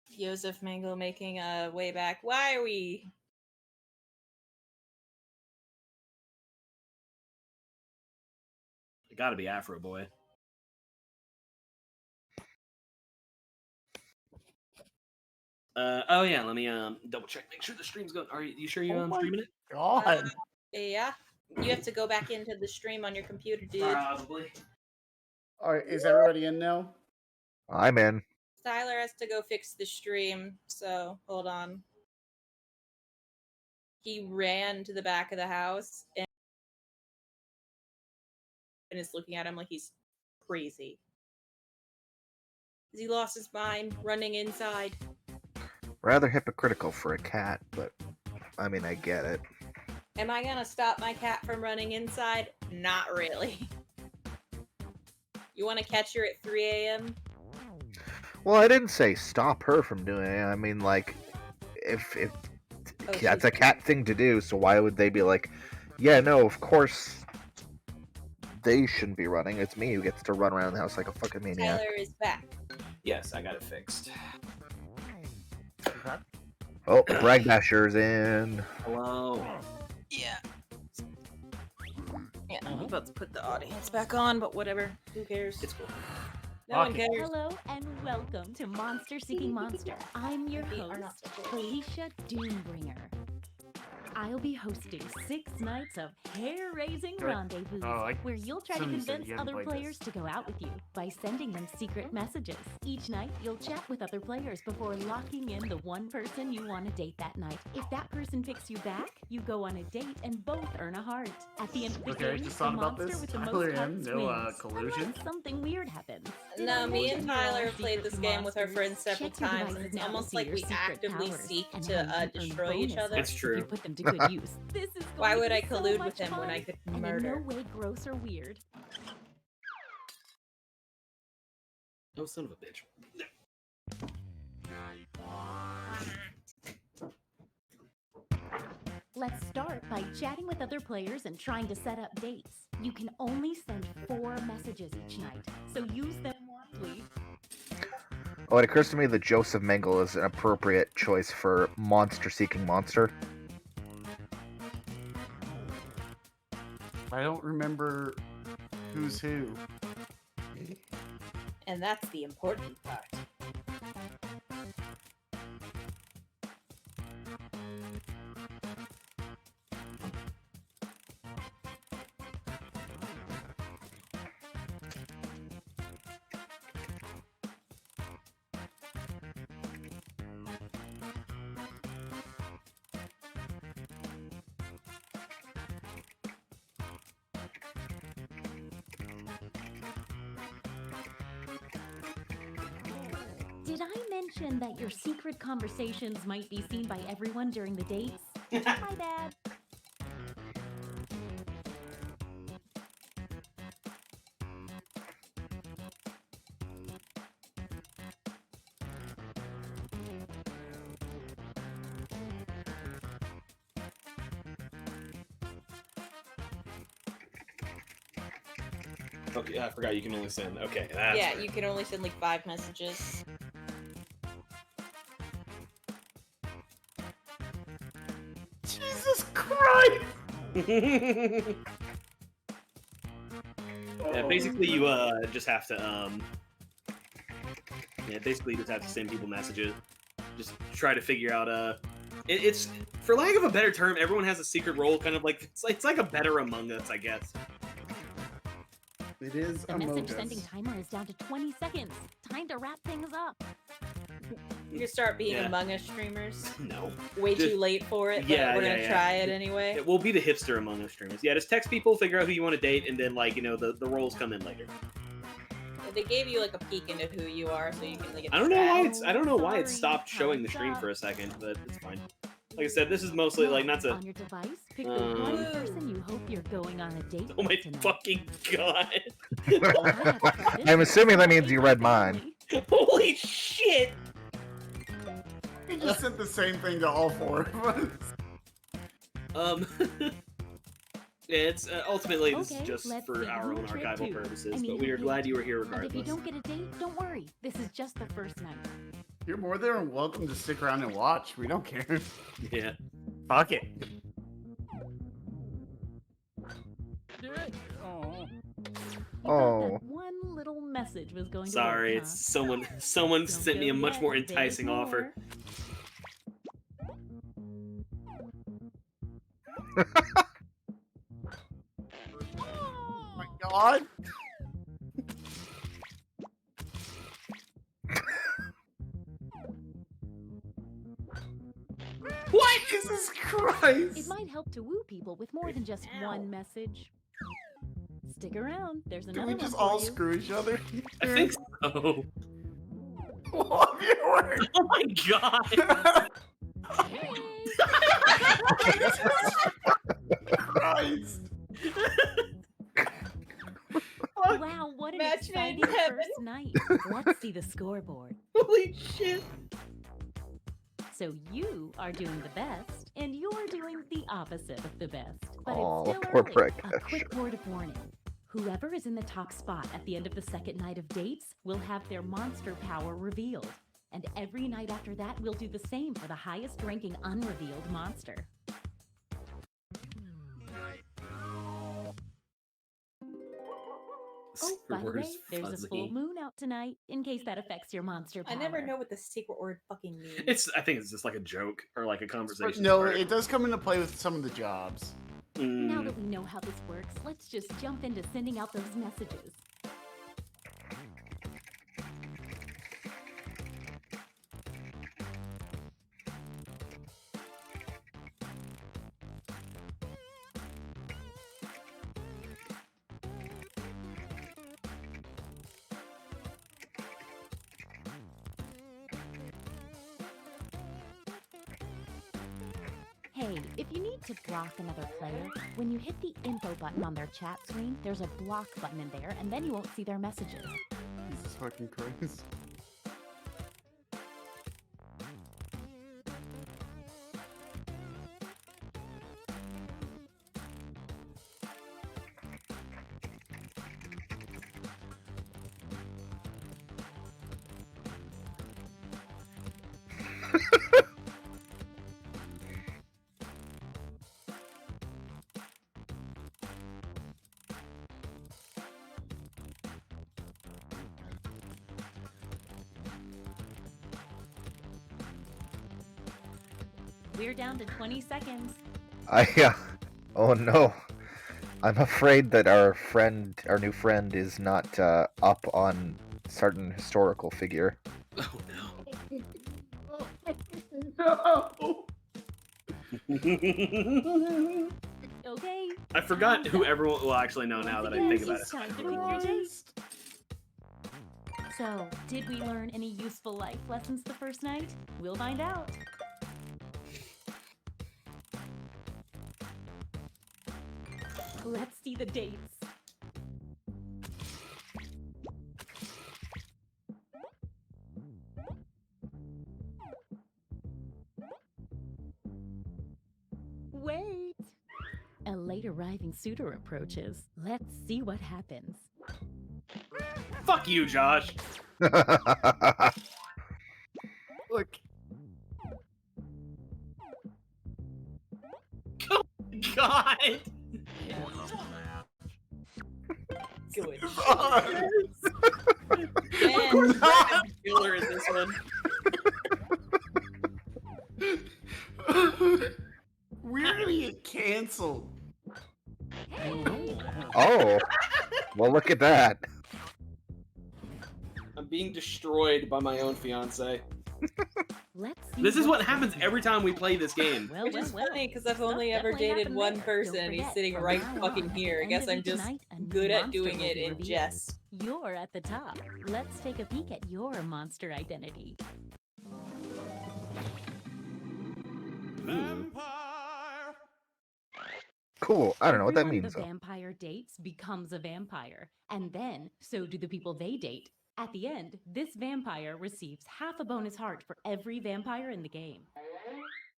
Joseph Mango making a way back. Why are we? It gotta be Afro Boy. Oh yeah, let me double check, make sure the stream's going. Are you sure you're Oh my streaming it? God. Yeah. You have to go back into the stream on your computer, dude. Probably. All right, is everybody in now? I'm in. Tyler has to go fix the stream, so hold on. He ran to the back of the house and is looking at him like he's crazy. He lost his mind running inside. Rather hypocritical for a cat, but I mean, I get it. Am I gonna stop my cat from running inside? Not really. You want to catch her at 3 a.m.? Well, I didn't say stop her from doing it. I mean, like, if that's a cat thing to do, so why would they be like, yeah, no, of course they shouldn't be running. It's me who gets to run around the house like a fucking maniac. Tyler is back. Yes, I got it fixed. Oh, Bragdasher's in. Hello. Yeah. Yeah, I'm about to put the audience back on, but whatever. Who cares? It's cool. No one cares. Hello and welcome to Monster Seeking Monster. I'm your host, Felicia Doombringer. I'll be hosting 6 nights of hair-raising rendezvous, where you'll try to somebody said convince you hadn't other played players this. to go out with you by sending them secret messages. Each night, you'll chat with other players before locking in the one person you want to date that night. If that person picks you back, you go on a date and both earn a heart. At the end of the Okay, I game, just the thought about monster this. with the Tyler most M, hearts no, wins, collusion? unless something weird happens. Did I No, me mention and you're all Tyler have played secret this game with our monsters? friends several Check your times, and devices it's now to almost see like your we secret actively powers seek and to how you can earn destroy each bonus other. hearts It's true. If you put them to good use. This is Why going would to I be so collude much with him when I fun, could and murder? in no way gross or weird. Oh, son of a bitch. Let's start by chatting with other players and trying to set up dates. You can only send 4 messages each night, so use them wisely. Oh, it occurs to me that Joseph Mengele is an appropriate choice for monster-seeking monster. I don't remember who's who. And that's the important part. Did I mention that your secret conversations might be seen by everyone during the dates? My bad. Okay, I forgot you can only send. Okay, that's Yeah, fair. you can only send like 5 messages. Jesus Christ! Yeah, basically you just have to basically you just have to send people messages. Just try to figure out it's for lack of a better term, everyone has a secret role, kind of like it's like a better Among Us, I guess. It is The Among message Us. sending timer is down to 20 seconds. Time to wrap things up. You can start being Yeah. Among Us streamers. No. Way Just- too late for it, but Yeah, we're yeah, gonna yeah. try it anyway. It will be the hipster Among Us streamers. Yeah, just text people, figure out who you want to date, and then the roles come in later. They gave you like a peek into who you are, so you can like. I don't know why it's- I don't know why it Sorry, stopped showing the time's stream up. for a second, but it's fine. Like I said, this is mostly like not to. On your device, pick the Um, one person you hope you're going on a date Oh my with tonight. fucking god! I'm assuming that means you read mine. Holy shit! He just sent the same thing to all 4 of us. Yeah, it's ultimately this is Okay, just let's for see, our you own trip archival too. purposes, I mean, but we are you glad you were do. here And if you regardless. don't get a date, don't worry. This is just the first night. You're more than welcome to stick around and watch. We don't care. Yeah. Fuck it. Oh. You thought that one little message was going Sorry, to work, it's huh? someone Don't sent me go a much yet, more there's enticing offer. Oh my god. What? Jesus Christ! It might help to woo people with more than just one message. Stick around. There's Can another we one just for all you. screw each other? I think so. Love your work. Oh my god! Christ. Wow, what an Match made exciting in heaven. first night. Let's see the scoreboard. Holy shit! So you are doing the best, and you're doing the opposite of the best. But Aw, it's still poor early. prick. A quick word of warning. Whoever is in the top spot at the end of the second night of dates will have their monster power revealed. And every night after that, we'll do the same for the highest ranking unrevealed monster. Oh, by the Word way, is there's a fuzzy. full moon out tonight, in case that affects your monster power. I never know what the secret word fucking means. I think it's just like a joke or like a conversation. No, starter. it does come into play with some of the jobs. Now that we know how this works, let's just jump into sending out those messages. Hey, if you need to block another player, when you hit the info button on their chat screen, there's a block button in there, and then you won't see their messages. Jesus fucking Christ. We're down to 20 seconds. Oh no. I'm afraid that our new friend, is not up on certain historical figure. Oh No! no. Okay. I forgot who everyone. Well, actually, no. Now that I think about it, It's time to pick your date. So, did we learn any useful life lessons the first night? We'll find out. Let's see the dates. Wait! A late arriving suitor approaches. Let's see what happens. Fuck you, Josh. Look. Oh God. Good. Of course, Brandon's the killer in this one. We're gonna get canceled. Oh, well, look at that. I'm being destroyed by my own fiance. Let's see. This is what happens every time we play this game. Well, Which is funny because I've only ever dated one person and he's sitting right fucking here. I guess I'm just good at doing it in jest. You're at the top. Let's take a peek at your monster identity. Cool. I don't know what that Everyone means. the vampire dates becomes a vampire, and then so do the people they date. At the end, this vampire receives half a bonus heart for every vampire in the game.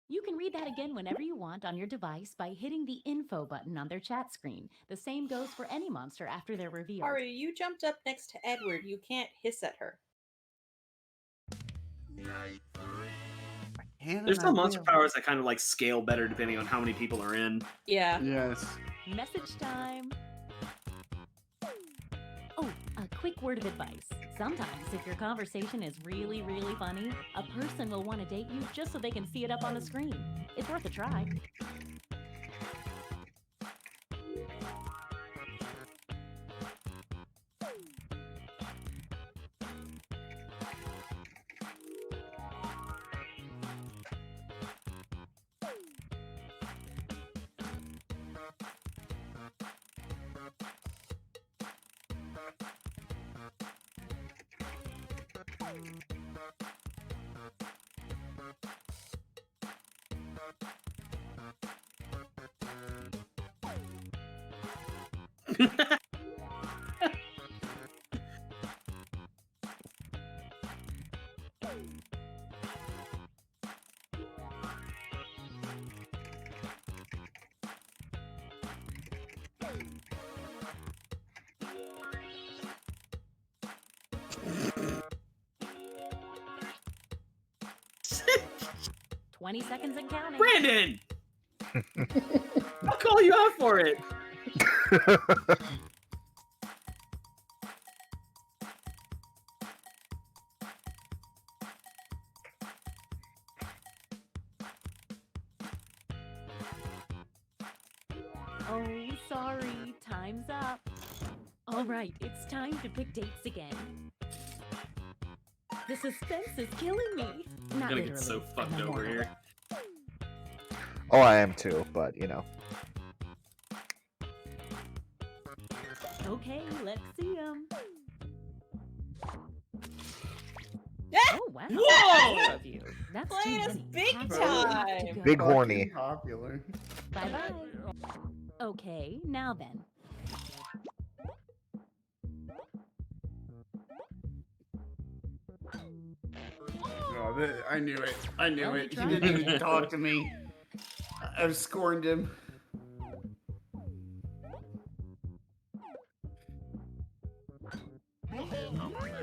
You can read that again whenever you want on your device by hitting the info button on their chat screen. The same goes for any monster after they're revealed. Ari, you jumped up next to Edward. You can't hiss at her. There's some monster powers that kind of like scale better depending on how many people are in. Yeah. Yes. Message time. Oh, a quick word of advice. Sometimes, if your conversation is really, really funny, a person will want to date you just so they can see it up on the screen. It's worth a try. "20 seconds and counting." Brandon! I'll call you out for it. Oh, sorry. Time's up. All right, it's time to pick dates again. The suspense is killing me. I'm Not gonna literally. get so fucked I'm over immortal. here. Oh, I am too, but you know. Okay, let's see him. Oh, wow. Whoa! Four of you. That's too Playing us many. big Half time. have to go. Big Fucking horny. popular. Bye-bye. Okay, now then. Oh, I knew it. I knew Well, he it. He tried. didn't even talk to me. I've scorned him.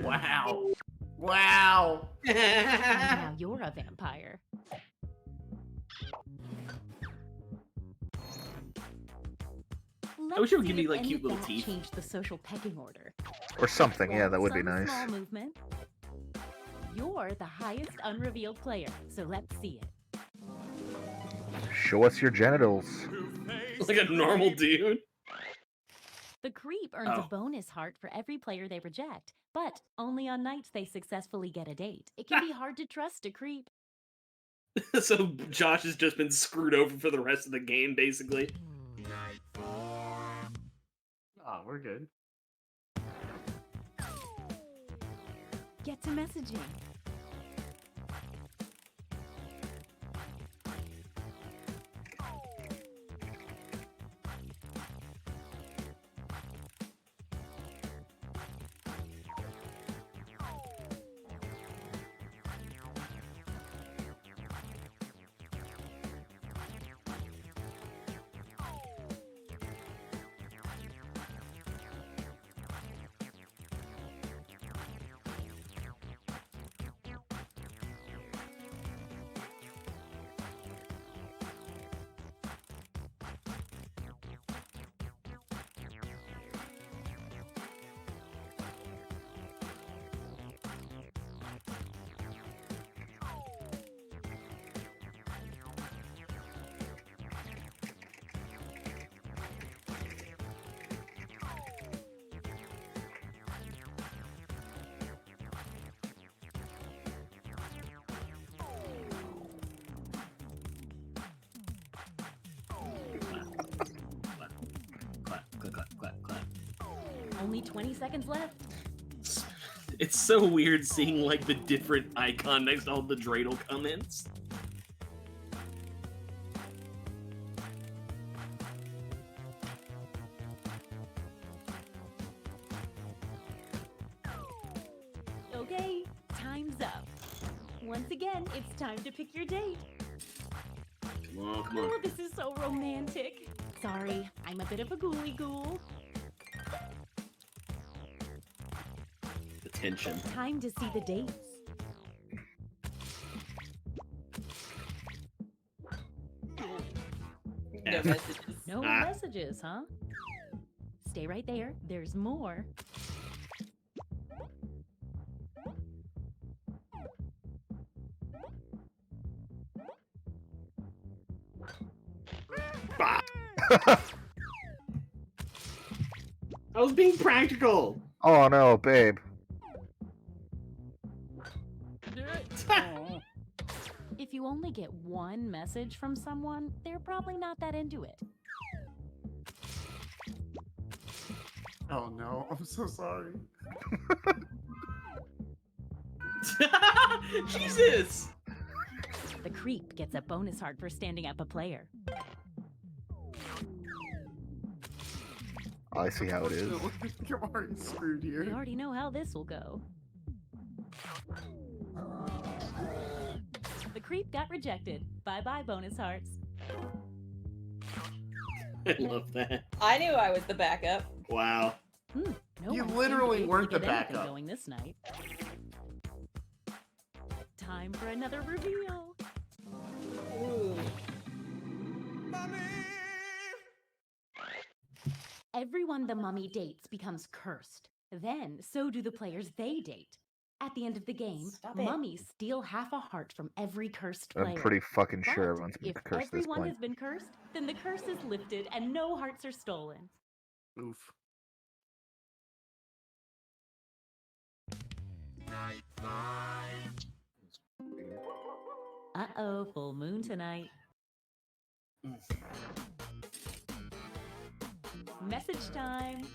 Wow. Wow. And now you're a vampire. I wish it would Let's give see me, if like, any cute of little that teeth. changed the social pecking order. Or something, yeah, Well, that would be some nice. Small movement. You're the highest unrevealed player, so let's see it. Show us your genitals. Like a normal dude. The creep earns Oh. a bonus heart for every player they reject, but only on nights they successfully get a date. It can be hard to trust a creep. So Josh has just been screwed over for the rest of the game, basically. Oh, we're good. Get to messaging. Clap, clap, clap, clap, clap. Only 20 seconds left. It's so weird seeing, like, the different icon next to all the dreidel comments. Okay, time's up. Once again, it's time to pick your date. Come on, come on. Oh, this is so romantic. Sorry, I'm a bit of a ghouly ghoul. The tension. Time to see the dates. No F. messages. No Ah. messages, huh? Stay right there. There's more. Bah! I was being practical! Oh no, babe. If you only get one message from someone, they're probably not that into it. Oh no, I'm so sorry. Jesus! The creep gets a bonus heart for standing up a player. I see how it is. You're already screwed We here. already know how this will go. The creep got rejected. Bye-bye, bonus hearts. I love that. I knew I was the backup. Wow. No You one seemed literally able to weren't the get anything backup. going this night. Time for another reveal. Ooh. Everyone the mummy dates becomes cursed. Then, so do the players they date. At the end of the game, Stop it. mummies steal half a heart from every cursed player. I'm pretty fucking But sure everyone's been if cursed at this everyone point. has been cursed, then the curse is lifted and no hearts are stolen. Oof. Uh-oh, full moon tonight. Message time.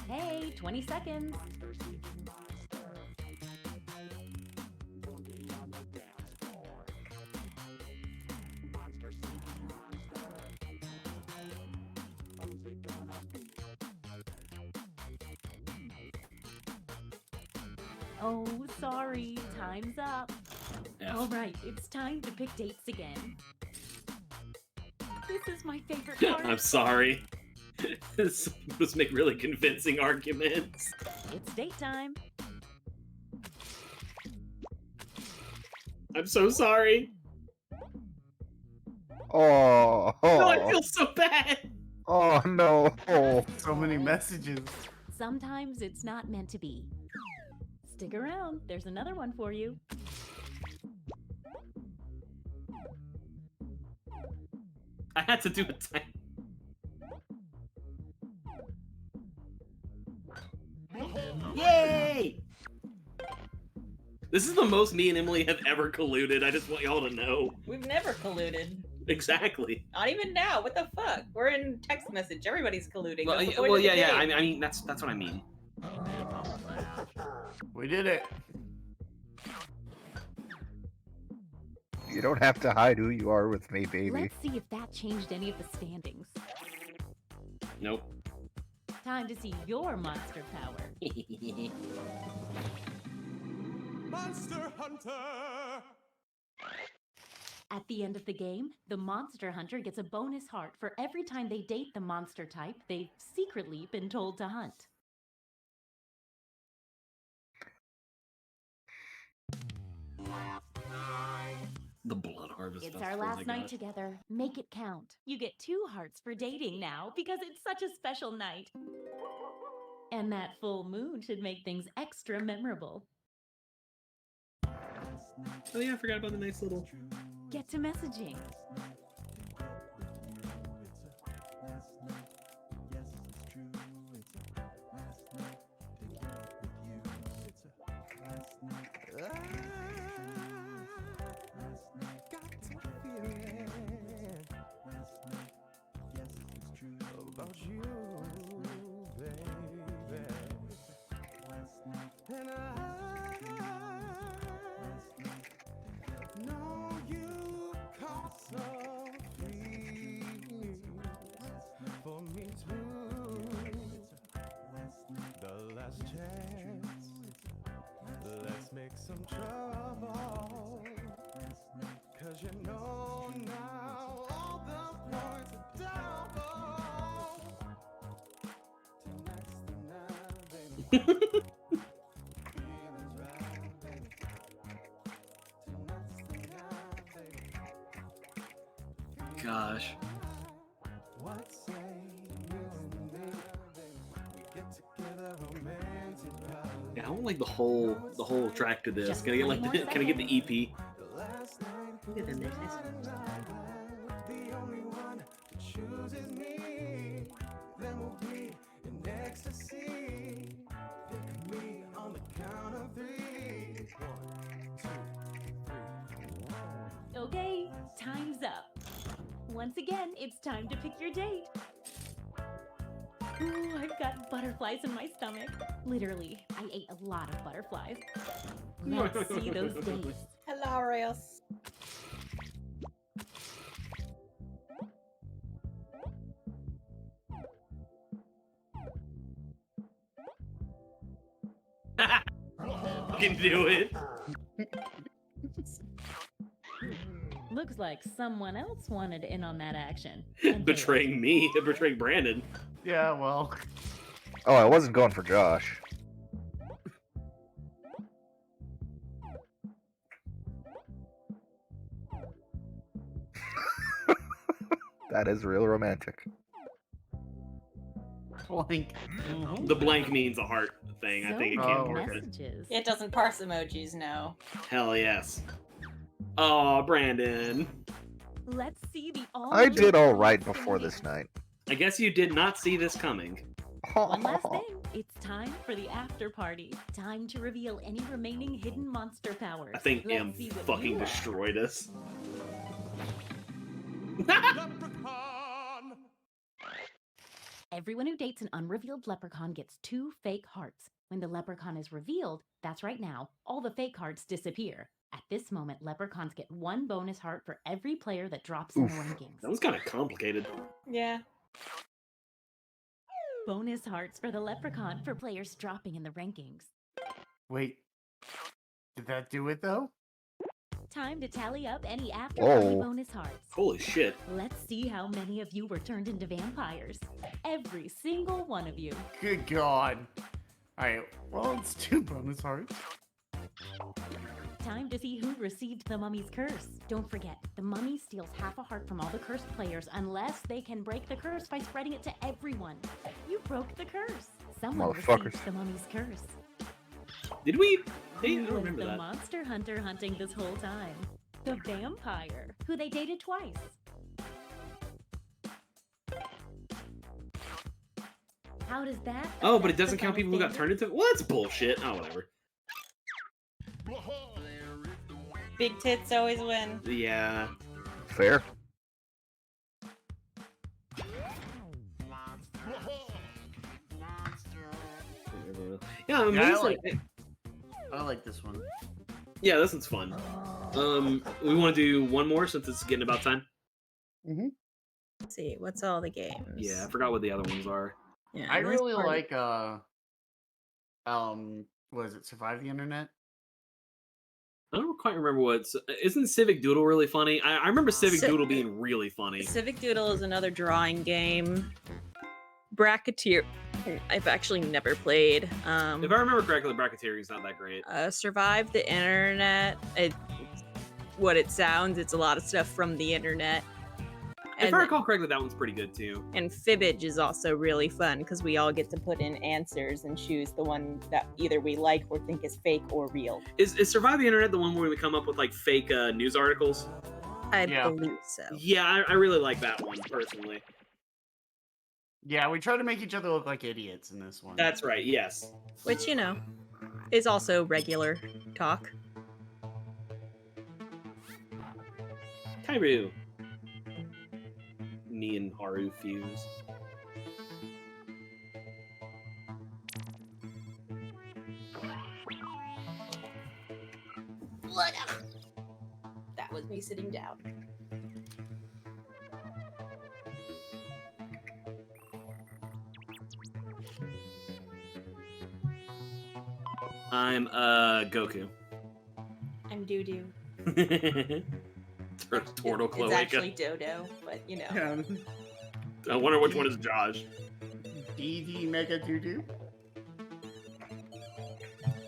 Hey, 20 seconds. Oh, sorry. Time's up. F. All right, it's time to pick dates again. This is my favorite part. I'm sorry. Let's make really convincing arguments. It's date time. I'm so sorry. Oh, No, I feel so bad. oh no. Oh. So many messages. Sometimes it's not meant to be. Stick around. There's another one for you. I had to do a time. Yay! This is the most me and Emily have ever colluded. I just want y'all to know. We've never colluded. Exactly. Not even now. What the fuck? We're in text message. Everybody's colluding. Well, That's the point of the yeah. game. I mean, that's what I mean. We did it. You don't have to hide who you are with me, baby. Let's see if that changed any of the standings. Nope. Time to see your monster power. Monster Hunter! At the end of the game, the monster hunter gets a bonus heart for every time they date the monster type they've secretly been told to hunt. The blood harvest. It's Festival, our my last night gosh. together. Make it count. You get 2 hearts for dating now because it's such a special night. And that full moon should make things extra memorable. Oh yeah, I forgot about the nice little. Get to messaging. About you, baby. And I know you caught some feelings for me too. The last chance, let's make some trouble. 'Cause you know now all the points are double. Tonight's the night, baby. Feeling's right, baby. Tonight's the night, baby. Gosh. What say you and me? We get together romantic. Yeah, I want like the whole track to this. Just Can I get 20 like more can I get the EP? Last night Look at them. They're the only one who chooses me, then we'll be in ecstasy. Think of me on the count of 3. 1, 2, 3. Okay, time's up. Once again, it's time to pick your date. Ooh, I've got butterflies in my stomach. Literally, I ate a lot of butterflies. Let's see those dates. Hilarious. Can do it. Looks like someone else wanted in on that action. And Betraying me, betraying Brandon. Yeah, well. Oh, I wasn't going for Josh. That is real romantic. Blank. The blank means a heart thing. I think it can't Oh, parse it. messages. It doesn't parse emojis, no. Hell yes. Oh, Brandon. Let's see the all. I did all right before this night. I guess you did not see this coming. One last thing. It's time for the after party. Time to reveal any remaining hidden monster powers. I think Let's M see what fucking you have. destroyed us. Everyone who dates an unrevealed leprechaun gets 2 fake hearts. When the leprechaun is revealed, that's right now, all the fake hearts disappear. At this moment, leprechauns get 1 bonus heart for every player that drops in the rankings. That was kind of complicated. Yeah. Bonus hearts for the leprechaun for players dropping in the rankings. Wait. Did that do it though? Time to tally up any after party Oh. bonus hearts. Holy shit. Let's see how many of you were turned into vampires. Every single one of you. Good God. Alright, well, it's 2 bonus hearts. Time to see who received the mummy's curse. Don't forget, the mummy steals half a heart from all the cursed players unless they can break the curse by spreading it to everyone. You broke the curse. Someone Motherfuckers. received the mummy's curse. Did we? I Who don't was remember the that. monster hunter hunting this whole time? The vampire, who they dated twice. How does that? Oh, but it affect the doesn't count final people who got standard? turned into. Well, that's bullshit. Oh, whatever. Big tits always win. Yeah. Fair. Yeah, I mean, Yeah, it's I like this one. yeah, this one's fun. We want to do one more since it's getting about time. Let's see, what's all the games? Yeah, I forgot what the other ones are. Yeah, I this really part- like what is it, Survive the Internet? I don't quite remember what's. Isn't Civic Doodle really funny? I remember Civic Ci- Doodle being really funny. Civic Doodle is another drawing game. Bracketeer, I've actually never played. If I remember correctly, Bracketeering is not that great. Survive the Internet. What it sounds, it's a lot of stuff from the internet. If And, I recall correctly, that one's pretty good too. and Fibbage is also really fun because we all get to put in answers and choose the one that either we like or think is fake or real. Is Survive the Internet the one where we come up with like fake news articles? I Yeah. believe so. Yeah, I really like that one personally. Yeah, we try to make each other look like idiots in this one. That's right. Yes. Which, you know, is also regular talk. Kairu. Me and Haru fuse. That was me sitting down. I'm Goku. I'm Doo-Doo. Turtle It's Cloaca. actually Dodo, but you know. I wonder which one is Josh. DD Mega Doo-Doo?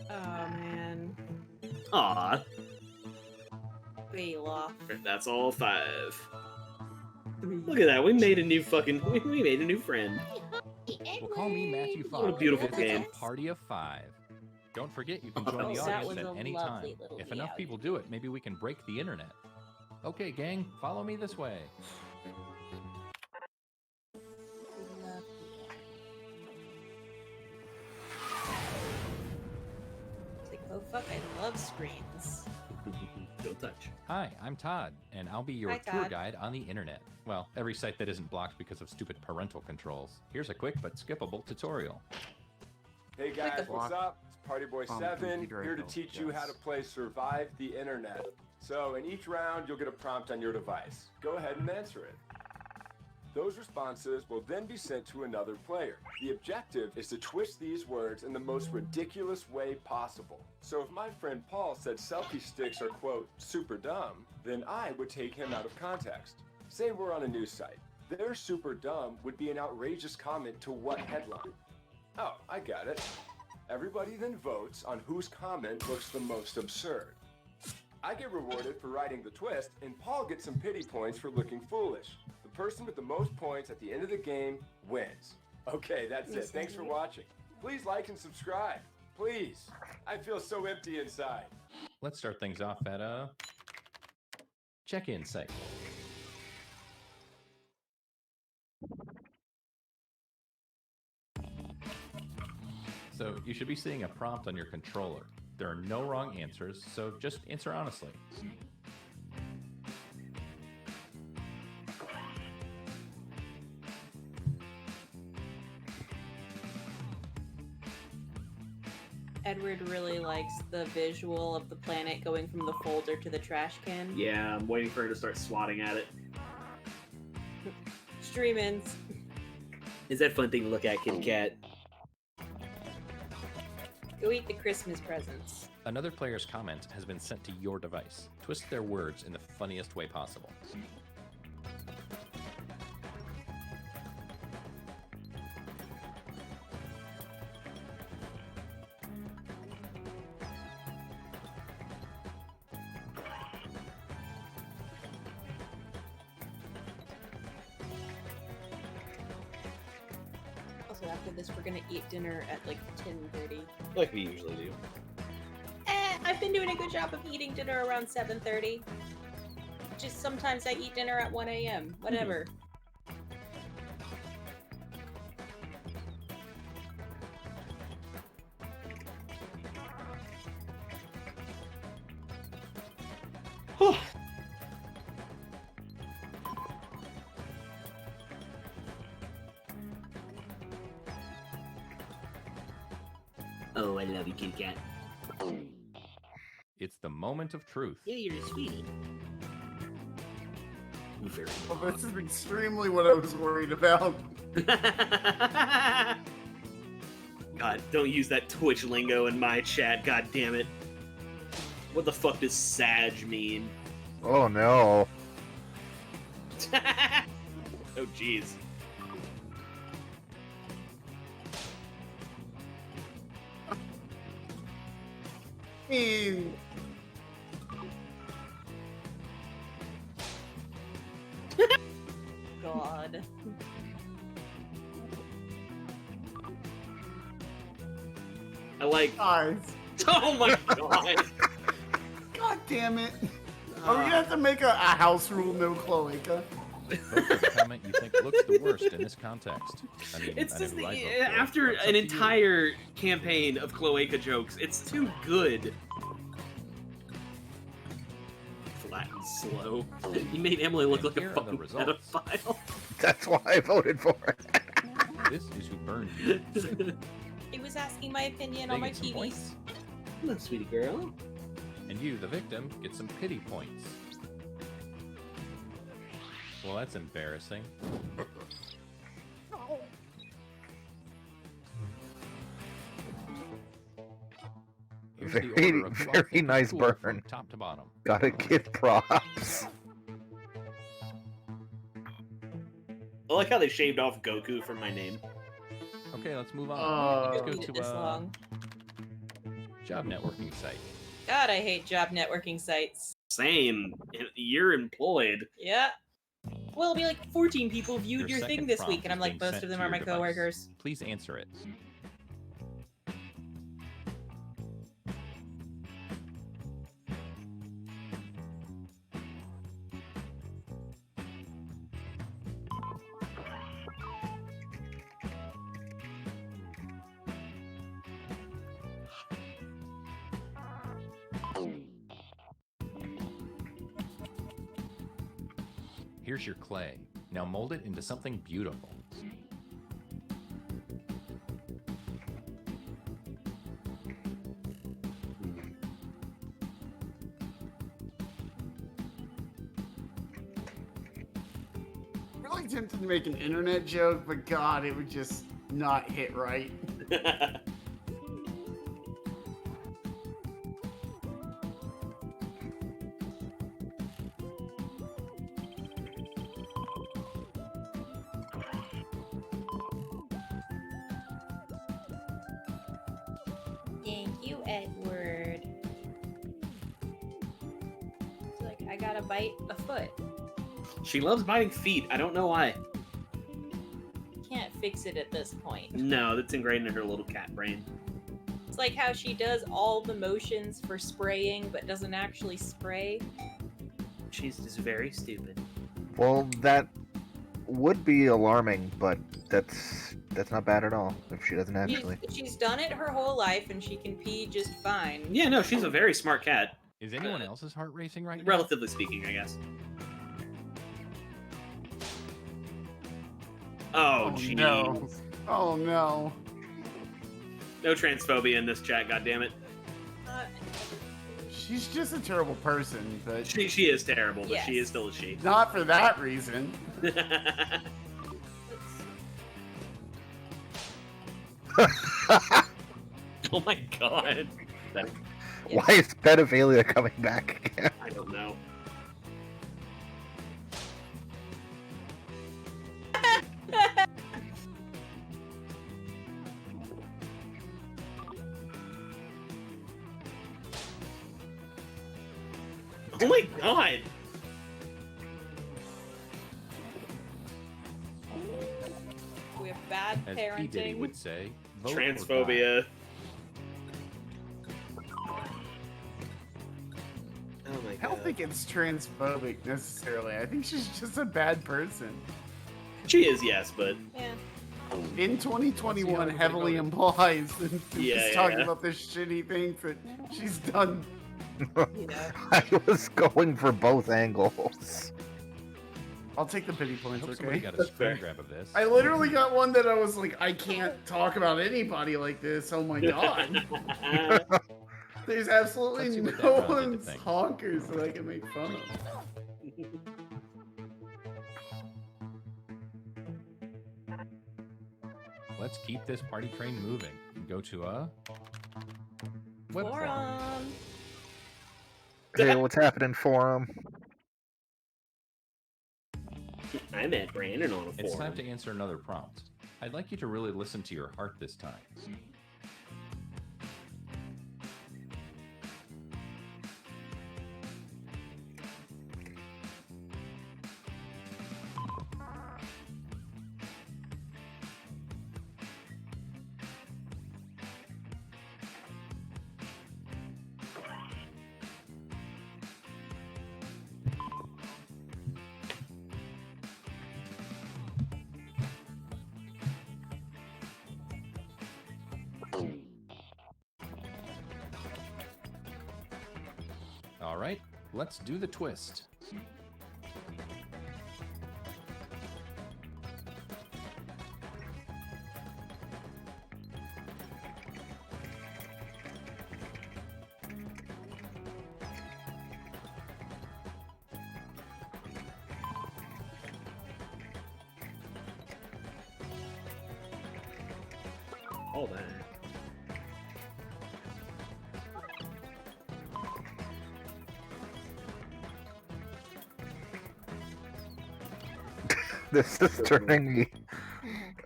Oh man. Aw, Bailoff. that's all 5. Look at that. We made a new fucking. We made a new friend. Well, call me Matthew What a Fox. beautiful It's game. a party of 5. Don't forget, you can join the Oh, that audience was at a any lovely time. little If enough meow. people do it, maybe we can break the internet. Okay, gang, follow me this way. fuck, I love screens. Don't touch. Hi, I'm Todd, and I'll be your Hi, tour Todd. guide on the internet. Well, every site that isn't blocked because of stupid parental controls. Here's a quick but skippable tutorial. Hey guys, what's up? It's Party Boy On 7 computer, here to I teach don't you how to guess. play Survive the Internet. So in each round, you'll get a prompt on your device. Go ahead and answer it. Those responses will then be sent to another player. The objective is to twist these words in the most ridiculous way possible. So if my friend Paul said selfie sticks are, quote, super dumb, then I would take him out of context. Say we're on a news site. Their super dumb would be an outrageous comment to what headline? Oh, I got it. Everybody then votes on whose comment looks the most absurd. I get rewarded for writing the twist, and Paul gets some pity points for looking foolish. The person with the most points at the end of the game wins. Okay, that's it. Thanks for watching. Please like and subscribe. Please. I feel so empty inside. Let's start things off at a check-in site. So you should be seeing a prompt on your controller. There are no wrong answers, so just answer honestly. Edward really likes the visual of the planet going from the folder to the trash can. Yeah, I'm waiting for her to start swatting at it. Streamins. Is that a fun thing to look at, Kit Kat? Go eat the Christmas presents. Another player's comment has been sent to your device. Twist their words in the funniest way possible. Also, after this, we're gonna eat dinner at like 10:30. Like we usually do. I've been doing a good job of eating dinner around 7:30. Just sometimes I eat dinner at 1 a.m. Whatever. Oh, I love you, Kit Kat. It's the moment of truth. Yeah, you're a sweetie. Very Well, this is extremely what I was worried about. God, don't use that Twitch lingo in my chat, god damn it. What the fuck does Sag mean? Oh no. Oh jeez. I mean, God. I like. guys. Oh my god. God damn it. Are we gonna have to make a house rule no cloaca? Vote for the comment you think looks the worst in this context. I mean, It's I just know who I vote for, after but it's an up to you. entire campaign of Cloaca jokes, it's too good. Flat and slow. You made Emily look like Here a are the fucking results. pedophile. That's why I voted for it. This is who burned you. He was asking my opinion They on my get some TVs. points, Hello, sweetie girl. and you, the victim, get some pity points. Well, that's embarrassing. Here's the Very, order of very 1250 nice cool burn. from top to bottom. Gotta give props. I like how they shaved off Goku from my name. Okay, let's move on. Uh, Let's Eat go this to long. job networking site. God, I hate job networking sites. Same. You're employed. Yeah. Well, it'll be like 14 people viewed Your your thing second this prompt week, and I'm is like, being most sent of them to are your my device. coworkers. Please answer it. Here's your clay. Now mold it into something beautiful. I'm really tempted to make an internet joke, but God, it would just not hit right. Thank you, Edward. It's like I gotta bite a foot. She loves biting feet. I don't know why. Can't fix it at this point. No, that's ingrained in her little cat brain. It's like how she does all the motions for spraying but doesn't actually spray. She's just very stupid. Well, that would be alarming, but that's not bad at all if she doesn't actually. She's done it her whole life and she can pee just fine. Yeah, no, she's a very smart cat. Is anyone else's heart racing right now? Relatively speaking, I guess. Oh, jeez. No. Oh no. No transphobia in this chat, goddammit. She's just a terrible person, but She is terrible, but Yes. she is still a she. not for that reason. Oh my god. That, Why is pedophilia coming back again? I don't know. Oh my god! We have bad As P. Diddy parenting. would say, vote or die. Transphobia. Oh my I don't god. think it's transphobic necessarily. I think she's just a bad person. She is, yes, but Yeah. In 2021, heavily implies that Yeah, she's yeah, talking yeah. about the shitty things that she's done. Yeah. I was going for both angles. I'll take the pity I points, hope somebody okay? got a That's screen fair. grab of this. I literally got one that I was like, I can't talk about anybody like this. Oh my god. There's Let's absolutely see what that no round did to one's think. honkers that I can make fun of. Let's keep this party train moving. Go to a web forum. Forum. Hey, what's happening, forum? I met Brandon on a It's time forum. to answer another prompt. I'd like you to really listen to your heart this time. All right, let's do the twist. All that. This is turning me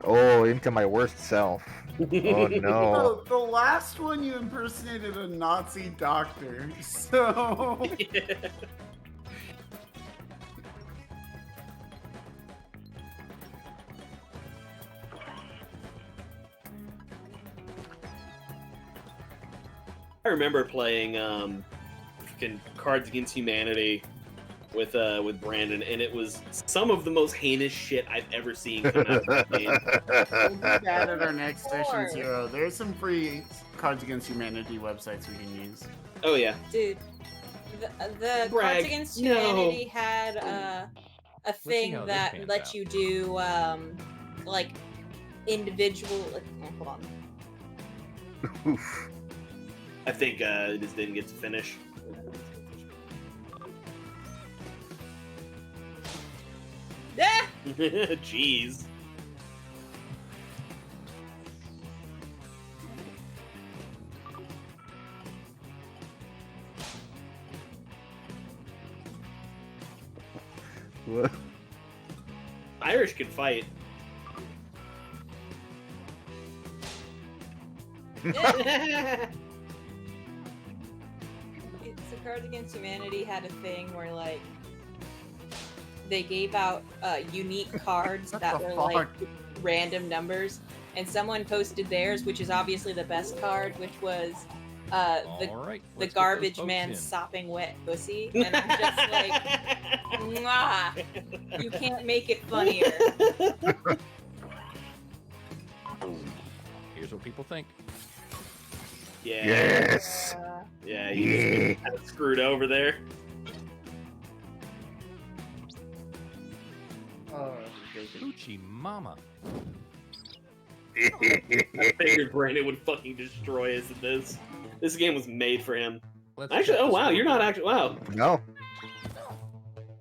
into my worst self. Oh no. The last one you impersonated a Nazi doctor, so I remember playing fucking Cards Against Humanity with Brandon, and it was some of the most heinous shit I've ever seen come out of that game. we'll do that at our next session zero. There's some free Cards Against Humanity websites we can use. Oh yeah. Dude, the Brag. Cards Against No. Humanity had a see thing how this that pans lets out. you do like individual. Hold on. Oof. I think it just didn't get to finish. Yeah. Jeez. What? Irish can fight. So Cards Against Humanity had a thing where like they gave out unique cards that the were like fuck? random numbers, and someone posted theirs, which is obviously the best card, which was the All right, the let's get those garbage votes man in. sopping wet pussy, and I'm just like, mwah, you can't make it funnier. Here's what people think. Yeah. Yes. Yeah, you just kind of screwed over there. Hoochie mama. I figured Brandon would fucking destroy us in this. This game was made for him. Let's Actually, check oh the wow, you're not scoreboard. actually wow. No,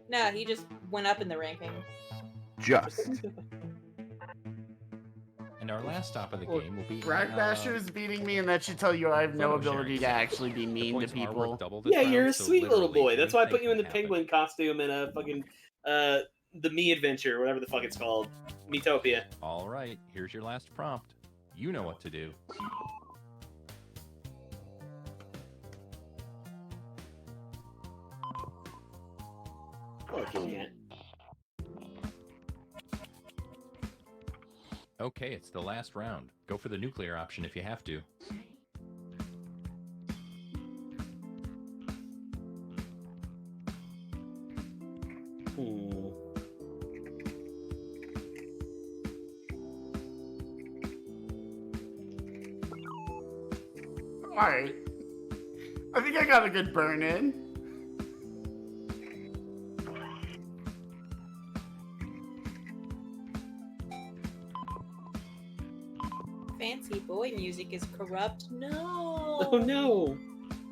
No, he just went up in the ranking. just. And our last stop of the game will be Ragbasher is beating me, and that should tell you I have no photo ability sharing. to actually be mean to Points are people. worth double this Yeah, you're a round, so sweet little literally boy. That's why I put anything you in the can happen. penguin costume and a fucking the Me Adventure, whatever the fuck it's called. Metopia. All right, here's your last prompt. You know what to do. Fucking cat. Okay, it's the last round. Go for the nuclear option if you have to. Alright. I think I got a good burn in. Fancy boy music is corrupt. No. Oh no!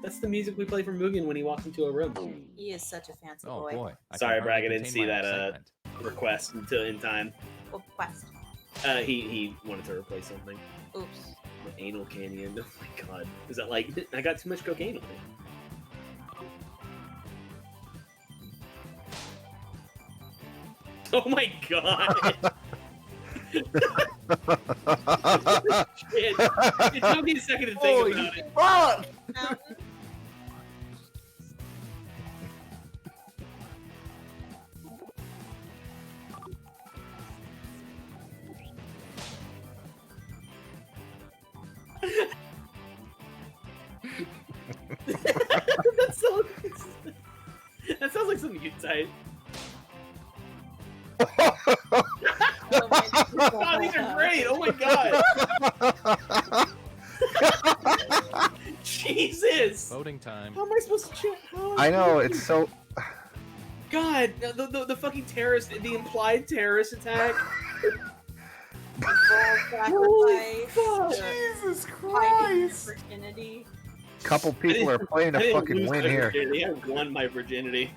That's the music we play for Mugen when he walks into a room. He is such a fancy Oh boy. boy. I can Sorry, hardly Bragg, I didn't contain see my that excitement. request until in time. What quest? He wanted to replace something. Oops. The anal canyon. Oh my god. Is that like I got too much cocaine on it? Oh my god! Shit. It took me a second to think Holy about it. fuck! That sounds like something you'd type. Oh, these are great! Oh my god! Jesus! Voting time. How am I supposed to chill? I know, it's so. God, the fucking terrorist, the implied terrorist attack. Holy fuck. Jesus Christ! Virginity. Couple people are playing I to didn't fucking lose win my here. virginity, I won my virginity.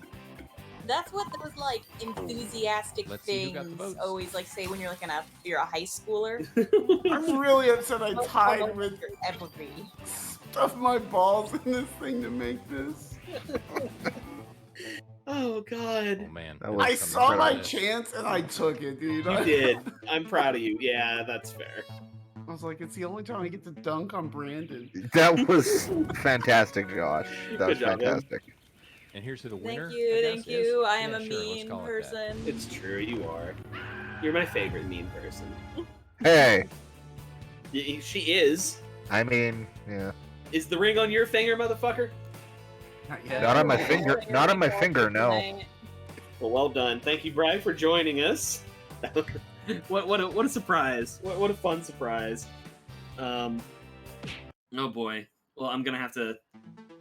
That's what those like enthusiastic Let's see who got the things votes. always like say when you're like you're a high schooler. I'm really upset I tied with every. stuff my balls in this thing to make this. Oh god. Oh man. That was I some saw my incredible- chance and I took it, dude. You did. I'm proud of you. Yeah, that's fair. I was like, it's the only time I get to dunk on Brandon. That was fantastic, Josh. That was Good job, man. fantastic. And here's who the winner. Thank you, I thank guess, is. you. I am Yeah, a sure, let's mean call it that. person. It's true, you are. You're my favorite mean person. Hey, She is. I mean, yeah. Is the ring on your finger, motherfucker? Not on my finger. Not on my finger. No. Well, well done. Thank you, Bragg, for joining us. what a surprise! What a fun surprise. Oh boy. Well, I'm gonna have to.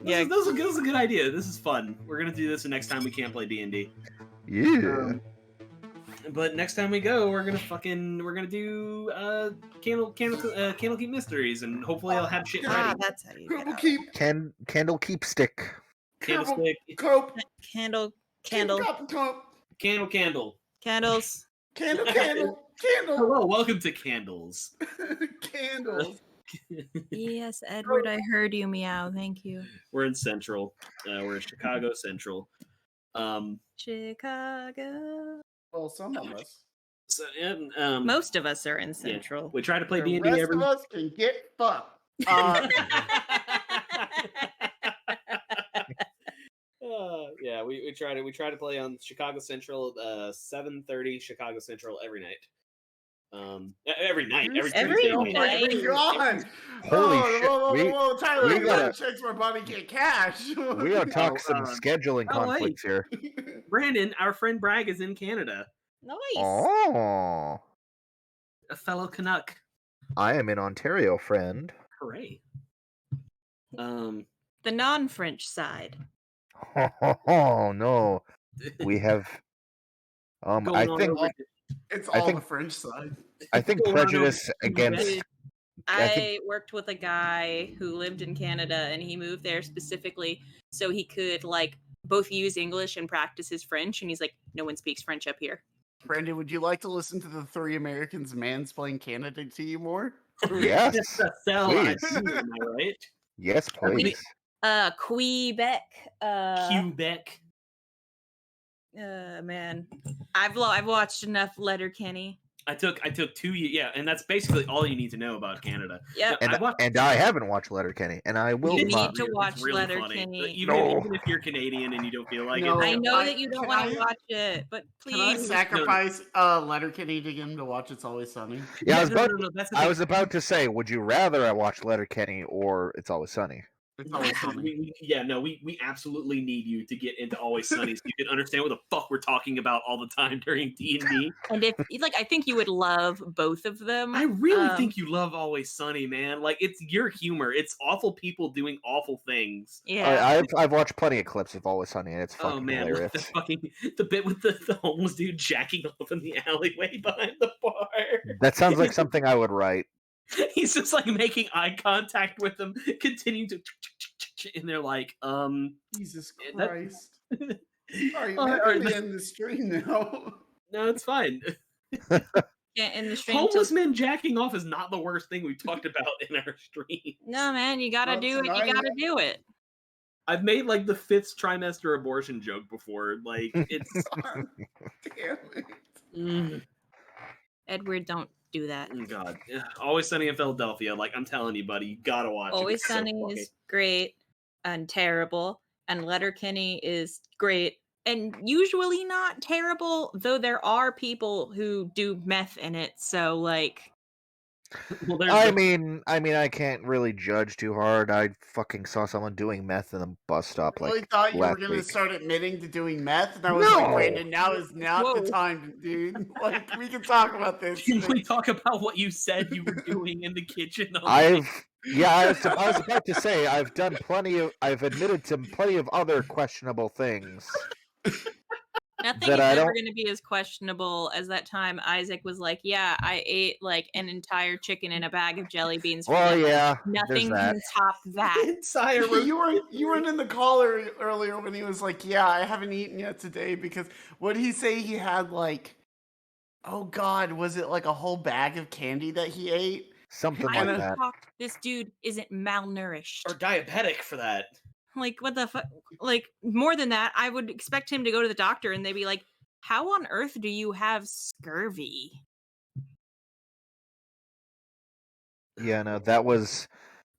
This is a good idea. This is fun. We're gonna do this the next time we can't play D&D. Yeah. But next time we go, we're gonna do Candlekeep mysteries, and hopefully I'll have shit ready. That's how you get out. Candlekeep stick. Candlestick. Cope. Candle. Cope. Candle. Candles. Candle. Hello, welcome to Candles. Candles. Yes, Edward, I heard you meow. Thank you. We're in Central. We're in Chicago Central. Chicago. Well, some of us. So, Most of us are in Central. we try to play The D&D rest every. of us can get fucked. Yeah, we try to play on Chicago Central, 7:30 Chicago Central every night. Every night, every Tuesday Oh night. my god! Holy shit! Whoa, Tyler, we you gotta gotta check where Bobby get cash. we gotta talk some scheduling oh, wait. conflicts here. Brandon, our friend Bragg is in Canada. Nice. Oh, A fellow Canuck. I am in Ontario, friend. Hooray! The non-French side. Oh no, we have. I think it's I all think the French side. I think Going on prejudice over- against. I worked with a guy who lived in Canada, and he moved there specifically so he could like both use English and practice his French. And he's like, no one speaks French up here. Brandon, would you like to listen to the three Americans mansplain Canada to you more? Yes, please. Am I right? Yes, please. Quebec. Quebec. Man, I've watched enough Letterkenny. I took 2 years, yeah, and that's basically all you need to know about Canada. Yep. And I haven't watched Letterkenny, and I will You not. need to watch really Letterkenny. funny. Even if you're Canadian and you don't feel like it. I know that you don't want to watch it, but Can I please. sacrifice Letterkenny to get him to watch It's Always Sunny? Yeah, I No, was about to say, would you rather I watch Letterkenny or It's Always Sunny? It's Always Sunny. We absolutely need you to get into Always Sunny so you can understand what the fuck we're talking about all the time during D&D. And if I think you would love both of them. I really think you love Always Sunny, man. Like, it's your humor. It's awful people doing awful things. Yeah, I've watched plenty of clips of Always Sunny, and it's fucking hilarious. The bit with the homeless dude jacking off in the alleyway behind the bar. That sounds like something I would write. He's just like making eye contact with them, continuing to, and they're like, Jesus Christ. Sorry, Or we end the stream now. No, it's fine. in the stream. Homeless men jacking off is not the worst thing we talked about in our stream. No, man, you gotta do it. You gotta do it. I've made like the 5th trimester abortion joke before. Like, it's. Damn it. Edward, don't do that. Oh, God. Always Sunny in Philadelphia. Like, I'm telling you, buddy, you gotta watch it. Always It's so Sunny funny. is great and terrible, and Letterkenny is great and usually not terrible, though there are people who do meth in it, so like. Well, I mean, I can't really judge too hard. I fucking saw someone doing meth in a bus stop I like really thought you were last going to week. start admitting to doing meth, and I was No! like, Brandon, now is not Whoa. the time, dude. Like, we can talk about this. Can we talk about what you said you were doing in the kitchen? I was about to say I've admitted to plenty of other questionable things. Nothing that is I ever don't- going to be as questionable as that time Isaac was like, yeah, I ate like an entire chicken and a bag of jelly beans. For Well, dinner. yeah, Nothing there's that. can top that. Entire You weren't in the call earlier when he was like, yeah, I haven't eaten yet today, because what did he say he had, like, oh God, was it like a whole bag of candy that he ate? Something I like would that. talk, this dude isn't malnourished. Or diabetic for that. Like, what the fuck? Like, more than that, I would expect him to go to the doctor and they'd be like, how on earth do you have scurvy? Yeah, no, that was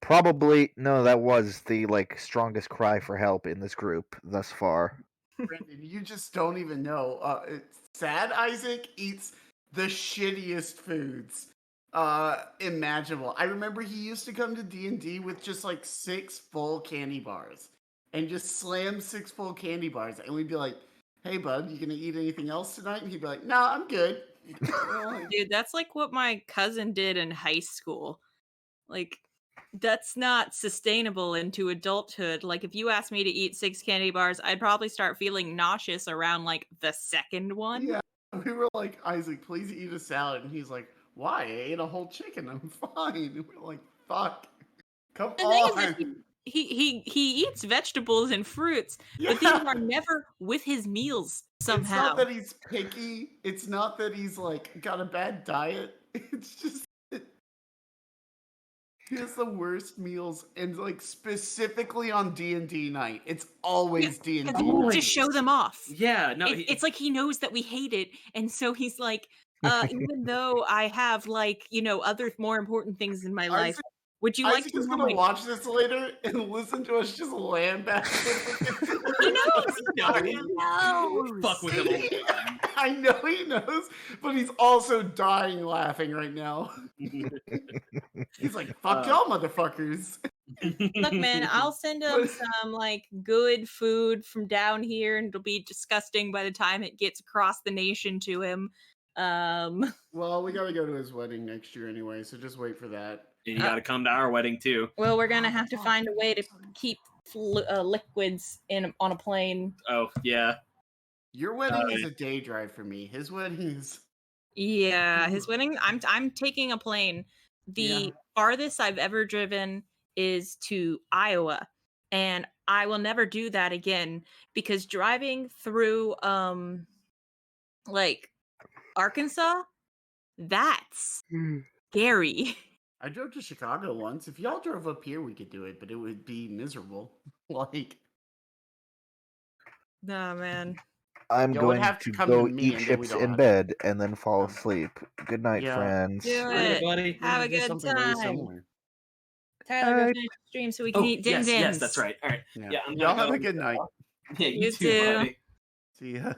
the like strongest cry for help in this group thus far. Brandon, you just don't even know. Sad Isaac eats the shittiest foods imaginable. I remember he used to come to D&D with just like 6 full candy bars and just slam 6 full candy bars, and we'd be like, hey bud, you gonna eat anything else tonight? And he'd be like, nah, I'm good. Dude, that's like what my cousin did in high school. Like, that's not sustainable into adulthood. Like, if you asked me to eat 6 candy bars, I'd probably start feeling nauseous around like the second one. Yeah, We were like, Isaac, please eat a salad. And he's like, why? I ate a whole chicken. I'm fine. And we're like, fuck. Come The thing is on. that he eats vegetables and fruits, but these are never with his meals It's somehow. not that he's picky. It's not that he's like got a bad diet. It's just he has the worst meals, and like specifically on D&D night, it's always D&D night. Just show them off. Yeah, no, it's like he knows that we hate it, and so he's like, even though I have like other more important things in my life, would you like Isaac to is know gonna my- watch this later and listen to us just lambast. He knows. He knows. Fuck with him all the time. I know he knows, but he's also dying laughing right now. He's like, "Fuck y'all, motherfuckers." Look, man, I'll send him some like good food from down here, and it'll be disgusting by the time it gets across the nation to him. Well, we gotta go to his wedding next year anyway, so just wait for that. And you got to come to our wedding too. Well, we're gonna have to find a way to keep liquids on a plane. Oh yeah. Your wedding is a day drive for me. His wedding is. Yeah, his wedding. I'm taking a plane. The farthest I've ever driven is to Iowa, and I will never do that again because driving through like Arkansas, that's scary. I drove to Chicago once. If y'all drove up here, we could do it, but it would be miserable. Like, nah, man. I'm Y'all would going have to to come go to me eat and then chips we don't in have bed and then fall asleep. Good night, Yeah. friends. Do Hey, it. buddy. Have a Do good something very time. similar. Tyler, go Alright. finish the stream so we can eat dim yes, dims. yes, that's right. All right. Yeah. Yeah, I'm Y'all gonna have go. a good night. Yeah, You you too, too. buddy. See ya.